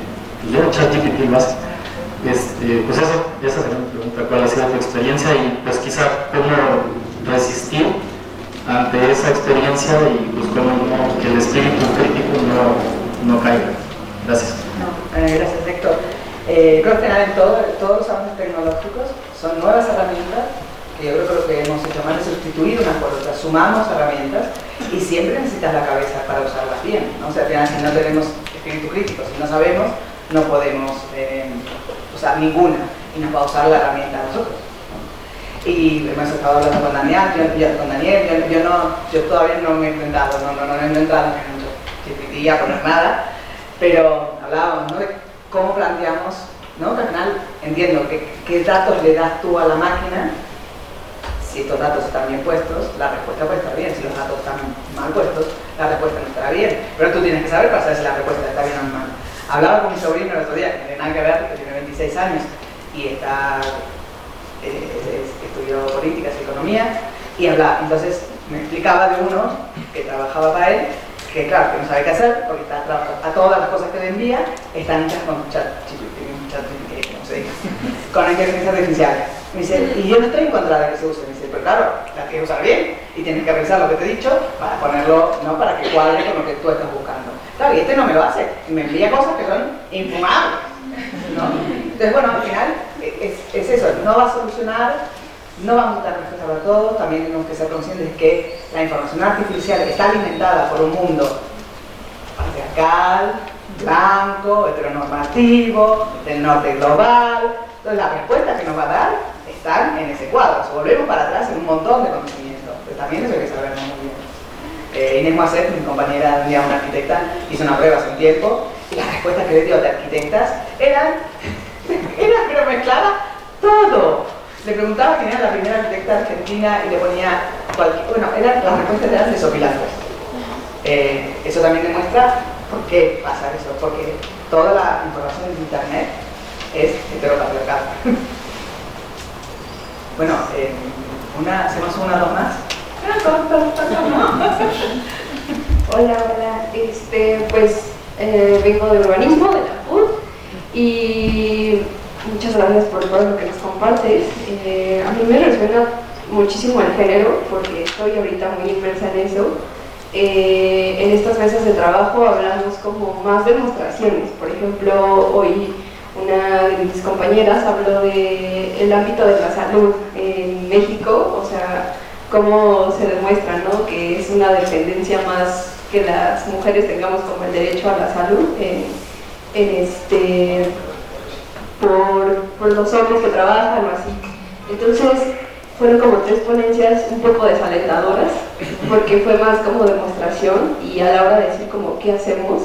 Speaker 7: pues, yo ChatGPT lo hace. Pues eso, esa sería mi pregunta, ¿cuál ha sido tu experiencia? Y pues quizá cómo resistir ante esa experiencia y pues cómo no, que el espíritu crítico no caiga. Gracias.
Speaker 2: Gracias, Héctor. Creo que al final todos los avances tecnológicos son nuevas herramientas que yo creo que lo que hemos hecho más es sustituir unas por otras, sumamos herramientas y siempre necesitas la cabeza para usarlas bien, ¿no? O sea, al final si no tenemos espíritu crítico, si no sabemos, no podemos usar ninguna y nos va a usar la herramienta a nosotros, ¿no? Y hemos estado hablando con Daniel, yo todavía no me he enfrentado, no he entrado en mucho GPT a poner nada, pero hablábamos, ¿no?, de cómo planteamos, ¿no?, que al final entiendo qué datos le das tú a la máquina. Si estos datos están bien puestos, la respuesta puede estar bien. Si los datos están mal puestos, la respuesta no estará bien. Pero tú tienes que saber para saber si la respuesta está bien o mal. Hablaba con mi sobrino el otro día, que no tiene nada que ver, que tiene 26 años y estudió políticas y economía, y hablaba. Entonces me explicaba de uno que trabajaba para él, que claro, que no sabe qué hacer, porque a todas las cosas que le envía están hechas con ChatGPT, ¿cómo se dice? Con inteligencia artificial. Me dice, y yo no estoy en contra de que se use. Me dice, pero claro, la tienes que usar bien y tienes que revisar lo que te he dicho para ponerlo, ¿no?, para que cuadre con lo que tú estás buscando. Claro, y este no me lo hace, y me envía cosas que son infumables, ¿no? Entonces, bueno, al final es eso, no va a solucionar, no vamos a dar respuesta para todos. También tenemos que ser conscientes de que la información artificial está alimentada por un mundo patriarcal, blanco, heteronormativo, del norte global. Entonces las respuestas que nos va a dar están en ese cuadro. Si volvemos para atrás en un montón de conocimiento, pero también eso hay que saberlo muy bien. Inés Moisset, mi compañera, un día una arquitecta, hizo una prueba hace un tiempo y las respuestas que le dio de arquitectas eran pero mezclaba todo. Le preguntaba quién era la primera arquitecta argentina y le ponía las respuestas eran desopilantes. Eso también demuestra por qué pasa eso, porque toda la información de internet es heteropatriarcal. Bueno, hacemos una o dos más.
Speaker 3: Hola, pues vengo de urbanismo, de la PUD, y muchas gracias por todo lo que nos compartes. A mí me resuena muchísimo el género porque estoy ahorita muy inmersa en eso. En estas mesas de trabajo hablamos como más demostraciones. Por ejemplo, hoy una de mis compañeras habló del ámbito de la salud en México, o sea, cómo se demuestra, ¿no?, que es una dependencia más que las mujeres tengamos como el derecho a la salud por los hombres que trabajan o así. Entonces fueron como 3 ponencias un poco desalentadoras porque fue más como demostración, y a la hora de decir como qué hacemos,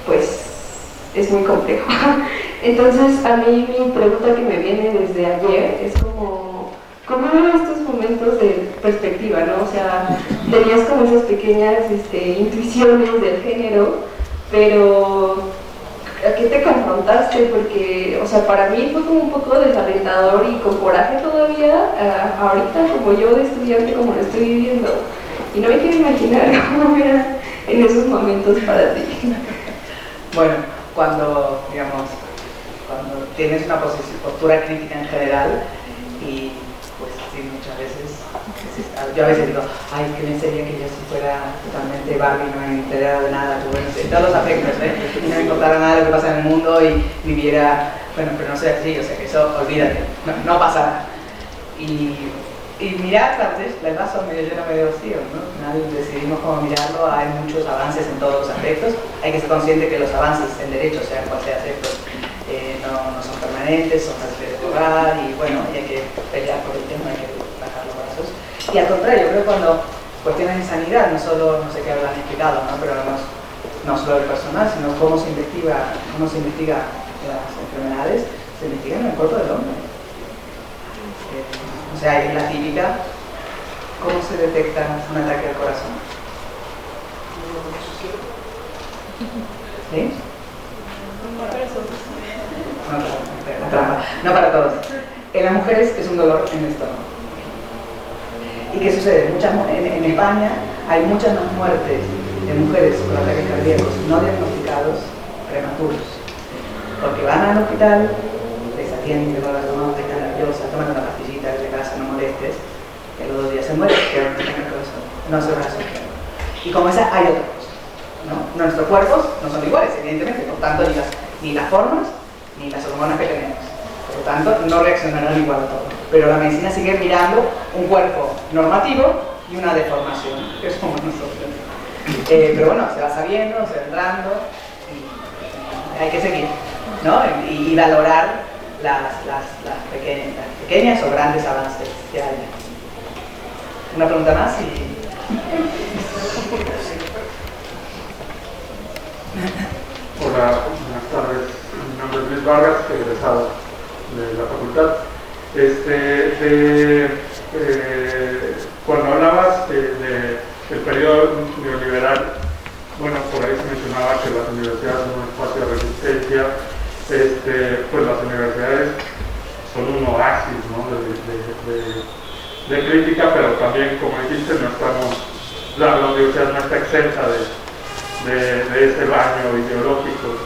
Speaker 3: pues es muy complejo. Entonces a mí mi pregunta que me viene desde ayer es ¿cómo eran estos momentos de perspectiva, ¿no? O sea, tenías como esas pequeñas intuiciones del género, pero ¿a qué te confrontaste? Porque, o sea, para mí fue como un poco desalentador y con coraje todavía, ahorita como yo de estudiante, como lo estoy viviendo. Y no me quiero imaginar cómo era en esos momentos para ti.
Speaker 2: Bueno, cuando tienes una postura crítica en general y pues sí, muchas veces, yo a veces digo, ay, que me sería que yo si fuera totalmente Barbie, no me enterara de nada, en todos los aspectos, y no me importara nada de lo que pasa en el mundo y viviera, bueno, pero no soy así, o sea que eso, olvídate, no pasa. Y mirar, tal vez, el vaso medio lleno, medio vacío, ¿no? Al final decidimos cómo mirarlo, hay muchos avances en todos los aspectos, hay que ser consciente que los avances en derecho, sea cual sea aspecto, no son permanentes, son fáciles de borrar y bueno, y hay que pelear por el tema, hay que bajar los brazos. Y al contrario, yo creo que cuando cuestiones de sanidad, no solo, no sé qué habrán explicado, ¿no? Pero no solo el personal, sino cómo se investiga las enfermedades, se investigan en el cuerpo del hombre. O sea, en la típica, ¿cómo se detecta un ataque al corazón? ¿Sí? No para todos. En las mujeres es un dolor en el estómago. ¿Y qué sucede? En España hay muchas más muertes de mujeres con ataques cardíacos no diagnosticados prematuros. Porque van al hospital, les atienden, les van a tomar, están nerviosas, toman una pastillita de casa, no molestes, y a los 2 días se mueren, que no se corazón. Y como esa hay otra cosa, ¿no? Nuestros cuerpos no son iguales, evidentemente, por tanto ni las formas ni las hormonas que tenemos. Por lo tanto, no reaccionarán igual a todo. Pero la medicina sigue mirando un cuerpo normativo y una deformación, que somos nosotros. Pero bueno, se va sabiendo, se va entrando, y hay que seguir, ¿no? Y valorar las pequeñas o grandes avances que haya. Una pregunta más y...
Speaker 8: Hola, buenas tardes. Mi nombre es Luis Vargas, egresado de la facultad. Cuando hablabas del periodo neoliberal, bueno, por ahí se mencionaba que las universidades son un espacio de resistencia, pues las universidades son un oasis, ¿no? de crítica, pero también, como dijiste, no estamos, la universidad no está exenta de ese baño ideológico.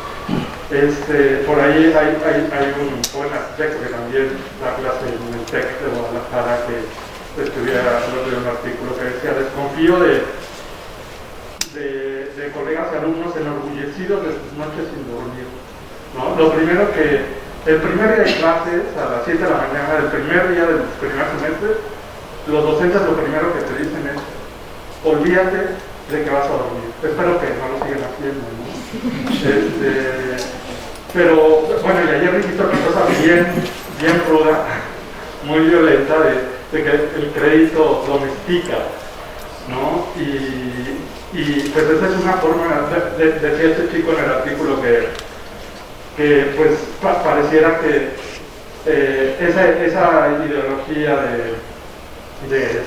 Speaker 8: Por ahí hay un buen aspecto que también da clase en el TEC de Guadalajara, que estuviera un artículo que decía: desconfío de colegas y alumnos enorgullecidos de sus noches sin dormir, ¿no? Lo primero que, el primer día de clases, a las 7 de la mañana, el primer día del primer semestre, los docentes lo primero que te dicen es: olvídate de que vas a dormir. Espero que no lo sigan haciendo, ¿no? Pero bueno, y ayer dijiste una cosa bien ruda, muy violenta, de que el crédito domestica, ¿no? Y pues esa es una forma, decía este chico en el artículo que pues pareciera que esa ideología de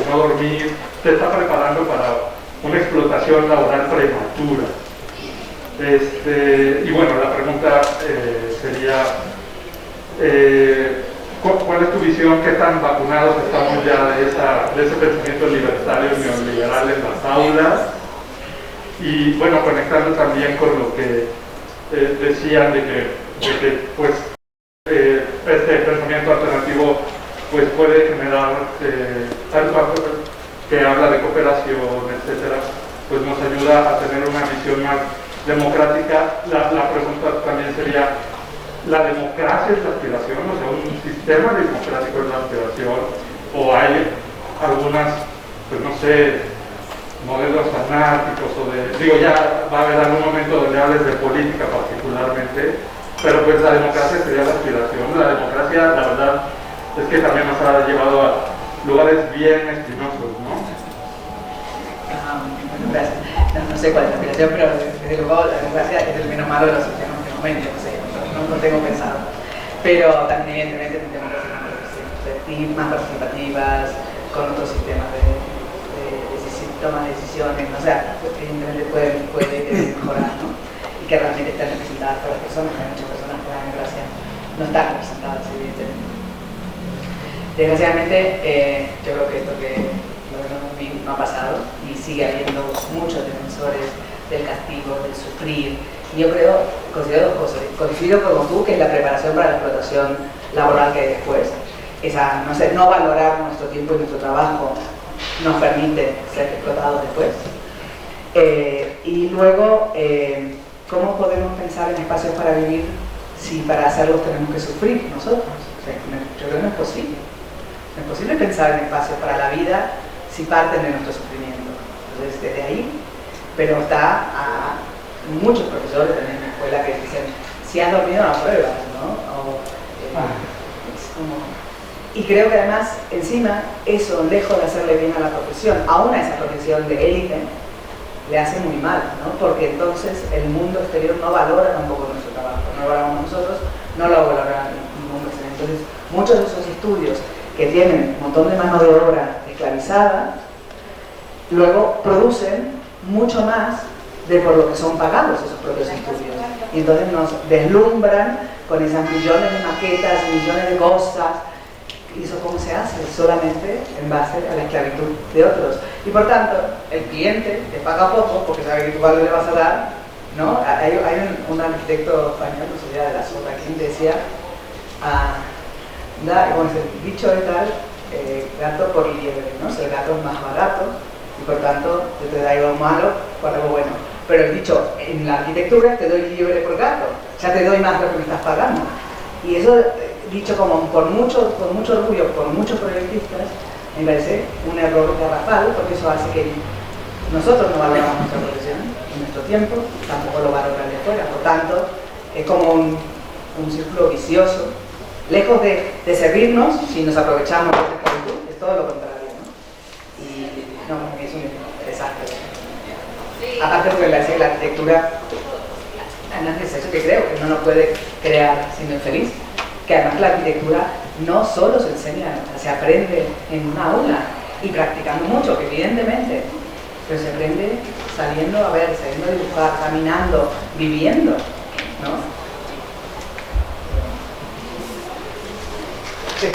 Speaker 8: no dormir te está preparando para una explotación laboral prematura. Y bueno, la pregunta sería, ¿cuál es tu visión? ¿Qué tan vacunados estamos ya de ese pensamiento libertario neoliberal en las aulas? Y bueno, conectando también con lo que decían de que pues, este pensamiento alternativo pues puede generar, que habla de cooperación, etcétera, pues nos ayuda a tener una visión más democrática. La pregunta también sería: ¿la democracia es la aspiración? O sea, ¿un sistema democrático es la aspiración? ¿O hay algunas, pues no sé, modelos anárquicos ya va a haber algún momento donde hables de política particularmente, pero pues la democracia sería la aspiración? La democracia, la verdad, es que también nos ha llevado a lugares bien espinosos, ¿no?
Speaker 2: Gracias. No sé cuál es la aspiración, pero desde luego la democracia es el menos malo de los sistemas de momento, no tengo pensado. Pero también evidentemente democracias más participativas, con otros sistemas de toma de decisiones, o sea, evidentemente puede mejorar, ¿no? Y que realmente están representadas por las personas, que hay muchas personas que la democracia no están representadas, evidentemente. Desgraciadamente, yo creo que esto que no ha pasado y sigue habiendo muchos defensores del castigo, del sufrir. Y yo creo, considero dos cosas. Coincido como tú que es la preparación para la explotación laboral que hay después. Esa, no sé, no valorar nuestro tiempo y nuestro trabajo nos permite ser explotados después. Y luego, ¿cómo podemos pensar en espacios para vivir si para hacerlos tenemos que sufrir nosotros? O sea, yo creo que no es posible. No es posible pensar en espacios para la vida si parten de nuestro sufrimiento. Entonces, desde ahí, pero está a muchos profesores en la escuela que dicen, si has dormido no pruebas, ¿no? Es como... Y creo que además, encima, eso, lejos de hacerle bien a la profesión, aún a esa profesión de élite, le hace muy mal, ¿no? Porque entonces el mundo exterior no valora tampoco nuestro trabajo, no lo valoramos nosotros, no lo valora el mundo exterior. Entonces, muchos de esos estudios que tienen un montón de mano de obra esclavizada, luego producen mucho más de por lo que son pagados esos propios estudios. Y entonces nos deslumbran con esas millones de maquetas, millones de cosas. ¿Y eso cómo se hace? Solamente en base a la esclavitud de otros. Y por tanto, el cliente te paga poco porque sabe que tú algo le vas a dar, ¿no? Hay un arquitecto español, no sé, de la Sota, quien decía, como el dicho de tal, gato por liebre, ¿no? O sea, el gato es más barato y por tanto yo te da algo malo por algo bueno. Pero el dicho, en la arquitectura te doy liebre por gato, ya te doy más de lo que me estás pagando. Y eso, dicho como con mucho orgullo, por muchos proyectistas, me parece un error garrafal, porque eso hace que nosotros no valoramos nuestra profesión y nuestro tiempo, tampoco lo valoran de afuera. Por tanto, es como un círculo vicioso. Lejos de servirnos, si nos aprovechamos de esta esclavitud, es todo lo contrario, ¿no? Y no, es un desastre. Aparte porque la arquitectura, además es eso que creo, que no nos puede crear siendo infeliz, que además la arquitectura no solo se enseña, se aprende en una aula y practicando mucho, que evidentemente, pero se aprende saliendo a ver, saliendo a dibujar, caminando, viviendo, ¿no? Sí.